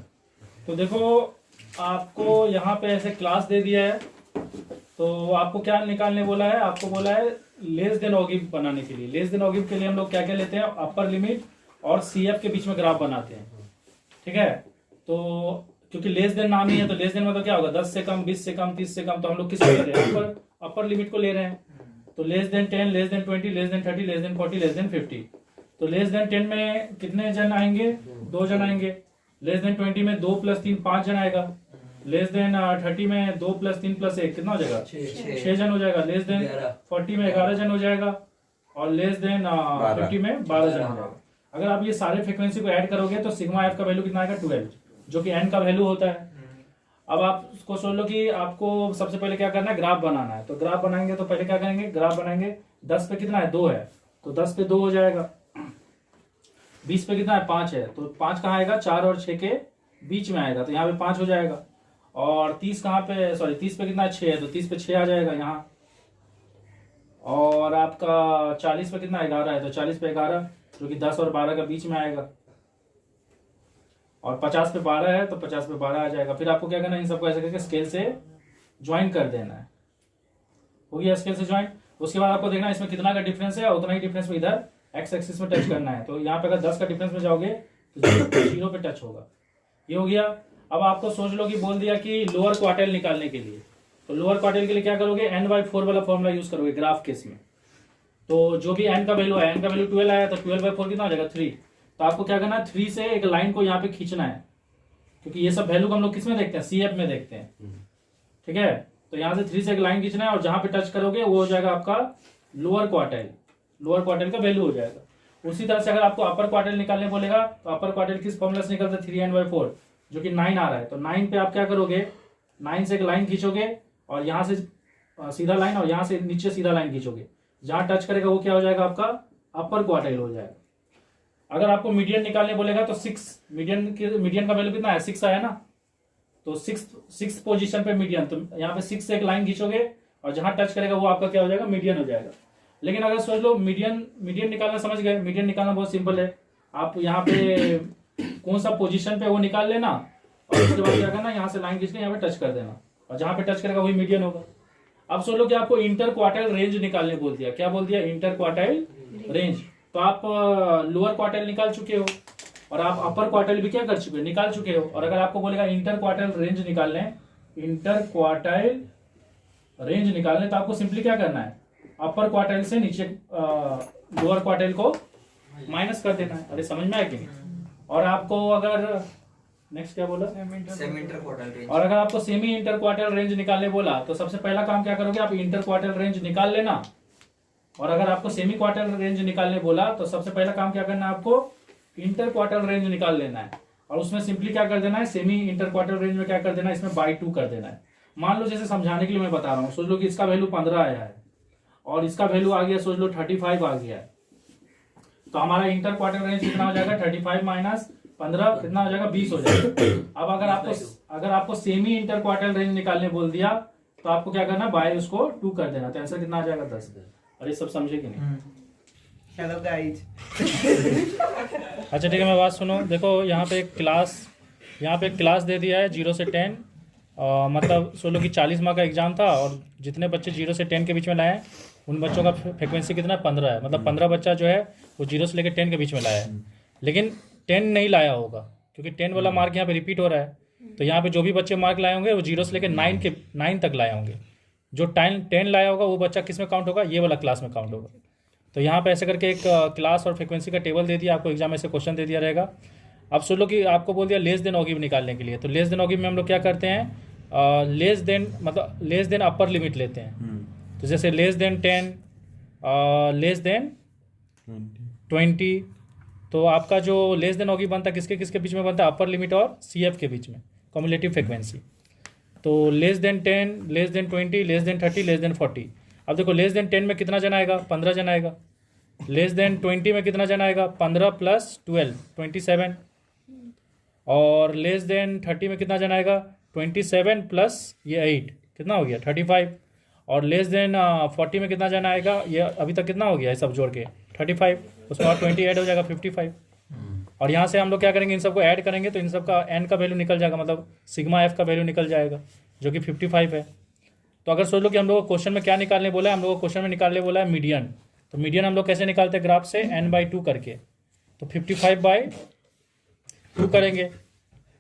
तो देखो आपको यहाँ पे ऐसे क्लास दे दिया है, तो आपको क्या निकालने बोला है, आपको बोला है लेस देन ऑगिव बनाने के लिए। लेस देन ऑगिव के लिए हम लोग क्या क्या लेते हैं, अपर लिमिट और CF के बीच में ग्राफ बनाते हैं, ठीक है। तो क्योंकि लेस देन नाम ही है, तो लेस देन मतलब क्या होगा, 10 से कम, 20 से कम, 30 से कम, तो हम लोग किस ले रहे हैं, अपर लिमिट को ले रहे हैं। तो less than 10, less than 20, less than 30, less than 40, less than 50। तो लेस देन 10 में कितने जन आएंगे, 2 जन आएंगे। लेस देन 20 में 2 + 3 5 जन आएगा। लेस देन 30 में 2 + 3 + 1 कितना हो जाएगा, 6 जन हो जाएगा। लेस देन 40 में 11 जन हो जाएगा, और लेस देन 50 में 12 जन हो जाएगा। अगर आप ये सारे फ्रीक्वेंसी को ऐड करोगे तो सिग्मा एफ का वैल्यू कितना आएगा, 12, जो कि n का वैल्यू होता है। अब आप उसको सोच लो कि आपको सबसे पहले क्या करना है, ग्राफ बनाना है। तो ग्राफ बनाएंगे तो पहले क्या करेंगे, ग्राफ बनाएंगे। 10 पे कितना है, 2 है, तो 10 पे 2 हो जाएगा। 20 पे कितना है, 5 है, तो 5 कहाँ आएगा, 4 और 6 के बीच में आएगा, तो यहाँ पे 5 हो जाएगा। और 30 कहाँ पे, सॉरी 30 पे कितना है, 6 है, तो 30 पे 6 आ जाएगा यहाँ। और आपका 40 पे कितना, 11 है, तो 40 पे 11, जो कि 10 और 12 के बीच में आएगा। और 50 पे 12 है, तो 50 पे 12 आ जाएगा। फिर आपको क्या करना है, इन सबको ऐसे करके स्केल से ज्वाइन कर देना है। हो गया स्केल से ज्वाइन। उसके बाद आपको देखना है इसमें कितना का डिफरेंस है, उतना ही डिफरेंस में इधर एक्स एक्सिस में टच करना है। तो यहाँ पे अगर 10 का डिफरेंस में जाओगे तो 0 पे टच होगा। ये हो गया। अब आपको सोच लो कि बोल दिया कि लोअर क्वार्टाइल निकालने के लिए, तो लोअर क्वार्टाइल के लिए क्या करोगे, n/4 वाला फॉर्मूला यूज करोगे ग्राफ केस में। तो जो भी n का वैल्यू है, n का वैल्यू 12 आया, तो 12/4 कितना हो जाएगा, 3। तो आपको क्या करना है, 3 से एक लाइन को यहाँ पे खींचना है, क्योंकि ये सब वैल्यू को हम लोग किस में देखते हैं, CF में देखते हैं, ठीक है। तो यहाँ से 3 से एक लाइन खींचना है, और जहां पे टच करोगे वो हो जाएगा आपका लोअर क्वार्टाइल, लोअर क्वार्टाइल का वैल्यू हो जाएगा। उसी तरह से अगर आपको अपर क्वार्टाइल निकालने बोलेगा, तो अपर क्वार्टाइल किस फॉर्मूला से निकलता है, 3n/4, जो कि 9 आ रहा है। तो 9 पे आप क्या करोगे, 9 से एक लाइन खींचोगे, और यहाँ से सीधा लाइन, और यहाँ से नीचे सीधा लाइन खींचोगे, जहां टच करेगा वो क्या हो जाएगा, आपका अपर क्वार्टाइल हो जाएगा। अगर आपको मीडियन निकालने बोलेगा तो 6, मीडियन का वैल्यू कितना है, 6 आया ना, तो 6 पोजीशन पे मीडियन, तो यहाँ पे 6 से एक लाइन खींचोगे, और जहां टच करेगा वो आपका क्या हो जाएगा, मीडियन हो जाएगा। लेकिन अगर सोच लो मीडियन निकालना समझ गए, मीडियन निकालना बहुत सिंपल है। आप यहाँ पे कौन सा पोजीशन पे वो निकाल लेना, और उसके बाद क्या करना, यहाँ से लाइन खींच के यहाँ पे टच कर देना, और जहां पे टच करेगा वही मीडियन होगा। अब सोच लो कि आपको इंटर क्वार्टाइल रेंज निकालने बोल दिया, क्या बोल दिया, इंटर क्वार्टाइल रेंज। तो आप लोअर क्वार्टाइल निकाल चुके हो, और आप अपर क्वार्टाइल भी क्या कर चुके हो, निकाल चुके हो। और अगर आपको बोलेगा इंटर क्वार्टाइल रेंज निकालने, इंटर क्वार्टाइल रेंज निकालने, तो आपको सिंपली क्या करना है, अपर क्वार्टाइल से नीचे लोअर क्वार्टाइल को माइनस कर देना है। अरे समझ में आया कि नहीं। और आपको अगर नेक्स्ट क्या बोला, सेमी इंटर क्वार्टाइल रेंज। और अगर आपको सेमी इंटर क्वार्टाइल रेंज निकालने बोला, तो सबसे पहला काम क्या करोगे, आप इंटर क्वार्टाइल रेंज निकाल लेना। और अगर आपको सेमी क्वार्टाइल रेंज निकालने बोला, तो सबसे पहला काम क्या करना है, आपको इंटर क्वार्टाइल रेंज निकाल लेना है। और उसमें सिंपली क्या कर देना है, सेमी इंटर क्वार्टाइल रेंज में क्या कर देना है, इसमें बाई 2 कर देना है। मान लो जैसे समझाने के लिए मैं बता रहा हूँ, सोच लो कि इसका वैल्यू 15 आया है, और इसका वैल्यू आ गया, सोच लो 35 आ गया है। तो हमारा इंटर क्वार्टाइल रेंज कितना हो जाएगा, 35 माइनस 15 कितना हो जाएगा, 20 हो जाएगा। अब अगर आपको सेमी इंटर क्वार्टाइल रेंज निकालने बोल दिया, तो आपको क्या करना, बाय उसको 2 कर देना, तो आंसर कितना आ जाएगा, 10। अरे सब समझे कि नहीं। Hello guys. अच्छा ठीक है, मैं बात सुनो। देखो यहाँ पे एक क्लास दे दिया है 0 से 10, मतलब सोच लो कि 40 मार्क का एग्जाम था, और जितने बच्चे 0 से 10 के बीच में लाए हैं, उन बच्चों का फ्रिक्वेंसी कितना, 15 है। मतलब 15 बच्चा जो है वो 0 से लेकर 10 के बीच में लाया है। लेकिन 10 नहीं लाया होगा, क्योंकि 10 वाला मार्क यहाँ पे रिपीट हो रहा है। तो यहाँ पे जो भी बच्चे मार्क लाए होंगे वो 0 से लेकर 9 तक लाए होंगे। जो 10 लाया होगा वो बच्चा किस में काउंट होगा, ये वाला क्लास में काउंट होगा। तो यहाँ पे ऐसे करके एक क्लास और फ्रिक्वेंसी का टेबल दे दिया आपको, एग्जाम में से क्वेश्चन दे दिया रहेगा। अब सोच लो कि आपको बोल दिया लेस देन ऑगिव निकालने के लिए, तो लेस देन ऑगिव में हम लोग क्या करते हैं, लेस देन अपर लिमिट लेते हैं। तो जैसे लेस देन 10, लेस देन 20, तो आपका जो लेस देन ऑगिव बनता है किसके किसके बीच में बनता है, अपर लिमिट और CF के बीच में, कम्युलेटिव फ्रिक्वेंसी। तो less than 10, less than 20, less than 30, less than 40। अब देखो लेस देन 10 में कितना जन आएगा, 15 जन आएगा। लेस देन 20 में कितना जाना आएगा 15 प्लस 12 27, और लेस देन 30 में कितना जाना आएगा 27 प्लस ये 8 कितना हो गया 35, और लेस देन 40 में कितना जाना आएगा, ये अभी तक कितना हो गया है सब जोड़ के 35, उसमें और 20 ऐड हो जाएगा 55, और यहाँ से हम लोग क्या करेंगे इन सबको ऐड करेंगे तो इन सब का एन का वैल्यू निकल जाएगा, मतलब सिग्मा एफ का वैल्यू निकल जाएगा जो कि 55 है। तो अगर सोच लो कि हम लोग को क्वेश्चन में क्या निकालने बोला है, हम लोग को क्वेश्चन में निकालने बोला है मीडियन, तो मीडियन हम लोग कैसे निकालते हैं ग्राफ से n/2 करके, तो 55/2 करेंगे,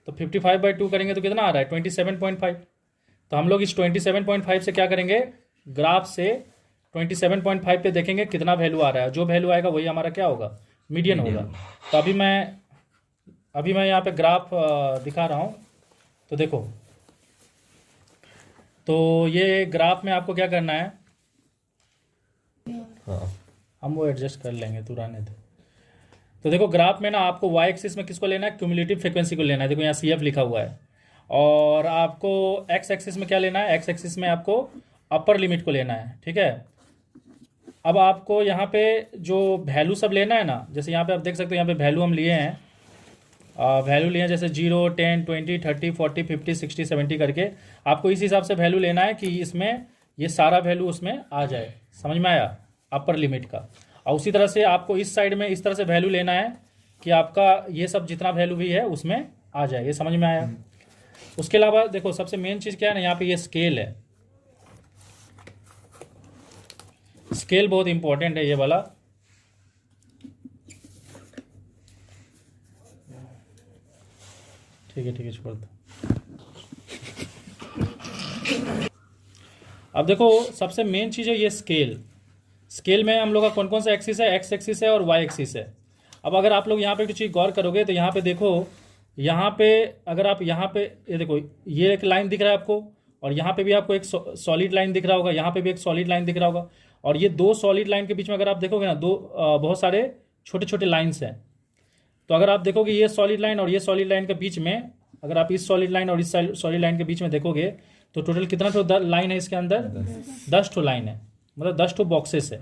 तो 55/2 करेंगे तो कितना आ रहा है 27.5, तो हम लोग इस 27.5 से क्या करेंगे ग्राफ से 27.5 पे देखेंगे कितना वैल्यू आ रहा है, जो वैल्यू आएगा वही हमारा क्या होगा मीडियन होगा। तो अभी मैं यहाँ पे ग्राफ दिखा रहा हूँ, तो देखो, तो ये ग्राफ में आपको क्या करना है, हम वो एडजस्ट कर लेंगे तू रहने दे। तो देखो ग्राफ में ना आपको वाई एक्सिस में किसको लेना है क्यूमुलेटिव फ्रीक्वेंसी को लेना है, देखो यहाँ CF लिखा हुआ है, और आपको एक्स एक्सिस में क्या लेना है, एक्स एक्सिस में आपको अपर लिमिट को लेना है, ठीक है। अब आपको यहाँ पे जो वैल्यू सब लेना है ना, जैसे यहाँ पे आप देख सकते हो यहाँ पे वैल्यू हम लिए हैं, वैल्यू लिए हैं जैसे 0 10 20 30 40 50 60 70 करके, आपको इस हिसाब से वैल्यू लेना है कि इसमें ये सारा वैल्यू उसमें आ जाए, समझ में आया अपर लिमिट का। और उसी तरह से आपको इस साइड में इस तरह से वैल्यू लेना है कि आपका ये सब जितना वैल्यू भी है उसमें आ जाए, ये समझ में आया। उसके अलावा देखो सबसे मेन चीज़ क्या है ना, यहाँ पे ये स्केल है, स्केल बहुत इंपॉर्टेंट है ये वाला। ठीक है छोड़ दो। अब देखो सबसे मेन चीज़ है ये स्केल। स्केल में हम लोग का कौन कौन सा एक्सिस है, एक्स एक्सिस है और वाई एक्सिस है। अब अगर आप लोग यहाँ पे कुछ चीज़ गौर करोगे तो यहाँ पे देखो, यहाँ पे अगर आप यहाँ पे ये देखो ये एक लाइन दिख रहा है आपको, और यहाँ पे भी आपको एक सॉलिड लाइन दिख रहा होगा, यहाँ पे भी एक सॉलिड लाइन दिख रहा होगा, और ये दो सॉलिड लाइन के बीच में अगर आप देखोगे ना दो बहुत सारे छोटे छोटे लाइन्स हैं। तो अगर आप देखोगे ये सॉलिड लाइन और ये सॉलिड लाइन के बीच में, अगर आप इस सॉलिड लाइन और इस सॉलिड लाइन के बीच में देखोगे तो टोटल कितना ठो लाइन है इसके अंदर, 10 ठो लाइन है, मतलब 10 ठो बॉक्सेस है।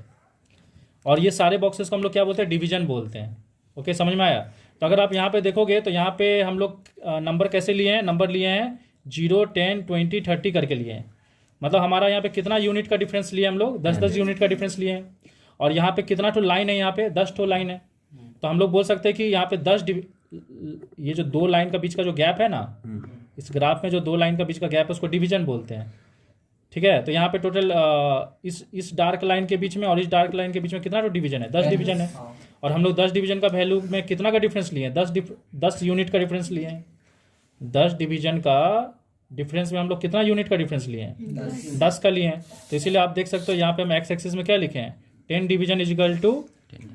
और ये सारे बॉक्सेस को हम लोग क्या बोलते हैं, डिवीजन बोलते हैं। ओके, समझ में आया। तो अगर आप यहाँ पे देखोगे तो यहाँ पे हम लोग नंबर कैसे लिए हैं, नंबर लिए हैं 0 10 20 30 करके लिए हैं। मतलब हमारा यहाँ पे कितना यूनिट का डिफरेंस लिए हम लोग, 10 यूनिट का डिफरेंस लिए हैं। और यहाँ पे कितना ठो लाइन है, यहाँ पे 10 ठो लाइन है। तो हम लोग बोल सकते हैं कि यहाँ पे 10 ये जो दो लाइन का बीच का जो गैप है ना, इस ग्राफ में जो दो लाइन का बीच का गैप है उसको डिवीजन बोलते हैं। ठीक है, तो यहाँ पे टोटल इस डार्क लाइन के बीच में और इस डार्क लाइन के बीच में कितना डिवीजन है, 10 डिवीजन है। और हम लोग 10 डिवीजन का वैल्यू में कितना का डिफरेंस लिए हैं, 10 यूनिट का डिफरेंस लिए हैं। 10 डिवीजन का डिफरेंस में हम लोग कितना यूनिट का डिफरेंस लिए हैं, 10 का लिए हैं। तो इसीलिए आप देख सकते हो यहाँ पे हम एक्स एक्सिस में क्या लिखे हैं, 10 division is equal to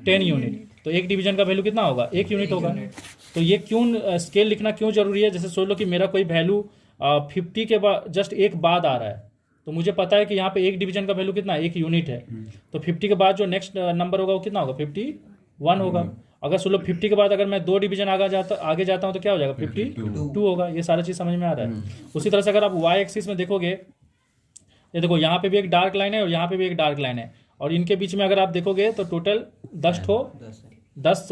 10 unit. तो एक डिवीजन का वैल्यू कितना होगा, 1 यूनिट होगा। तो ये क्यों स्केल लिखना क्यों जरूरी है, जैसे सोच लो कि मेरा कोई वैल्यू 50 के बाद जस्ट एक बाद आ रहा है, तो मुझे पता है कि यहाँ पे एक डिवीजन का वैल्यू कितना, 1 यूनिट है। तो 50 के बाद जो नेक्स्ट नंबर होगा वो कितना होगा, 51 होगा। अगर सोच लो 50 के बाद अगर मैं 2 डिवीजन आगे जाता हूँ तो क्या हो जाएगा, 52 होगा। ये सारा चीज़ समझ में आ रहा है। उसी तरह से अगर आप वाई एक्सिस में देखोगे, ये देखो यहाँ पे भी एक डार्क लाइन है और यहाँ पे भी एक डार्क लाइन है, और इनके बीच में अगर आप देखोगे तो टोटल 10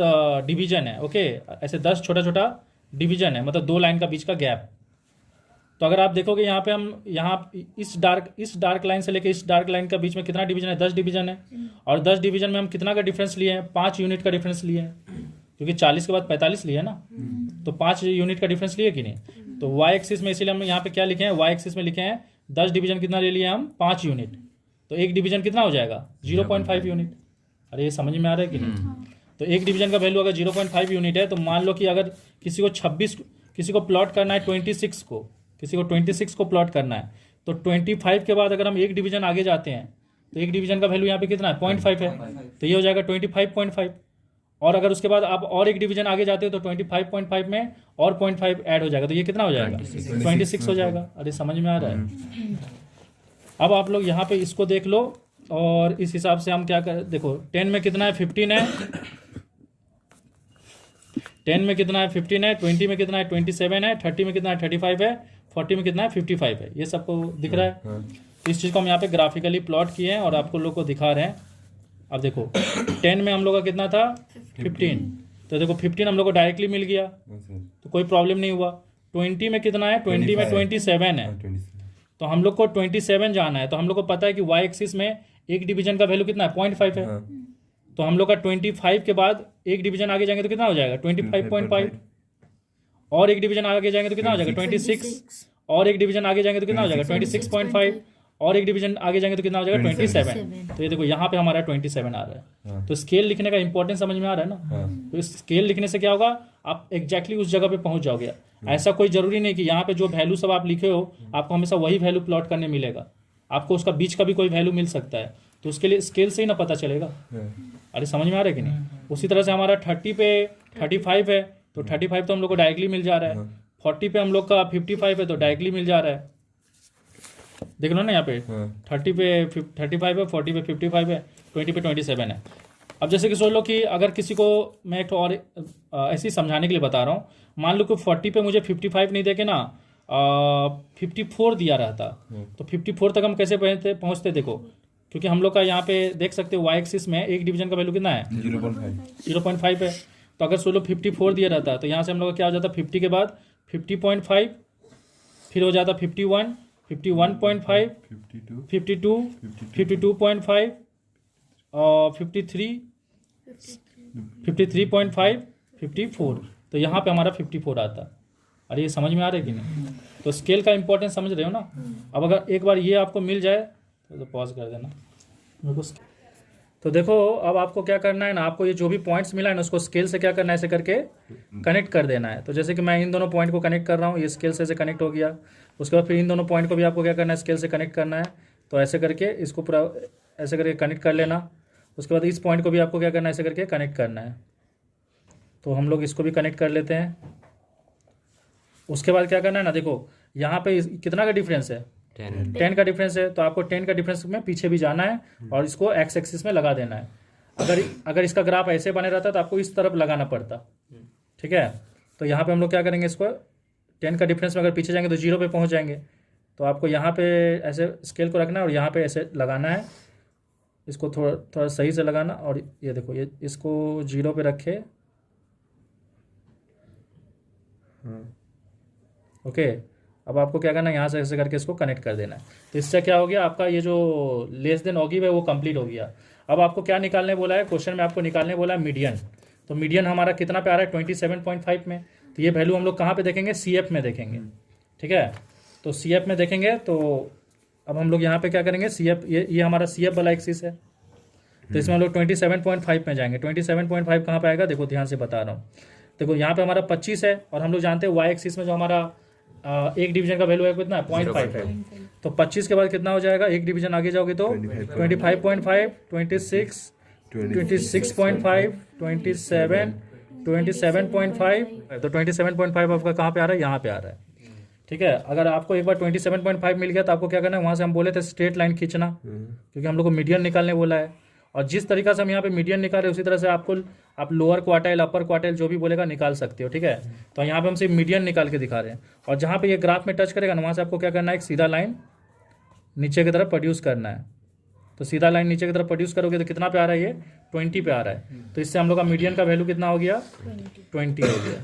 डिवीजन है। ओके, ऐसे 10 छोटा छोटा डिवीजन है, मतलब दो लाइन का बीच का गैप। तो अगर आप देखोगे यहाँ पे हम इस डार्क लाइन से लेकर इस डार्क लाइन का बीच में कितना डिवीजन है, 10 डिवीजन है। और 10 डिवीजन में हम कितना का डिफरेंस लिए हैं, 5 यूनिट का डिफरेंस लिए हैं, क्योंकि 40 के बाद 45 लिए है ना, तो 5 यूनिट का डिफरेंस लिए कि नहीं। तो वाई एक्सिस में इसीलिए हम यहाँ पे क्या लिखे हैं, वाई एक्सिस में लिखे हैं 10 डिवीजन कितना ले लिए हम, 5 यूनिट। तो एक डिवीजन कितना हो जाएगा, 0.5 यूनिट। अरे ये समझ में आ रहा है कि नहीं। तो एक डिवीजन का वैल्यू अगर 0.5 यूनिट है, तो मान लो कि अगर किसी को 26 किसी को प्लॉट करना है 26 को, किसी को 26 को प्लॉट करना है, तो 25 के बाद अगर हम एक डिवीजन आगे जाते हैं तो एक डिवीजन का वैल्यू यहाँ पे कितना है, 0.5 है। तो ये हो जाएगा 25.5। और अगर उसके बाद आप और एक डिवीजन आगे जाते हो तो 25.5 में और 0.5 ऐड हो जाएगा, तो ये कितना हो जाएगा, 26 हो जाएगा। अरे समझ में आ रहा है। अब आप लोग यहाँ पे इसको देख लो, और इस हिसाब से हम क्या कर, देखो 10 में कितना है, 15 है, 10 में कितना है, 15 है, 20 में कितना है, 27 है, 30 में कितना है, 35 है, 40 में कितना है, 55 है। ये सबको दिख रहा है। तो इस चीज़ को हम यहाँ पे ग्राफिकली प्लॉट किए हैं और आपको लोग को दिखा रहे हैं। अब देखो 10 में हम लोग का कितना था 15, तो देखो 15 हम लोग को डायरेक्टली मिल गया तो कोई प्रॉब्लम नहीं हुआ। 20 में कितना है 20 में 27 है, तो हम लोग को 27 जाना है। तो हम लोग को पता है कि y एक्सिस में एक डिवीजन का वैल्यू कितना है 0.5 है, तो हम लोग का 25 के बाद एक डिवीजन आगे जाएंगे तो कितना हो जाएगा 25.5, और एक डिवीजन आगे जाएंगे तो कितना हो जाएगा 26, और एक डिवीजन आगे जाएंगे तो कितना हो जाएगा 26.5, और एक डिवीजन आगे जाएंगे तो कितना हो जाएगा 27। तो ये देखो यहाँ पे हमारा 27 आ रहा है। तो स्केल लिखने का इंपॉर्टेंस समझ में आ रहा है ना। तो इस स्केल लिखने से क्या होगा, आप एग्जैक्टली उस जगह पे पहुंच जाओगे। ऐसा कोई जरूरी नहीं कि यहाँ पे जो वैल्यू सब आप लिखे हो आपको हमेशा वही वैल्यू प्लॉट करने मिलेगा, आपको उसका बीच का भी कोई वैल्यू मिल सकता है। तो उसके लिए स्केल से ही ना पता चलेगा। अरे समझ में आ रहा है कि नहीं। उसी तरह से हमारा 30 पे 35 है, तो 35 तो हम लोग को डायरेक्टली मिल जा रहा है। 40 पे हम लोग का 55 है तो डायरेक्टली मिल जा रहा है। देख लो ना यहाँ पे 30 पे 35 है, 40 पे 55 है, 20 पे 27 है। अब जैसे कि सोच लो कि अगर किसी को मैं एक और ऐसे ही समझाने के लिए बता रहा हूँ, मान लो कि 40 पे मुझे 55 नहीं देके ना 54 दिया रहता, तो 54 तक हम कैसे पहुँचते देखो, क्योंकि हम लोग का यहाँ पे देख सकते हो y एक्सिस में एक डिवीजन का वैल्यू कितना है 0.5 है। तो अगर सोच लो 54 दिया रहता तो यहाँ से हम लोग का क्या हो जाता 50 के बाद 50.5, फिर हो जाता 51, 51.5, 52, 52.5 और 53, 53.5, 54। तो यहाँ पे हमारा 54 आता। अरे ये समझ में आ रहा है कि नहीं। तो स्केल का इंपॉर्टेंस समझ रहे हो ना। अब अगर एक बार ये आपको मिल जाए तो पॉज कर देना मेरे को। तो देखो अब आपको क्या करना है ना, आपको ये जो भी पॉइंट्स मिला है ना उसको स्केल से क्या करना है, ऐसे करके कनेक्ट कर देना है। तो जैसे कि मैं इन दोनों पॉइंट को कनेक्ट कर रहा हूँ, ये स्केल से ऐसे कनेक्ट हो गया। उसके बाद फिर इन दोनों पॉइंट को भी आपको क्या करना है, स्केल से कनेक्ट करना है। तो ऐसे करके इसको पूरा ऐसे करके कनेक्ट कर लेना। उसके बाद इस पॉइंट को भी आपको क्या करना है, ऐसे करके कनेक्ट करना है। तो हम लोग इसको भी कनेक्ट कर लेते हैं। उसके बाद क्या करना है ना, देखो यहाँ पे कितना का डिफरेंस है 10 का डिफरेंस है। तो आपको 10 का डिफरेंस में पीछे भी जाना है और इसको एक्स एक्सिस में लगा देना है। अगर इसका ग्राफ ऐसे बने रहता तो आपको इस तरफ लगाना पड़ता, ठीक है। तो यहाँ पे हम लोग क्या करेंगे, इसको 10 का डिफरेंस में अगर पीछे जाएंगे तो 0 पे पहुँच जाएंगे। तो आपको यहाँ पे ऐसे स्केल को रखना है और यहाँ पे ऐसे लगाना है। इसको थोड़ा सही से लगाना और ये देखो ये इसको 0 पे रखे, ओके। अब आपको क्या करना है, यहाँ से ऐसे करके इसको कनेक्ट कर देना है। तो इससे क्या हो गया, आपका ये जो लेस देन ऑगिव है वो कंप्लीट हो गया। अब आपको क्या निकालने बोला है, क्वेश्चन में आपको निकालने बोला है मीडियन। तो मीडियन हमारा कितना पे आ रहा है 27.5 में। तो ये वैल्यू हम लोग कहाँ पे देखेंगे, CF में देखेंगे, ठीक है। तो CF में देखेंगे। तो अब हम लोग यहाँ पे क्या करेंगे, CF ये हमारा CF वाला एक्सिस है। तो इसमें हम लोग 27.5 में जाएंगे। 27.5 कहाँ पे आएगा, देखो ध्यान से बता रहा हूँ। देखो यहाँ पे हमारा 25 है और हम लोग जानते हैं y एक्सिस में जो हमारा एक डिवीजन का वैल्यू है कितना है 0.5 है। तो 25 के बाद कितना हो जाएगा, एक डिवीजन आगे जाओगे तो 25.5, 26, 26.5, 27, 27.5। तो 27.5 आपका कहाँ पे आ रहा है, यहाँ पे आ रहा है, ठीक है। अगर आपको एक बार 27.5 मिल गया तो आपको क्या करना है, वहाँ से हम बोले थे स्ट्रेट लाइन खींचना, क्योंकि हम लोग को मीडियन निकालने बोला है। और जिस तरीका से हम यहाँ पे मीडियन निकाल रहे हैं उसी तरह से आप लोअर क्वार्टाइल अपर क्वार्टाइल जो भी बोलेगा निकाल सकते हो, ठीक है। तो यहाँ पे हम सिर्फ मीडियन निकाल के दिखा रहे हैं। और जहाँ पे ये ग्राफ में टच करेगा ना वहाँ से आपको क्या करना है, एक सीधा लाइन नीचे की तरफ प्रोड्यूस करना है। तो सीधा लाइन नीचे की तरफ प्रोड्यूस करोगे तो कितना पे आ रहा है, ये 20 पे आ रहा है। तो इससे हम लोग का मीडियन का वैल्यू कितना हो गया 20 हो गया।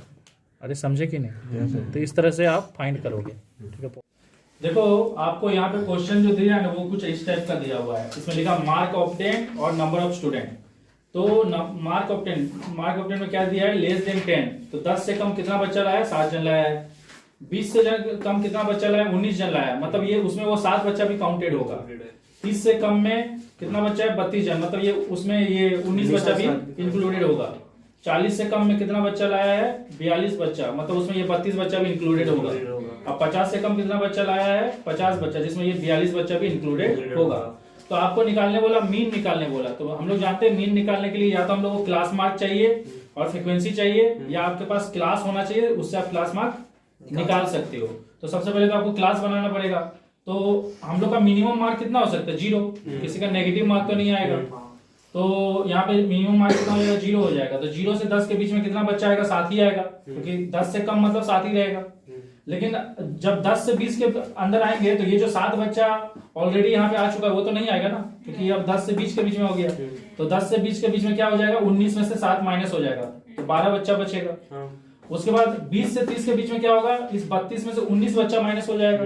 अरे समझे कि नहीं। तो इस तरह से आप फाइंड करोगे, ठीक है। देखो आपको यहाँ पे क्वेश्चन जो दिया है ना वो कुछ इस टाइप का दिया हुआ है। इसमें लिखा मार्क ऑब्टेन और नंबर ऑफ स्टूडेंट। तो मार्क ऑब्टेन में क्या दिया है, लेस देन 10। तो 10 से कम कितना बच्चा लाया, 7 जन लाया है। 20 से कम कितना बच्चा लाया, 19 जन लाया। मतलब ये उसमें वो 7 बच्चा भी काउंटेड होगा। 30 से कम में कितना बच्चा है, 32 जन। मतलब ये उसमें ये 19 बच्चा भी इंक्लूडेड होगा। 40 से कम में कितना बच्चा लाया है, 42 बच्चा। मतलब उसमें ये 32 बच्चा भी इंक्लूडेड होगा। अब 50 से कम कितना बच्चा लाया है, 50 बच्चा, जिसमें ये 42 बच्चा भी इंक्लूडेड होगा। तो आपको निकालने बोला, मीन निकालने बोला। तो हम लोग जानते हैं मीन निकालने के लिए या तो हम लोग को क्लास मार्क चाहिए और फ्रीक्वेंसी चाहिए, या आपके पास क्लास होना चाहिए, उससे आप क्लास मार्क निकाल सकते हो। तो सबसे पहले तो आपको क्लास बनाना पड़ेगा। तो हम लोग का मिनिमम मार्क कितना हो सकता है, 0। किसी का नेगेटिव मार्क तो नहीं आएगा। तो यहाँ पे मिनिमम मार्क्स कितना हो जाएगा, 0 हो जाएगा। तो 0 से 10 के बीच में कितना बच्चा आएगा, 7 ही आएगा, क्योंकि 10 से कम मतलब 7 ही रहेगा। लेकिन जब 10 से 20 के अंदर आएंगे तो ये जो 7 बच्चा ऑलरेडी यहाँ पे आ चुका है वो तो नहीं आएगा ना, क्योंकि अब 10 से 20 के बीच में हो गया। तो 10 से 20 के बीच में क्या हो जाएगा, 19 में से 7 माइनस हो जाएगा, तो 12 बच्चा बचेगा। उसके बाद 20 से 30 के बीच में क्या होगा, इस 32 में से 19 बच्चा माइनस हो जाएगा।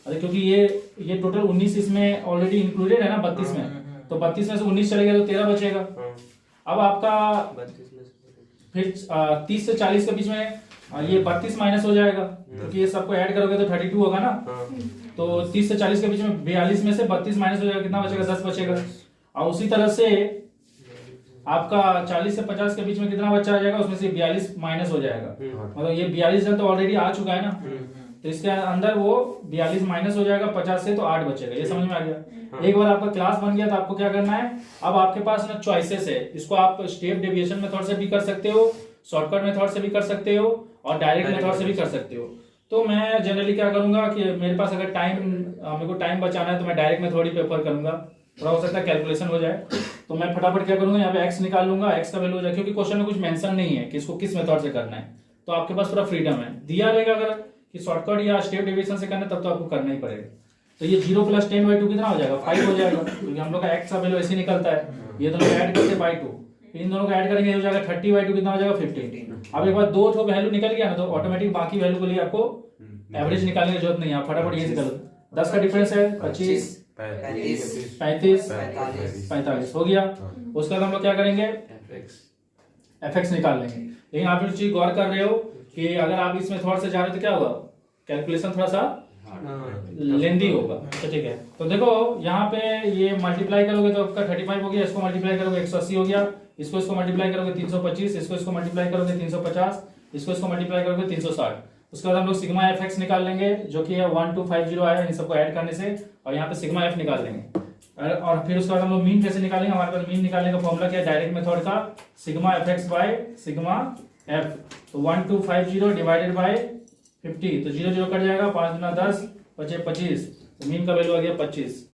अरे क्योंकि ये टोटल 19 इसमें ऑलरेडी इंक्लूडेड है ना 32 में, तो 32 में से 19 चलेगा तो 13 बचेगा। अब आपका फिर 30 से 40 के बीच में ये 32 माइनस हो जाएगा, क्योंकि ये सबको ऐड करोगे तो 32 होगा ना। तो 30 से 40 के बीच में 42 में से 32 माइनस हो जाएगा, कितना बचेगा, 10 बचेगा। और उसी तरह से आपका 40 से 50 के बीच में कितना बच्चा आ जाएगा, उसमें से 42 माइनस हो जाएगा। मतलब ये 42 जन तो ऑलरेडी आ चुका है ना, तो इसके अंदर वो 42 माइनस हो जाएगा 50 से, तो 8 बचेगा। ये समझ में आ गया। एक बार आपका क्लास बन गया तो आपको क्या करना है, अब आपके पास ना चॉइसेस है। इसको आप स्टेप डेविएशन मेथड से भी कर सकते हो, शॉर्टकट मेथड से भी कर सकते हो, और डायरेक्ट मेथड से भी कर सकते हो। तो मैं जनरली क्या करूंगा कि मेरे पास अगर मेरे को टाइम बचाना है तो मैं डायरेक्ट मेथड ही प्रेफर करूंगा, थोड़ा हो सकता है कैलकुलेशन हो जाए। तो मैं फटाफट क्या करूंगा, यहाँ पे x निकाल लूंगा, x का वैल्यू हो जाए, क्योंकि क्वेश्चन में कुछ मेंशन नहीं है कि इसको किस मेथड से करना है, तो आपके पास पूरा फ्रीडम है। दिया रहेगा अगर कि शॉर्टकट या स्टेप डेविएशन से करना है तब तो आपको करना ही पड़ेगा। तो ये 0 + 10/2 कितना हो जाएगा, 5 हो जाएगा, क्योंकि हम लोग का x का वैल्यू ऐसे निकलता है। ये दोनों ऐड करके 2, इन दोनों को ऐड करेंगे हो जाएगा 30/2, कितना हो जाएगा, 15। अब एक बार 2 ठो वैल्यू निकल गया ना, तो ऑटोमेटिक बाकी वैल्यू के लिए आपको एवरेज निकालने की जरूरत नहीं है, फटाफट ये निकाल लो। 10 का डिफरेंस है 25, 35, 45 हो गया। उसके बाद हम लोग क्या करेंगे, fx निकाल लेंगे। लेकिन आप एक चीज गौर कर रहे हो कि अगर आप इस मेथड से जा रहे हो तो क्या होगा, कैलकुलेशन थोड़ा सा लेंदी होगा। तो ठीक है, तो देखो यहाँ पे ये मल्टीप्लाई करोगे तो आपका 35 हो गया, इसको मल्टीप्लाई करोगे 180 हो गया, इसको मल्टीप्लाई करोगे 325, इसको मल्टीप्लाई करोगे 350, इसको मल्टीप्लाई करोगे 360। उसके बाद हम लोग सिग्मा fx निकाल लेंगे, जो कि है 1250 आया, इन सबको ऐड करने से, और यहाँ पे सिग्मा f निकाल लेंगे। और फिर उसके बाद हम लोग मीन कैसे निकालेंगे, हमारे पास मीन निकालने का फॉर्मूला क्या है, डायरेक्ट मेथड का, sigma fx by sigma f। तो 1250 डिवाइडेड बाय 50, तो 0 0 कट जाएगा, 5 × 10 बचे 25, तो मीन का वैल्यू आ गया 25।